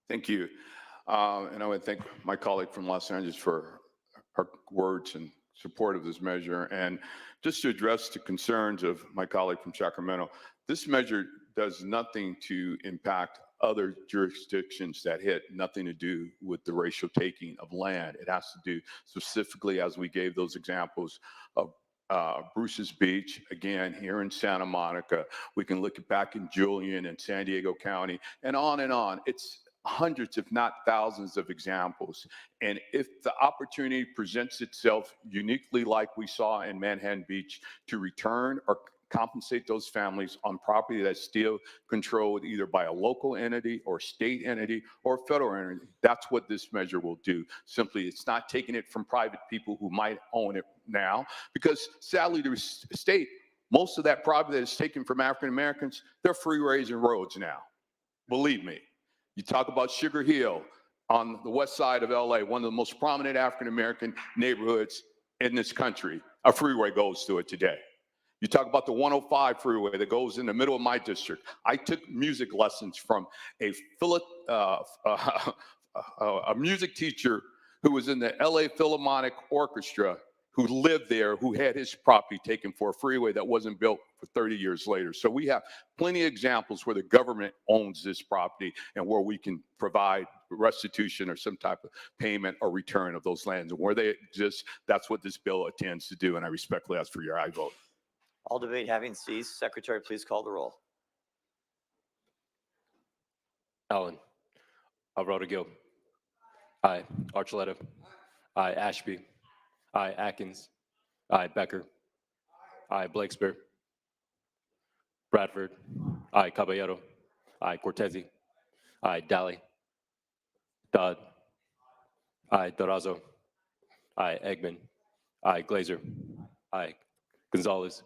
Thank you. And I would thank my colleague from Los Angeles for her words in support of this measure. And just to address the concerns of my colleague from Sacramento, this measure does nothing to impact other jurisdictions that hit, nothing to do with the racial taking of land. It has to do specifically, as we gave those examples of Bruce's Beach, again, here in Santa Monica. We can look back in Julian and San Diego County and on and on. It's hundreds, if not thousands of examples. And if the opportunity presents itself uniquely like we saw in Manhattan Beach to return or compensate those families on property that's still controlled either by a local entity or state entity or federal entity, that's what this measure will do. Simply, it's not taking it from private people who might own it now, because sadly to state, most of that property that is taken from African Americans, they're freeways and roads now. Believe me. You talk about Sugar Hill on the west side of LA, one of the most prominent African American neighborhoods in this country, a freeway goes through it today. You talk about the 105 freeway that goes in the middle of my district. I took music lessons from a music teacher who was in the LA Philharmonic Orchestra, who lived there, who had his property taken for a freeway that wasn't built for 30 years later. So we have plenty of examples where the government owns this property and where we can provide restitution or some type of payment or return of those lands. And where they exist, that's what this bill intends to do. And I respectfully ask for your aye vote. All debate having ceased, Secretary, please call the roll. Allen. Rodriguez. Aye. Archuleta. Aye. Ashby. Aye. Atkins. Aye. Becker. Aye. Blakespear. Bradford. Aye. Caballero. Aye. Cortese. Aye. Daly. Dodd. Aye. Durazo. Aye. Eggman. Aye. Glazer. Aye. Gonzalez.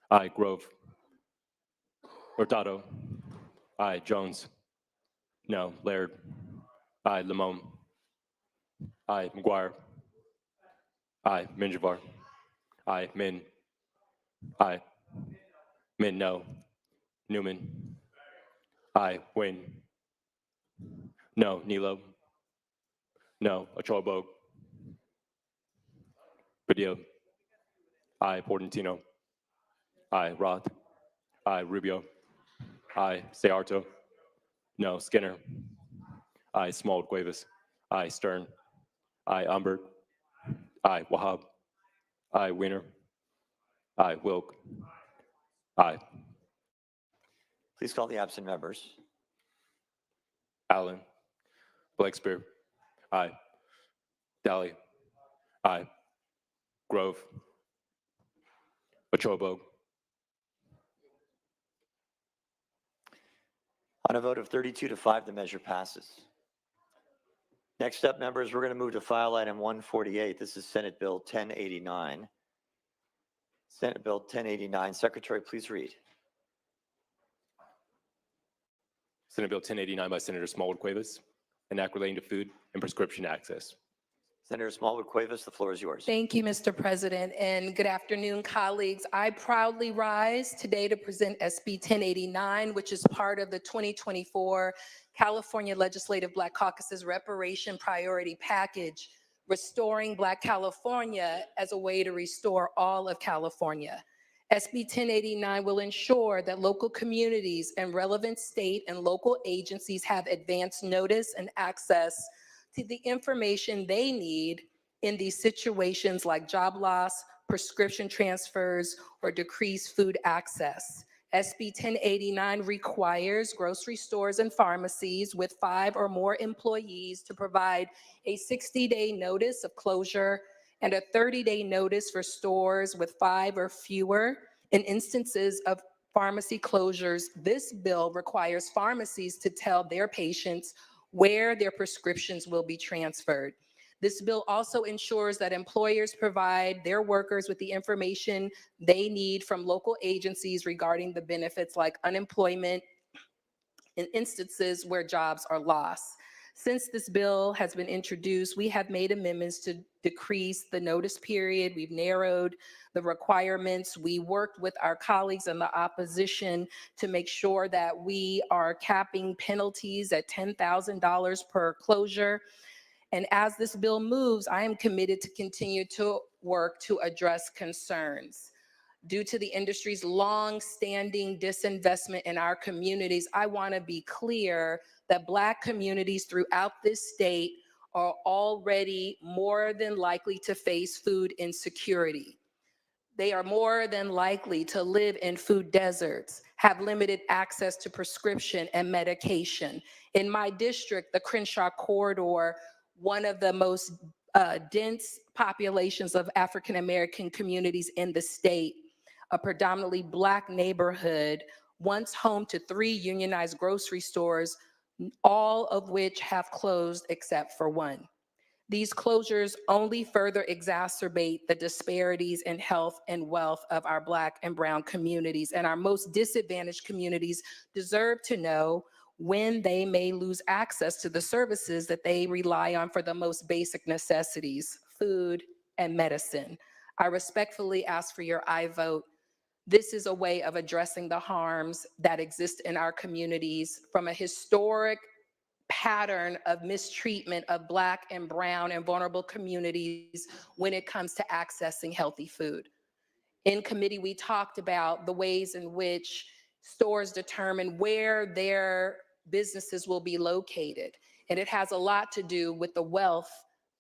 Aye. Grove. Hurtado. Aye. Jones. No. Laird. Aye. Limon. Aye. McGuire. Aye. Minjavar. Aye. Min. Aye. Min, no. Newman. Aye. Wynn. No. Nilo. No. Achobog. Padilla. Aye. Portantino. Aye. Roth. Aye. Rubio. Aye. Searto. No. Skinner. Aye. Small Cuevas. Aye. Stern. Aye. Umbert. Aye. Wahab. Aye. Wiener. Aye. Wilk. Aye. Please call the absent members. Allen. Blakespear. Aye. Daly. Aye. Grove. Achobog. On a vote of 32 to 5, the measure passes. Next up, members, we're going to move to file item 148. This is Senate Bill 1089. Senate Bill 1089. Secretary, please read. Senate Bill 1089 by Senator Smallwood Cuevas, an act relating to food and prescription access. Senator Smallwood Cuevas, the floor is yours. Thank you, Mr. President, and good afternoon, colleagues. I proudly rise today to present SB 1089, which is part of the 2024 California Legislative Black Caucus's Reparation Priority Package, restoring Black California as a way to restore all of California. SB 1089 will ensure that local communities and relevant state and local agencies have advance notice and access to the information they need in these situations like job loss, prescription transfers, or decreased food access. SB 1089 requires grocery stores and pharmacies with 5 or more employees to provide a 60-day notice of closure and a 30-day notice for stores with 5 or fewer. In instances of pharmacy closures, this bill requires pharmacies to tell their patients where their prescriptions will be transferred. This bill also ensures that employers provide their workers with the information they need from local agencies regarding the benefits like unemployment in instances where jobs are lost. Since this bill has been introduced, we have made amendments to decrease the notice period. We've narrowed the requirements. We worked with our colleagues in the opposition to make sure that we are capping penalties at $10,000 per closure. And as this bill moves, I am committed to continue to work to address concerns. Due to the industry's long-standing disinvestment in our communities, I want to be clear that Black communities throughout this state are already more than likely to face food insecurity. They are more than likely to live in food deserts, have limited access to prescription and medication. In my district, the Crenshaw Corridor, one of the most dense populations of African-American communities in the state, a predominantly Black neighborhood, once home to 3 unionized grocery stores, all of which have closed except for one. These closures only further exacerbate the disparities in health and wealth of our Black and brown communities, and our most disadvantaged communities deserve to know when they may lose access to the services that they rely on for the most basic necessities, food and medicine. I respectfully ask for your aye vote. This is a way of addressing the harms that exist in our communities from a historic pattern of mistreatment of Black and brown and vulnerable communities when it comes to accessing healthy food. In committee, we talked about the ways in which stores determine where their businesses will be located. And it has a lot to do with the wealth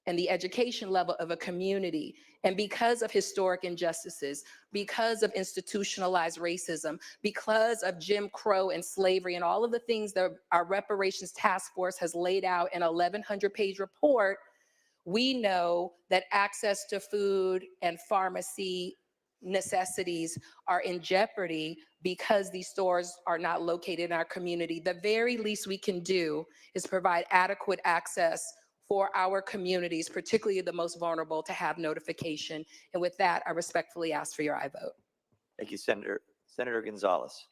and the education level of a community. And because of historic injustices, because of institutionalized racism, because of Jim Crow and slavery and all of the things that our reparations task force has laid out in a 1,100-page report, we know that access to food and pharmacy necessities are in jeopardy because these stores are not located in our community. The very least we can do is provide adequate access for our communities, particularly the most vulnerable, to have notification. And with that, I respectfully ask for your aye vote. Thank you, Senator Gonzalez.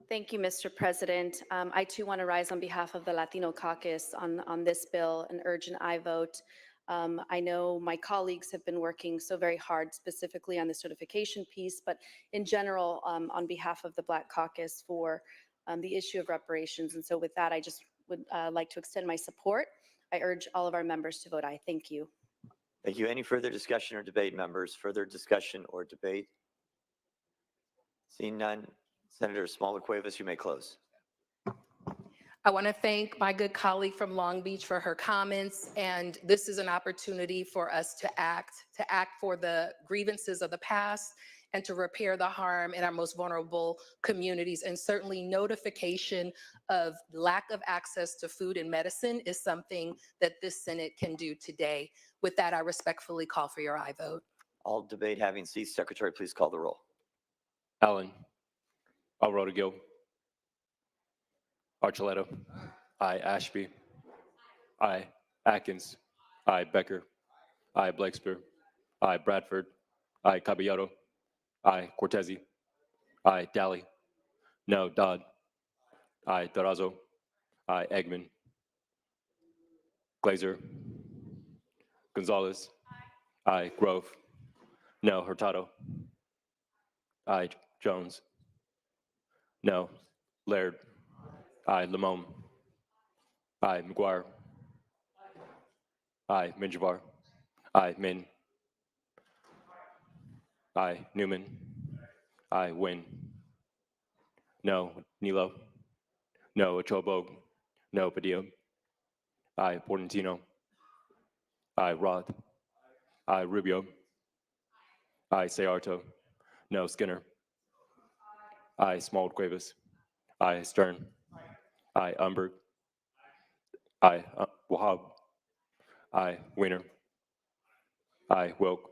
Thank you, Mr. President. I too want to rise on behalf of the Latino caucus on this bill and urge an aye vote. I know my colleagues have been working so very hard specifically on the certification piece, but in general, on behalf of the Black Caucus for the issue of reparations. And so with that, I just would like to extend my support. I urge all of our members to vote aye. Thank you. Thank you. Any further discussion or debate, members? Further discussion or debate? Seeing none, Senator Smallwood Cuevas, you may close. I want to thank my good colleague from Long Beach for her comments, and this is an opportunity for us to act for the grievances of the past and to repair the harm in our most vulnerable communities. And certainly notification of lack of access to food and medicine is something that this Senate can do today. With that, I respectfully call for your aye vote. All debate having ceased, Secretary, please call the roll. Allen. Alvarado Gil. Archuleta. Aye. Ashby. Aye. Atkins. Aye. Becker. Aye. Blakespear. Aye. Bradford. Aye. Caballero. Aye. Cortese. Aye. Daly. No. Dodd. Aye. Durazo. Aye. Eggman. Glazer. Gonzalez. Aye. Grove. No. Hurtado. Aye. Jones. No. Laird. Aye. Limon. Aye. McGuire. Aye. Minjavar. Aye. Min. Aye. Newman. Aye. Wynn. No. Nilo. No. Ochoa. No. Padilla. Aye. Portantino. Aye. Roth. Aye. Rubio. Aye. Sayarto. No. Skinner. Aye. Smallwood Cuevas. Aye. Stern. Aye. Umberg. Aye. Wahab. Aye. Weiner. Aye. Wilk.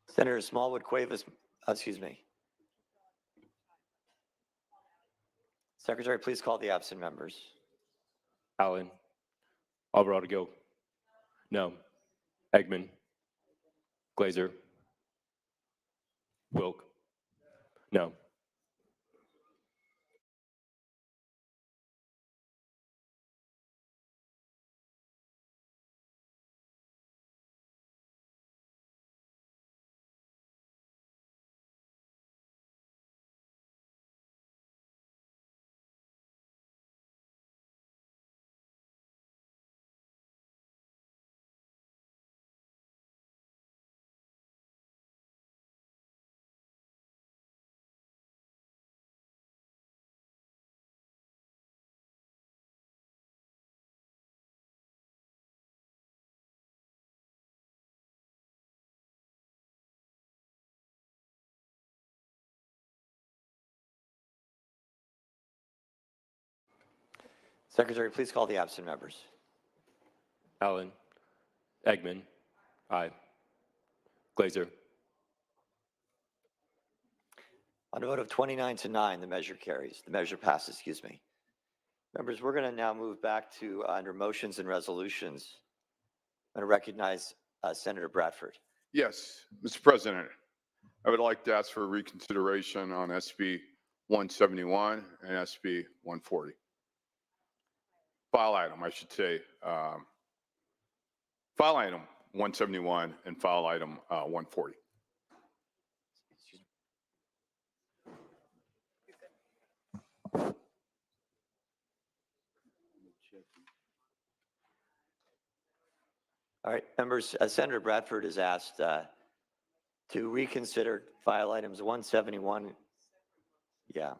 Senator Smallwood Cuevas, excuse me. Secretary, please call the absent members. Allen. Alvarado Gil. No. Eggman. Glazer. Wilk. No. Secretary, please call the absent members. Allen. Eggman. Aye. Glazer. On a vote of 29-9, the measure carries. The measure passes, excuse me. Members, we're going to now move back to under motions and resolutions. I'm going to recognize Senator Bradford. Yes, Mr. President, I would like to ask for reconsideration on SB 171 and SB 140. File item, I should say. File item 171 and file item 140. All right, members, Senator Bradford is asked to reconsider file items 171. Yeah.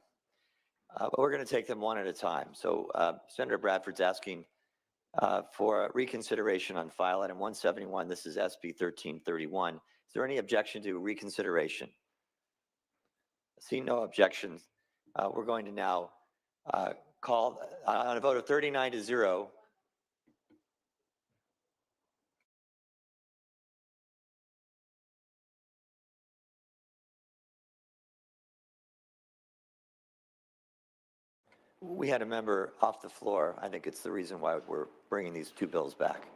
But we're going to take them one at a time. So Senator Bradford's asking for a reconsideration on file item 171. This is SB 1331. Is there any objection to reconsideration? Seeing no objections, we're going to now call on a vote of 39-0. We had a member off the floor. I think it's the reason why we're bringing these two bills back.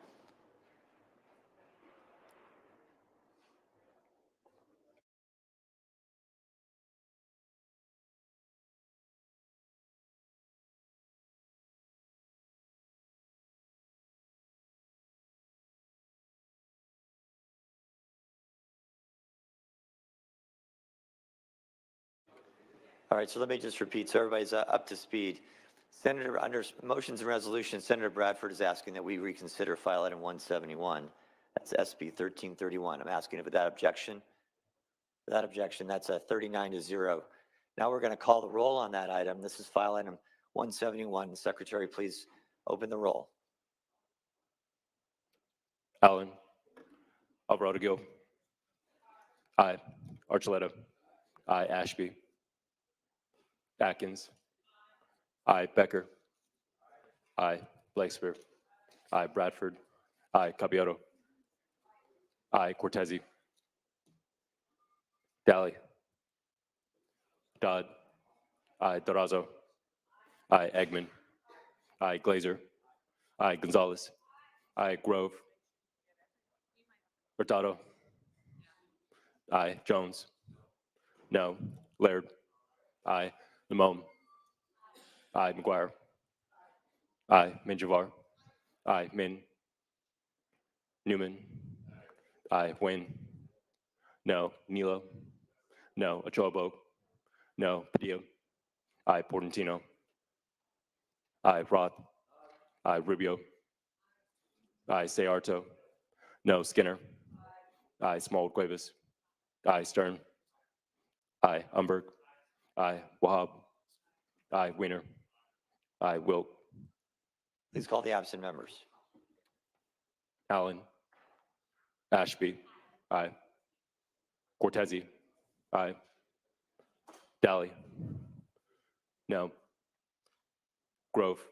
All right, so let me just repeat so everybody's up to speed. Senator, under motions and resolutions, Senator Bradford is asking that we reconsider file item 171. That's SB 1331. I'm asking it without objection. Without objection, that's a 39-0. Now we're going to call the roll on that item. This is file item 171. Secretary, please open the roll. Allen. Alvarado Gil. Aye. Archuleta. Aye. Ashby. Atkins. Aye. Becker. Aye. Blakespear. Aye. Bradford. Aye. Caballero. Aye. Cortese. Daly. Dodd. Aye. Durazo. Aye. Eggman. Aye. Glazer. Aye. Gonzalez. Aye. Grove. Hurtado. Aye. Jones. No. Laird. Aye. Limon. Aye. McGuire. Aye. Minjavar. Aye. Min. Newman. Aye. Wayne. No. Nilo. No. Achobo. No. Padilla. Aye. Portantino. Aye. Roth. Aye. Rubio. Aye. Sayarto. No. Skinner. Aye. Small Cuevas. Aye. Stern. Aye. Umberg. Aye. Wahab. Aye. Wiener. Aye. Wilk. Please call the absent members. Allen. Ashby. Aye. Cortese. Aye. Daly. No. Grove.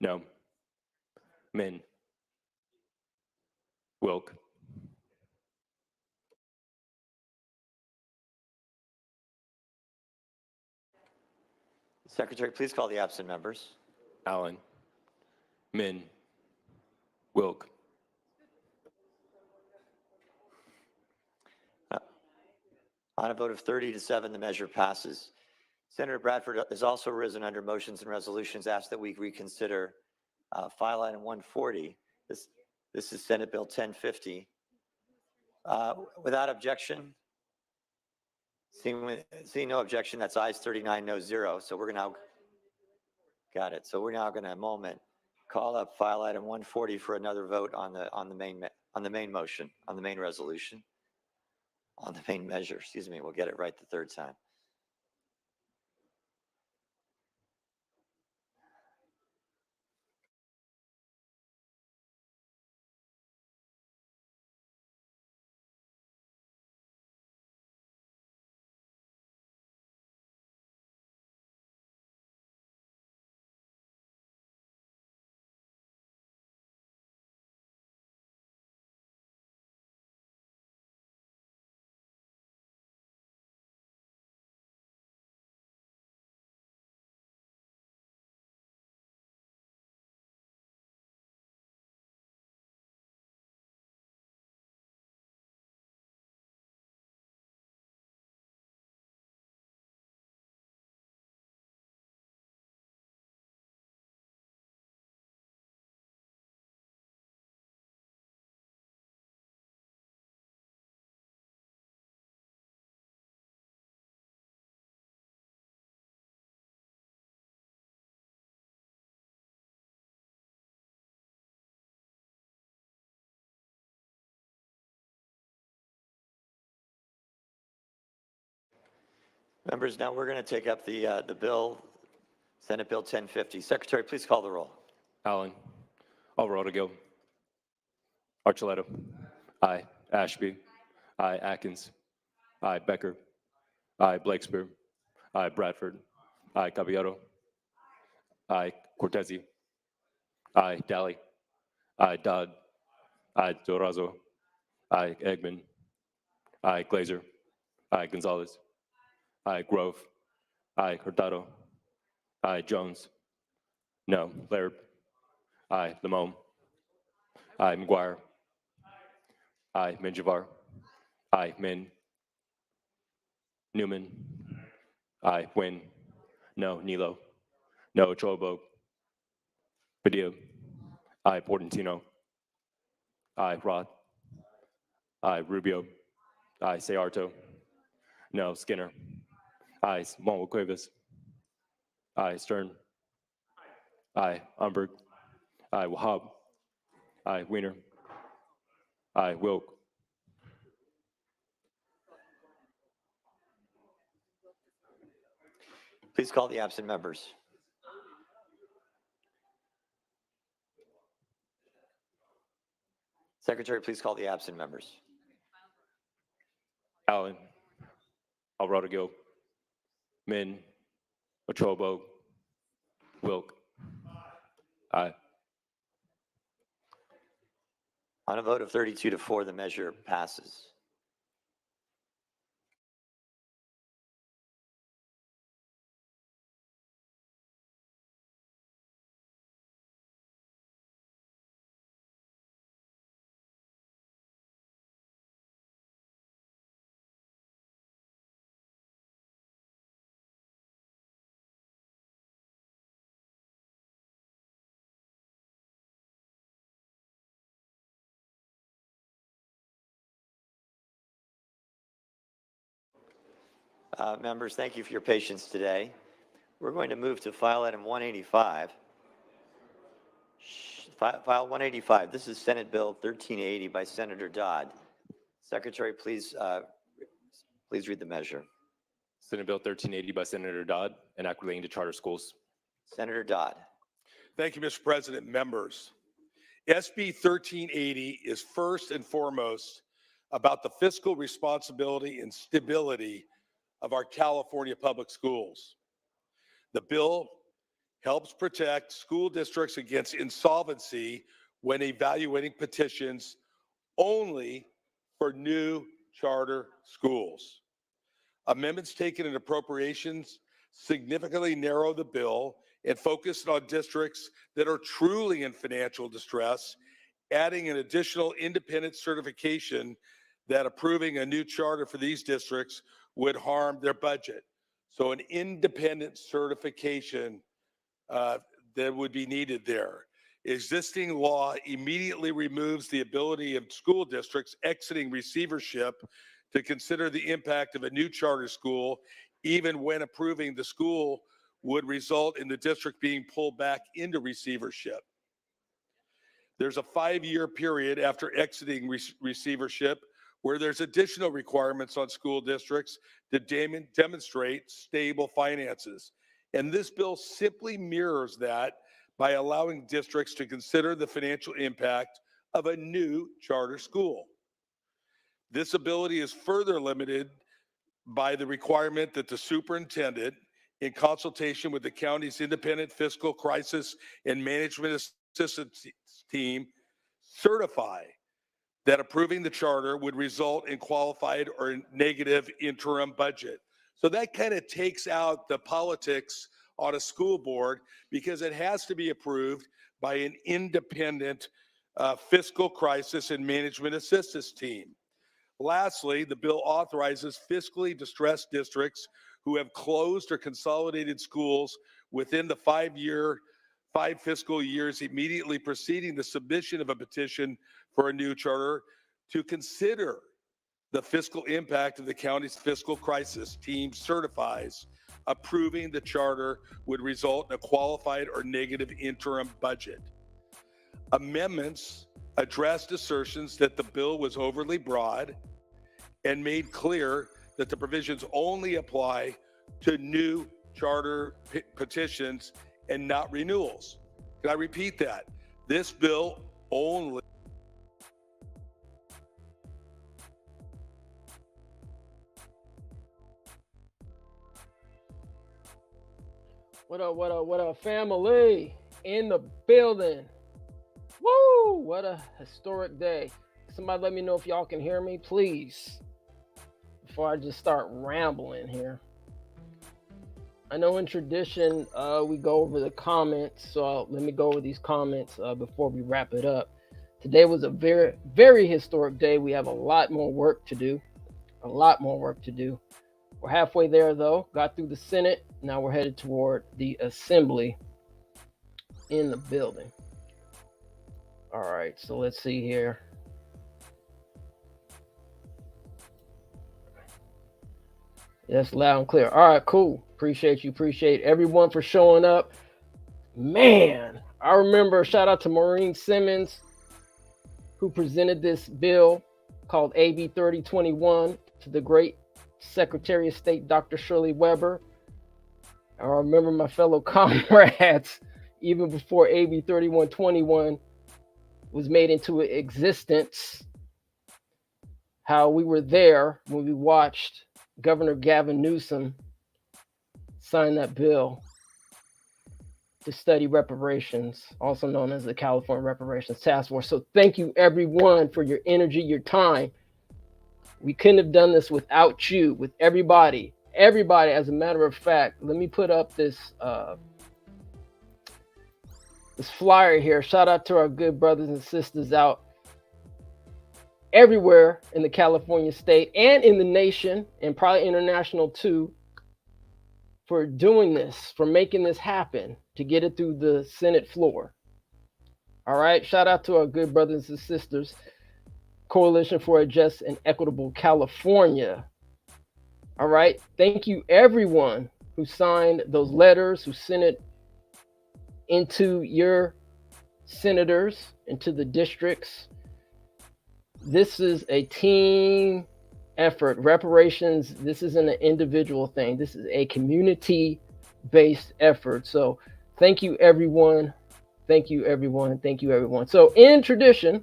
No. Min. Wilk. Secretary, please call the absent members. Allen. Min. Wilk. On a vote of 30-7, the measure passes. Senator Bradford has also risen under motions and resolutions, asked that we reconsider file item 140. This is Senate Bill 1050. Without objection, seeing no objection, that's ayes 39, no 0. So we're now, got it. So we're now going to, a moment, call up file item 140 for another vote on the main motion, on the main resolution, on the main measure. Excuse me, we'll get it right the third time. Members, now we're going to take up the bill, Senate Bill 1050. Secretary, please call the roll. Allen. Alvarado Gil. Archuleta. Aye. Ashby. Aye. Atkins. Aye. Becker. Aye. Blakespear. Aye. Bradford. Aye. Caballero. Aye. Cortese. Aye. Daly. Aye. Dodd. Aye. Durazo. Aye. Eggman. Aye. Glazer. Aye. Gonzalez. Aye. Grove. Aye. Hurtado. Aye. Jones. No. Laird. Aye. Limon. Aye. McGuire. Aye. Minjavar. Aye. Min. Newman. Aye. Wynn. No. Nilo. No. Chobo. Padilla. Aye. Portantino. Aye. Roth. Aye. Rubio. Aye. Sayarto. No. Skinner. Aye. Montal Cuevas. Aye. Stern. Aye. Umberg. Aye. Wahab. Aye. Wiener. Aye. Wilk. Please call the absent members. Secretary, please call the absent members. Allen. Alvarado Gil. Min. Ochobo. Wilk. Aye. On a vote of 32-4, the measure passes. Members, thank you for your patience today. We're going to move to file item 185. File 185. This is Senate Bill 1380 by Senator Dodd. Secretary, please read the measure. Senate Bill 1380 by Senator Dodd, an act relating to charter schools. Senator Dodd. Thank you, Mr. President. Members, SB 1380 is first and foremost about the fiscal responsibility and stability of our California public schools. The bill helps protect school districts against insolvency when evaluating petitions only for new charter schools. Amendments taken in appropriations significantly narrow the bill and focus on districts that are truly in financial distress, adding an additional independent certification that approving a new charter for these districts would harm their budget. So an independent certification that would be needed there. Existing law immediately removes the ability of school districts exiting receivership to consider the impact of a new charter school, even when approving the school would result in the district being pulled back into receivership. There's a 5-year period after exiting receivership where there's additional requirements on school districts to demonstrate stable finances. And this bill simply mirrors that by allowing districts to consider the financial impact of a new charter school. This ability is further limited by the requirement that the superintendent, in consultation with the county's independent fiscal crisis and management assistance team, certify that approving the charter would result in qualified or negative interim budget. So that kind of takes out the politics on a school board because it has to be approved by an independent fiscal crisis and management assistance team. Lastly, the bill authorizes fiscally distressed districts who have closed or consolidated schools within the 5 fiscal years immediately preceding the submission of a petition for a new charter to consider the fiscal impact of the county's fiscal crisis team certifies approving the charter would result in a qualified or negative interim budget. Amendments addressed assertions that the bill was overly broad and made clear that the provisions only apply to new charter petitions and not renewals. Can I repeat that? This bill only What up, family in the building? Woo! What a historic day. Somebody let me know if y'all can hear me, please, before I just start rambling here. I know in tradition, we go over the comments, so let me go over these comments before we wrap it up. Today was a very, very historic day. We have a lot more work to do. We're halfway there, though. Got through the Senate. Now we're headed toward the Assembly in the building. All right, so let's see here. Yes, loud and clear. All right, cool. Appreciate everyone for showing up. Man, I remember, shout out to Maureen Simmons, who presented this bill called AB 3021 to the great Secretary of State, Dr. Shirley Weber. I remember my fellow comrades, even before AB 3121 was made into existence, how we were there when we watched Governor Gavin Newsom sign that bill to study reparations, also known as the California Reparations Task Force. So thank you everyone for your energy, your time. We couldn't have done this without you, with everybody. As a matter of fact, let me put up this this flyer here. Shout out to our good brothers and sisters out everywhere in the California state and in the nation, and probably international too, for doing this, for making this happen, to get it through the Senate floor. All right, shout out to our good brothers and sisters, Coalition for a Just and Equitable California. All right, thank you everyone who signed those letters, who sent it into your senators, into the districts. This is a team effort. Reparations, this isn't an individual thing. This is a community-based effort. So thank you everyone. Thank you everyone. So in tradition,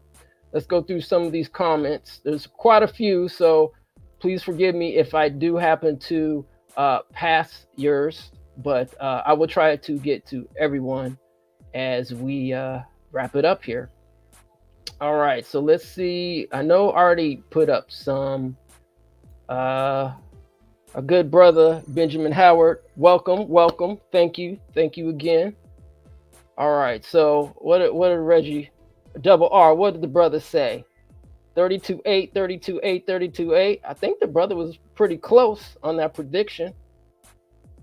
let's go through some of these comments. There's quite a few, so please forgive me if I do happen to pass yours, but I will try to get to everyone as we wrap it up here. All right, so let's see. I know I already put up some. A good brother, Benjamin Howard, welcome. Thank you again. All right, so what did Reggie, double R, what did the brother say? 32-8, 32-8, 32-8. I think the brother was pretty close on that prediction.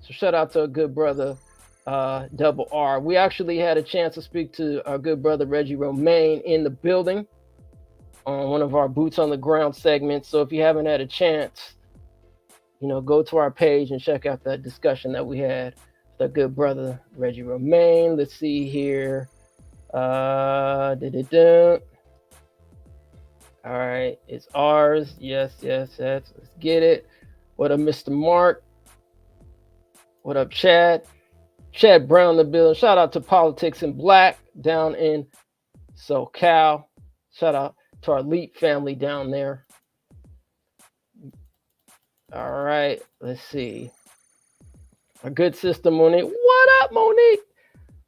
So shout out to a good brother, double R. We actually had a chance to speak to our good brother, Reggie Romaine, in the building on one of our Boots on the Ground segments. So if you haven't had a chance, go to our page and check out that discussion that we had with our good brother, Reggie Romaine. Let's see here. All right, it's ours. Yes. Let's get it. What up, Mr. Mark? What up, Chad? Chad Brown in the building. Shout out to Politics in Black down in SoCal. Shout out to our Leap family down there. All right, let's see. Our good sister Monique. What up, Monique?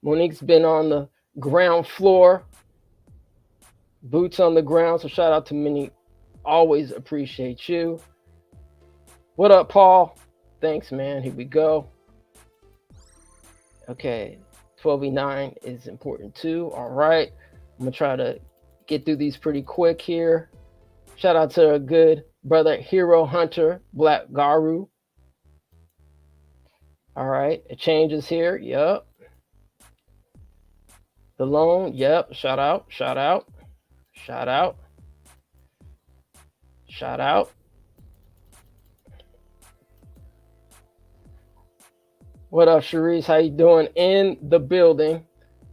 Monique's been on the ground floor, boots on the ground. So shout out to Monique. Always appreciate you. What up, Paul? Thanks, man. Here we go. Okay, 12E9 is important too. All right, I'm gonna try to get through these pretty quick here. Shout out to a good brother, Hero Hunter, Black Garu. All right, it changes here. Yep. The loan. Yep. Shout out. What up, Sharice? How you doing in the building?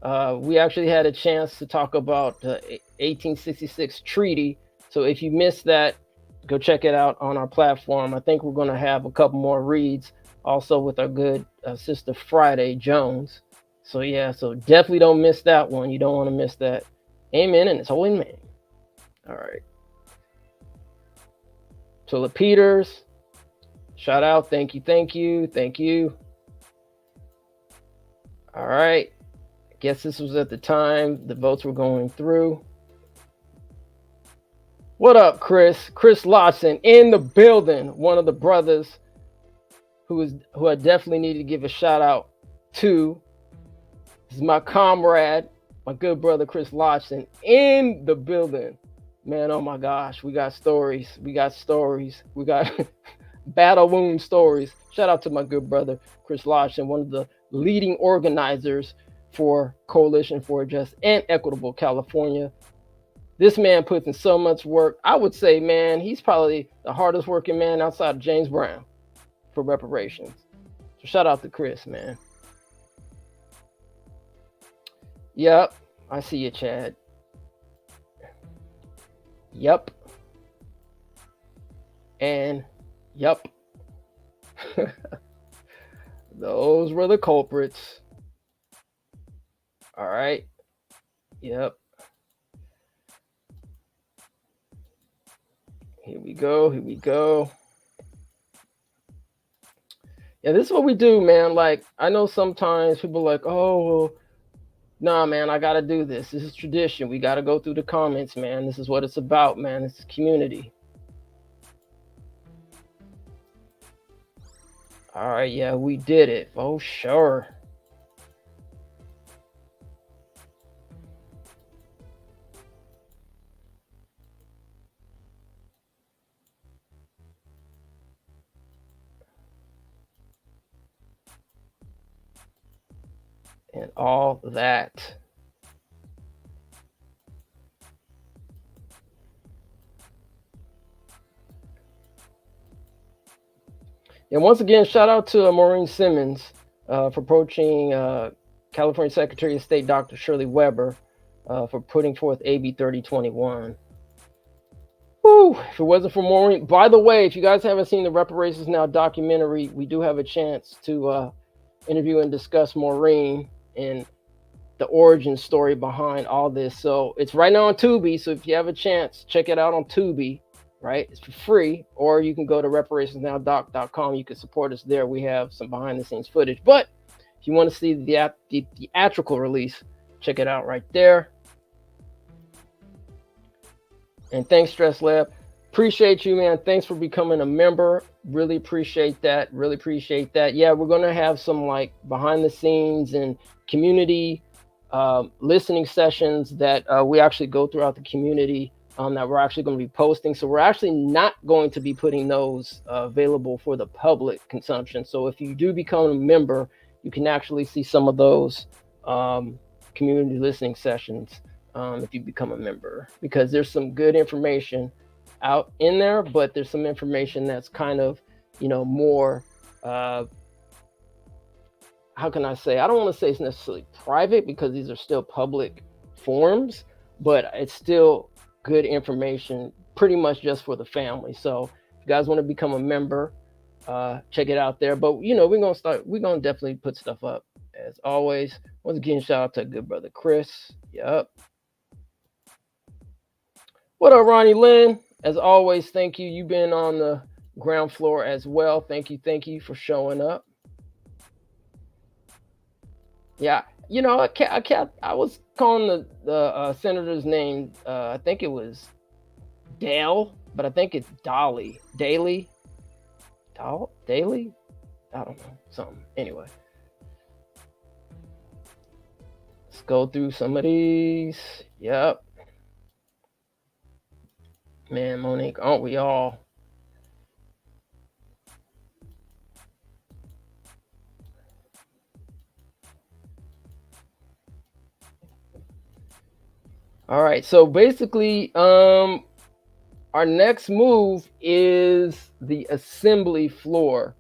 We actually had a chance to talk about the 1866 treaty. So if you missed that, go check it out on our platform. I think we're going to have a couple more reads also with our good sister Friday Jones. So yeah, so definitely don't miss that one. You don't want to miss that. Amen and it's holy name. All right. To the Peters, shout out. Thank you, thank you, thank you. All right. I guess this was at the time the votes were going through. What up, Chris? Chris Lawson in the building. One of the brothers who I definitely need to give a shout out to. This is my comrade, my good brother Chris Lawson in the building. Man, oh my gosh, we got stories. We got battle wound stories. Shout out to my good brother Chris Lawson, one of the leading organizers for Coalition for a Just and Equitable California. This man puts in so much work. I would say, man, he's probably the hardest working man outside of James Brown for reparations. So shout out to Chris, man. Yep, I see you, Chad. Yep. And yep. Those were the culprits. All right. Yep. Here we go. Here we go. Yeah, this is what we do, man. Like, I know sometimes people are like, oh, well, nah, man, I got to do this. This is tradition. We got to go through the comments, man. This is what it's about, man. This is community. All right, yeah, we did it. Oh, sure. And all that. And once again, shout out to Maureen Simmons for approaching California Secretary of State Dr. Shirley Weber for putting forth AB 3021. Whew, if it wasn't for Maureen, by the way, if you guys haven't seen the Reparations Now documentary, we do have a chance to interview and discuss Maureen and the origin story behind all this. So it's right now on Tubi. So if you have a chance, check it out on Tubi. Right, it's for free, or you can go to reparationsnowdoc.com. You can support us there. We have some behind-the-scenes footage. But if you want to see the theatrical release, check it out right there. And thanks, Stress Lab. Appreciate you, man. Thanks for becoming a member. Really appreciate that. Really appreciate that. Yeah, we're gonna have some like behind-the-scenes and community listening sessions that we actually go throughout the community. That we're actually going to be posting. So we're actually not going to be putting those available for the public consumption. So if you do become a member, you can actually see some of those community listening sessions if you become a member, because there's some good information out in there, but there's some information that's kind of, you know, more, how can I say? I don't want to say it's necessarily private because these are still public forums, but it's still good information pretty much just for the family. So if you guys want to become a member, check it out there. But you know, we're gonna definitely put stuff up as always. Once again, shout out to good brother Chris. Yep. What up, Ronnie Lynn? As always, thank you. You've been on the ground floor as well. Thank you for showing up. Yeah, you know, I was calling the senator's name. I think it was Dale, but I think it's Daly. Daly? Daly? I don't know. Something. Anyway. Let's go through some of these. Yep. Man, Monique, aren't we all? All right, so basically, our next move is the assembly floor.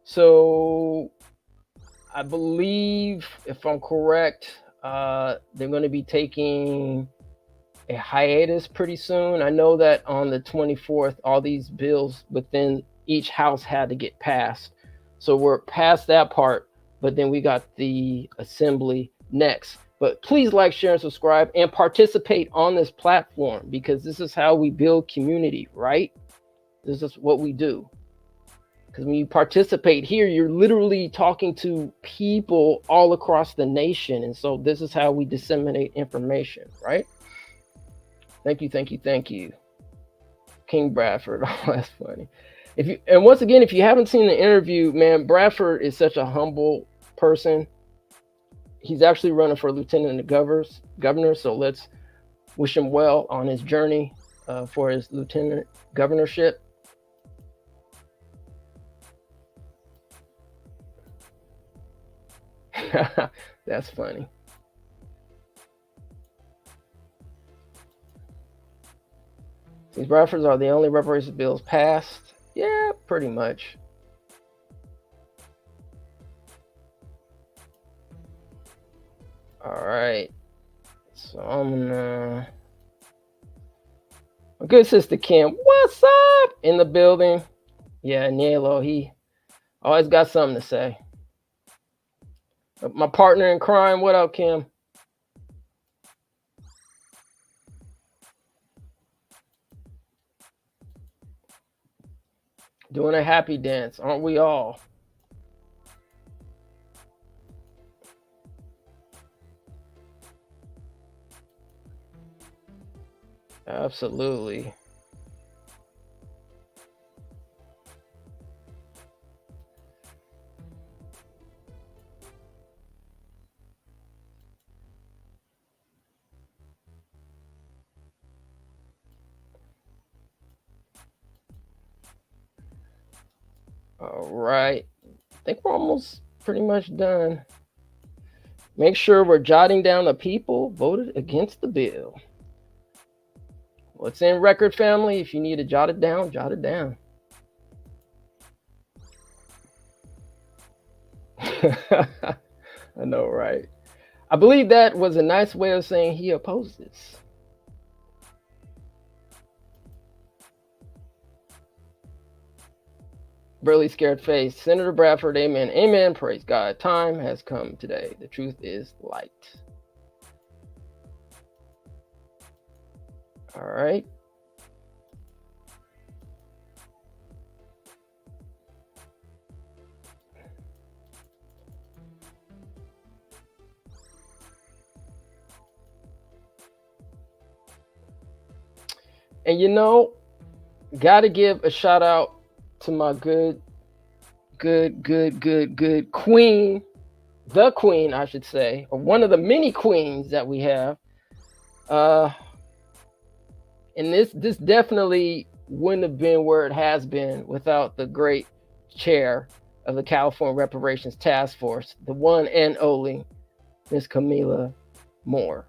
So I believe, if I'm correct, they're going to be taking a hiatus pretty soon. I know that on the 24th, all these bills within each house had to get passed. So we're past that part, but then we got the assembly next. But please like, share, and subscribe and participate on this platform, because this is how we build community, right? This is what we do. Because when you participate here, you're literally talking to people all across the nation. And so this is how we disseminate information, right? Thank you, thank you, thank you. King Bradford. Oh, that's funny. And once again, if you haven't seen the interview, man, Bradford is such a humble person. He's actually running for lieutenant governor. So let's wish him well on his journey for his lieutenant governorship. That's funny. These Bradfords are the only reparations bills passed. Yeah, pretty much. All right. So I'm gonna. My good sister Kim, what's up in the building? Yeah, Nielo, he always got something to say. My partner in crime, what up, Kim? Doing a happy dance, aren't we all? Absolutely. All right. I think we're almost pretty much done. Make sure we're jotting down the people voted against the bill. What's in record, family? If you need to jot it down, jot it down. I know, right? I believe that was a nice way of saying he opposes. Burley scared face. Senator Bradford, amen. Amen. Praise God. Time has come today. The truth is light. All right. And you know, gotta give a shout out to my good queen, the queen, I should say, or one of the many queens that we have. And this definitely wouldn't have been where it has been without the great chair of the California Reparations Task Force, the one and only Miss Camila Moore.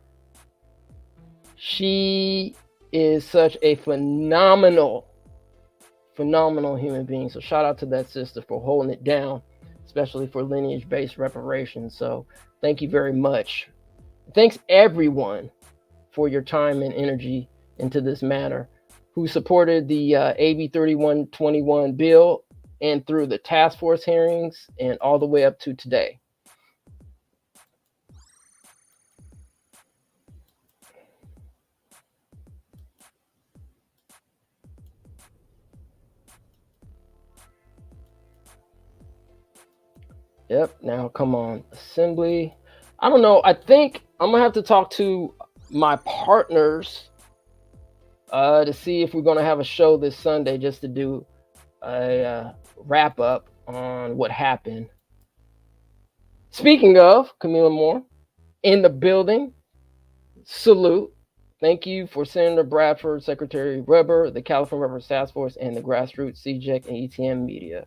She is such a phenomenal human being. So shout out to that sister for holding it down, especially for lineage-based reparations. So thank you very much. Thanks everyone for your time and energy into this matter, who supported the AB 3121 bill and through the task force hearings and all the way up to today. Yep, now come on, assembly. I don't know, I think I'm gonna have to talk to my partners to see if we're gonna have a show this Sunday just to do a wrap up on what happened. Speaking of Camila Moore, in the building, salute. Thank you for Senator Bradford, Secretary Weber, the California Reparations Task Force, and the grassroots CJEC and ETM media.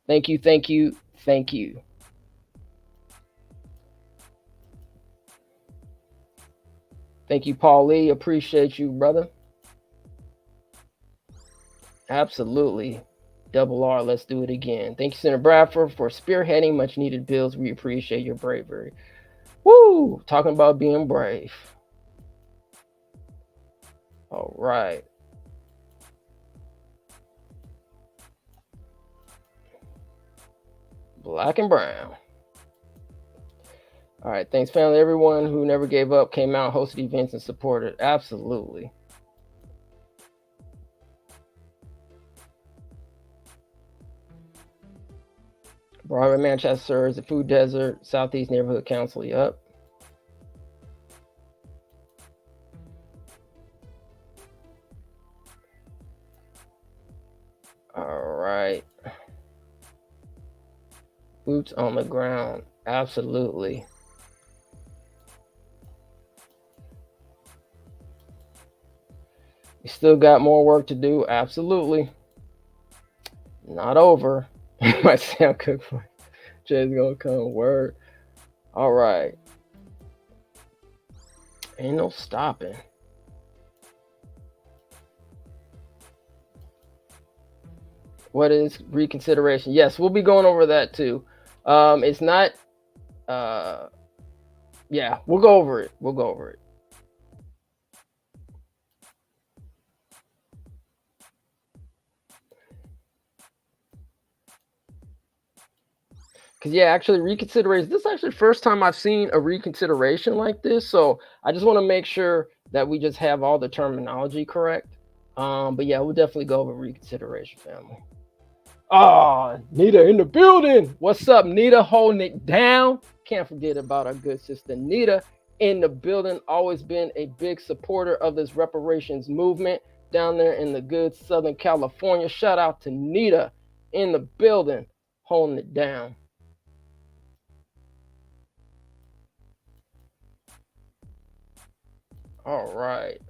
Thank you, thank you, thank you. Thank you, Paul Lee. Appreciate you, brother. Absolutely. Double R, let's do it again. Thank you, Senator Bradford, for spearheading much needed bills. We appreciate your bravery. Woo! Talking about being brave. All right. Black and brown. All right, thanks, family. Everyone who never gave up, came out, hosted events, and supported. Absolutely. Broadway, Manchester is a food desert. Southeast Neighborhood Council, yep. All right. Boots on the ground. Absolutely. We still got more work to do. Absolutely. Not over. Might sound good for Jay's gonna come. Word. All right. Ain't no stopping. What is reconsideration? Yes, we'll be going over that too. It's not, yeah, we'll go over it. We'll go over it. Because, yeah, actually, reconsideration, this is actually the first time I've seen a reconsideration like this. So I just want to make sure that we just have all the terminology correct. But, yeah, we'll definitely go over reconsideration, family. Oh, Nita in the building. What's up, Nita? Holding it down. Can't forget about our good sister Nita in the building. Always been a big supporter of this reparations movement down there in the good Southern California. Shout out to Nita in the building, holding it down. All right.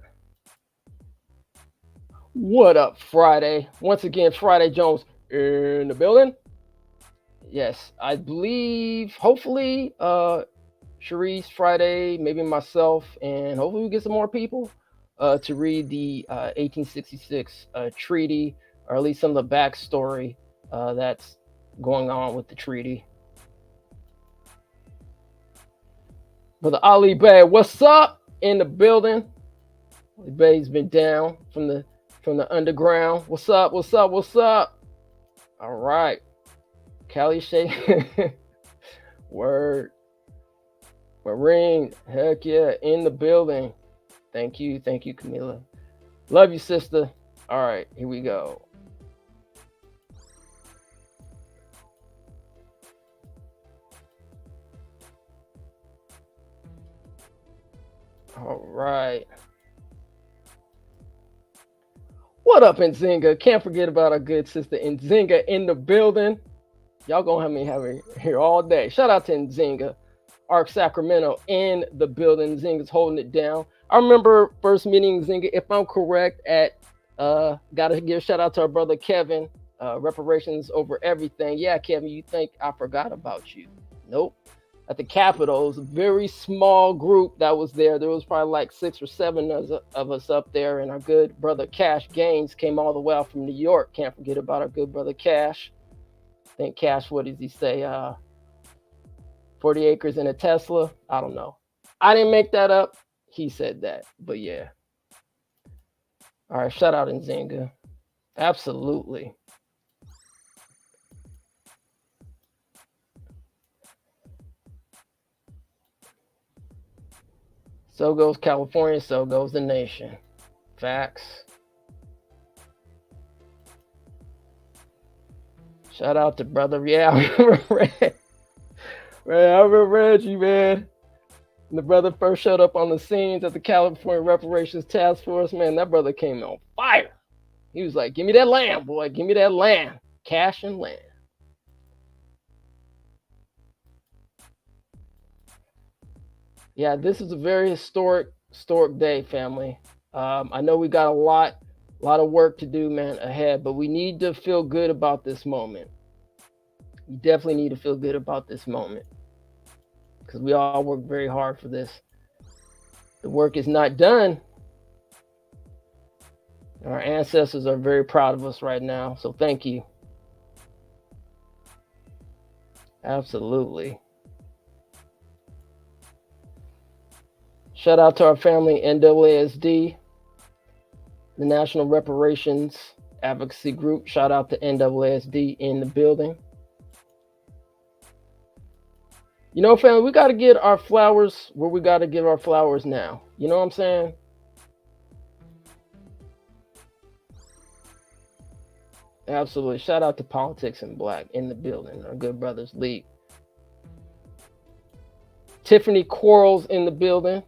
What up, Friday? Once again, Friday Jones in the building. Yes, I believe, hopefully, Sharice, Friday, maybe myself, and hopefully we get some more people to read the 1866 treaty, or at least some of the backstory that's going on with the treaty. Brother Ali Bey, what's up in the building? Ali Bey's been down from the underground. What's up? What's up? What's up? All right, Cali Shay, word. Marine, heck yeah, in the building. Thank you, Camila. Love you, sister. All right, here we go. All right. What up, Nzinga? Can't forget about our good sister Nzinga in the building. Y'all gonna have me here all day. Shout out to Nzinga. Arc Sacramento in the building. Nzinga's holding it down. I remember first meeting Nzinga, if I'm correct, at gotta give a shout out to our brother Kevin. Reparations over everything. Yeah, Kevin, you think I forgot about you? Nope. At the Capitol, it was a very small group that was there. There was probably like 6 or 7 of us up there, and our good brother Cash Gaines came all the way out from New York. Can't forget about our good brother Cash. I think Cash, what does he say? 40 acres in a Tesla. I don't know. I didn't make that up. He said that, but yeah. All right, shout out Nzinga. Absolutely. So goes California, so goes the nation. Facts. Shout out to brother. Yeah, I remember Red. Man, I remember Reggie, man. When the brother first showed up on the scenes at the California Reparations Task Force, man, that brother came on fire. He was like, give me that land, boy. Give me that land. Cash and land. Yeah, this is a very historic day, family. I know we got a lot of work to do, man, ahead, but we need to feel good about this moment. We definitely need to feel good about this moment because we all work very hard for this. The work is not done. Our ancestors are very proud of us right now, so thank you. Absolutely. Shout out to our family, NAASD, the National Reparations Advocacy Group. Shout out to NAASD in the building. You know, family, we got to get our flowers where we got to give our flowers now. You know what I'm saying? Absolutely. Shout out to Politics in Black in the building. Our good brothers Lee. Tiffany Quarles in the building.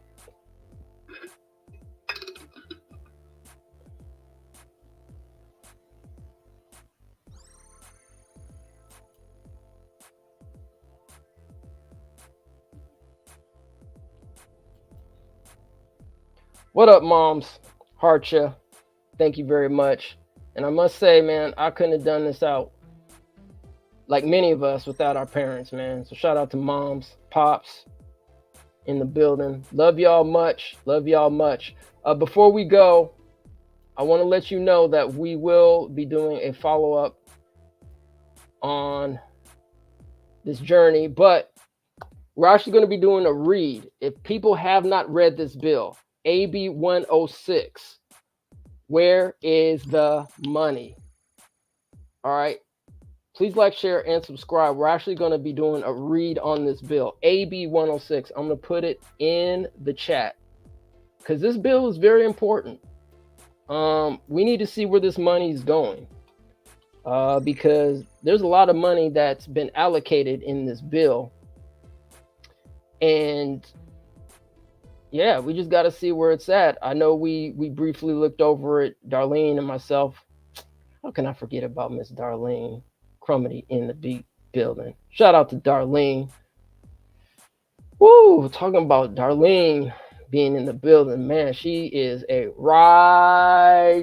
What up, moms? Harcha, thank you very much. And I must say, man, I couldn't have done this out like many of us without our parents, man. So shout out to moms, pops in the building. Love y'all much. Love y'all much. Before we go, I want to let you know that we will be doing a follow-up on this journey, but we're actually going to be doing a read. If people have not read this bill, AB 106, where is the money? All right. Please like, share, and subscribe. We're actually going to be doing a read on this bill, AB 106. I'm going to put it in the chat because this bill is very important. We need to see where this money is going because there's a lot of money that's been allocated in this bill. And yeah, we just got to see where it's at. I know we briefly looked over it, Darlene and myself. How can I forget about Miss Darlene Crumity in the building? Shout out to Darlene. Woo, talking about Darlene being in the building, man, she is a rider.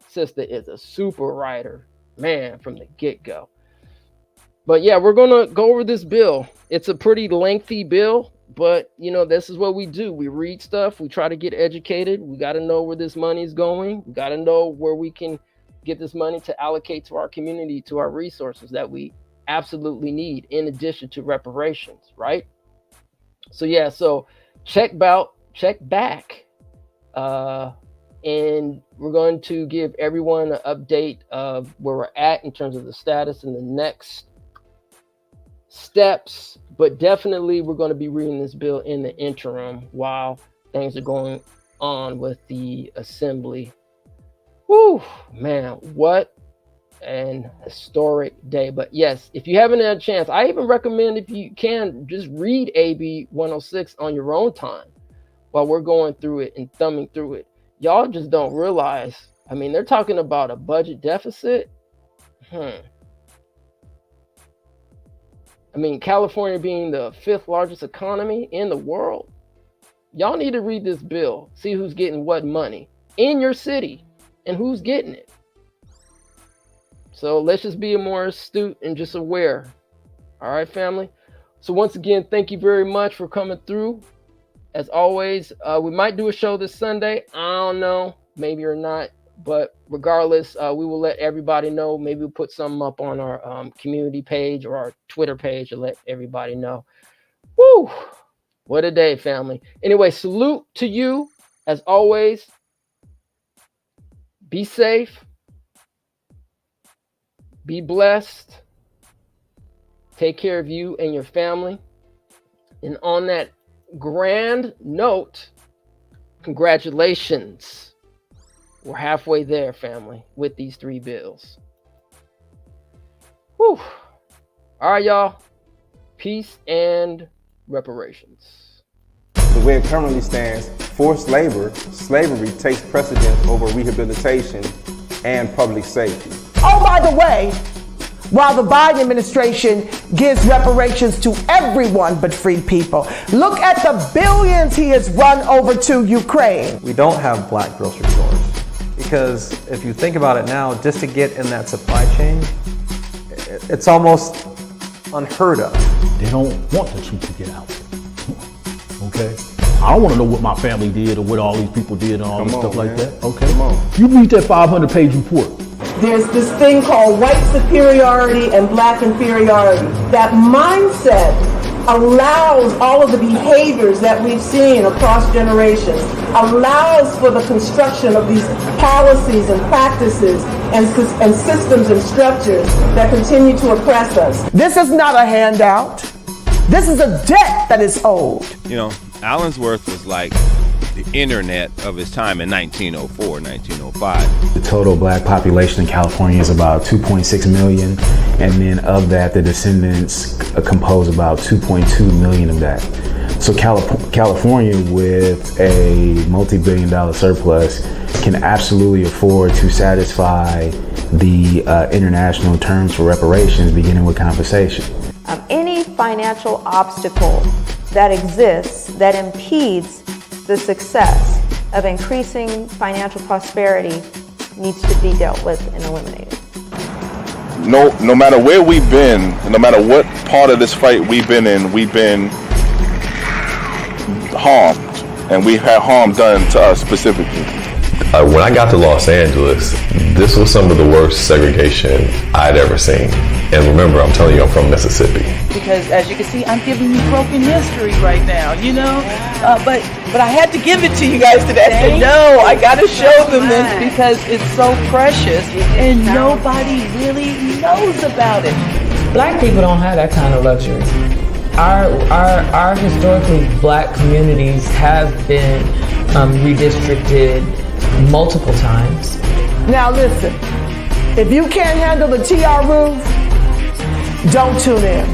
Sister is a super rider, man, from the get-go. But yeah, we're going to go over this bill. It's a pretty lengthy bill. But, you know, this is what we do. We read stuff. We try to get educated. We got to know where this money is going. We got to know where we can get this money to allocate to our community, to our resources that we absolutely need, in addition to reparations, right? So, yeah, so check back. And we're going to give everyone an update of where we're at in terms of the status and the next steps. But definitely we're going to be reading this bill in the interim while things are going on with the assembly. Whew, man, what an historic day. But yes, if you haven't had a chance, I even recommend, if you can, just read AB 106 on your own time while we're going through it and thumbing through it. Y'all just don't realize, I mean, they're talking about a budget deficit. I mean, California being the 5th largest economy in the world. Y'all need to read this bill, see who's getting what money in your city and who's getting it. So let's just be more astute and just aware. All right, family. So once again, thank you very much for coming through. As always, we might do a show this Sunday. I don't know, maybe or not. But regardless, we will let everybody know. Maybe we'll put something up on our community page or our Twitter page to let everybody know. Woo! What a day, family. Anyway, salute to you. As always, be safe. Be blessed. Take care of you and your family. And on that grand note, congratulations. We're halfway there, family, with these 3 bills. Whew. All right, y'all. Peace and reparations. The way it currently stands, forced labor, slavery takes precedence over rehabilitation and public safety. Oh, by the way, while the Biden administration gives reparations to everyone but free people, look at the billions he has run over to Ukraine. We don't have black grocery stores. Because if you think about it now, just to get in that supply chain, it's almost unheard of. They don't want the truth to get out. Okay? I don't want to know what my family did or what all these people did and all this stuff like that. Okay? You read that 500-page report. There's this thing called white superiority and black inferiority. That mindset allows all of the behaviors that we've seen across generations, allows for the construction of these policies and practices and systems and structures that continue to oppress us. This is not a handout. This is a debt that is owed. You know, Allensworth was like the internet of his time in 1904, 1905. The total black population in California is about 2.6 million, and then of that, the descendants compose about 2.2 million of that. So California, with a multi-billion-dollar surplus, can absolutely afford to satisfy the international terms for reparations, beginning with compensation. Any financial obstacle that exists that impedes the success of increasing financial prosperity needs to be dealt with and eliminated. No matter where we've been, no matter what part of this fight we've been in, we've been harmed, and we've had harm done to us specifically. When I got to Los Angeles, this was some of the worst segregation I'd ever seen. And remember, I'm telling you, I'm from Mississippi. Because as you can see, I'm giving you broken history right now, you know? But I had to give it to you guys today. I said, no, I got to show them this because it's so precious and nobody really knows about it. Black people don't have that kind of luxury. Our historically black communities have been redistricted multiple times. Now listen, if you can't handle the TR roof, don't tune in.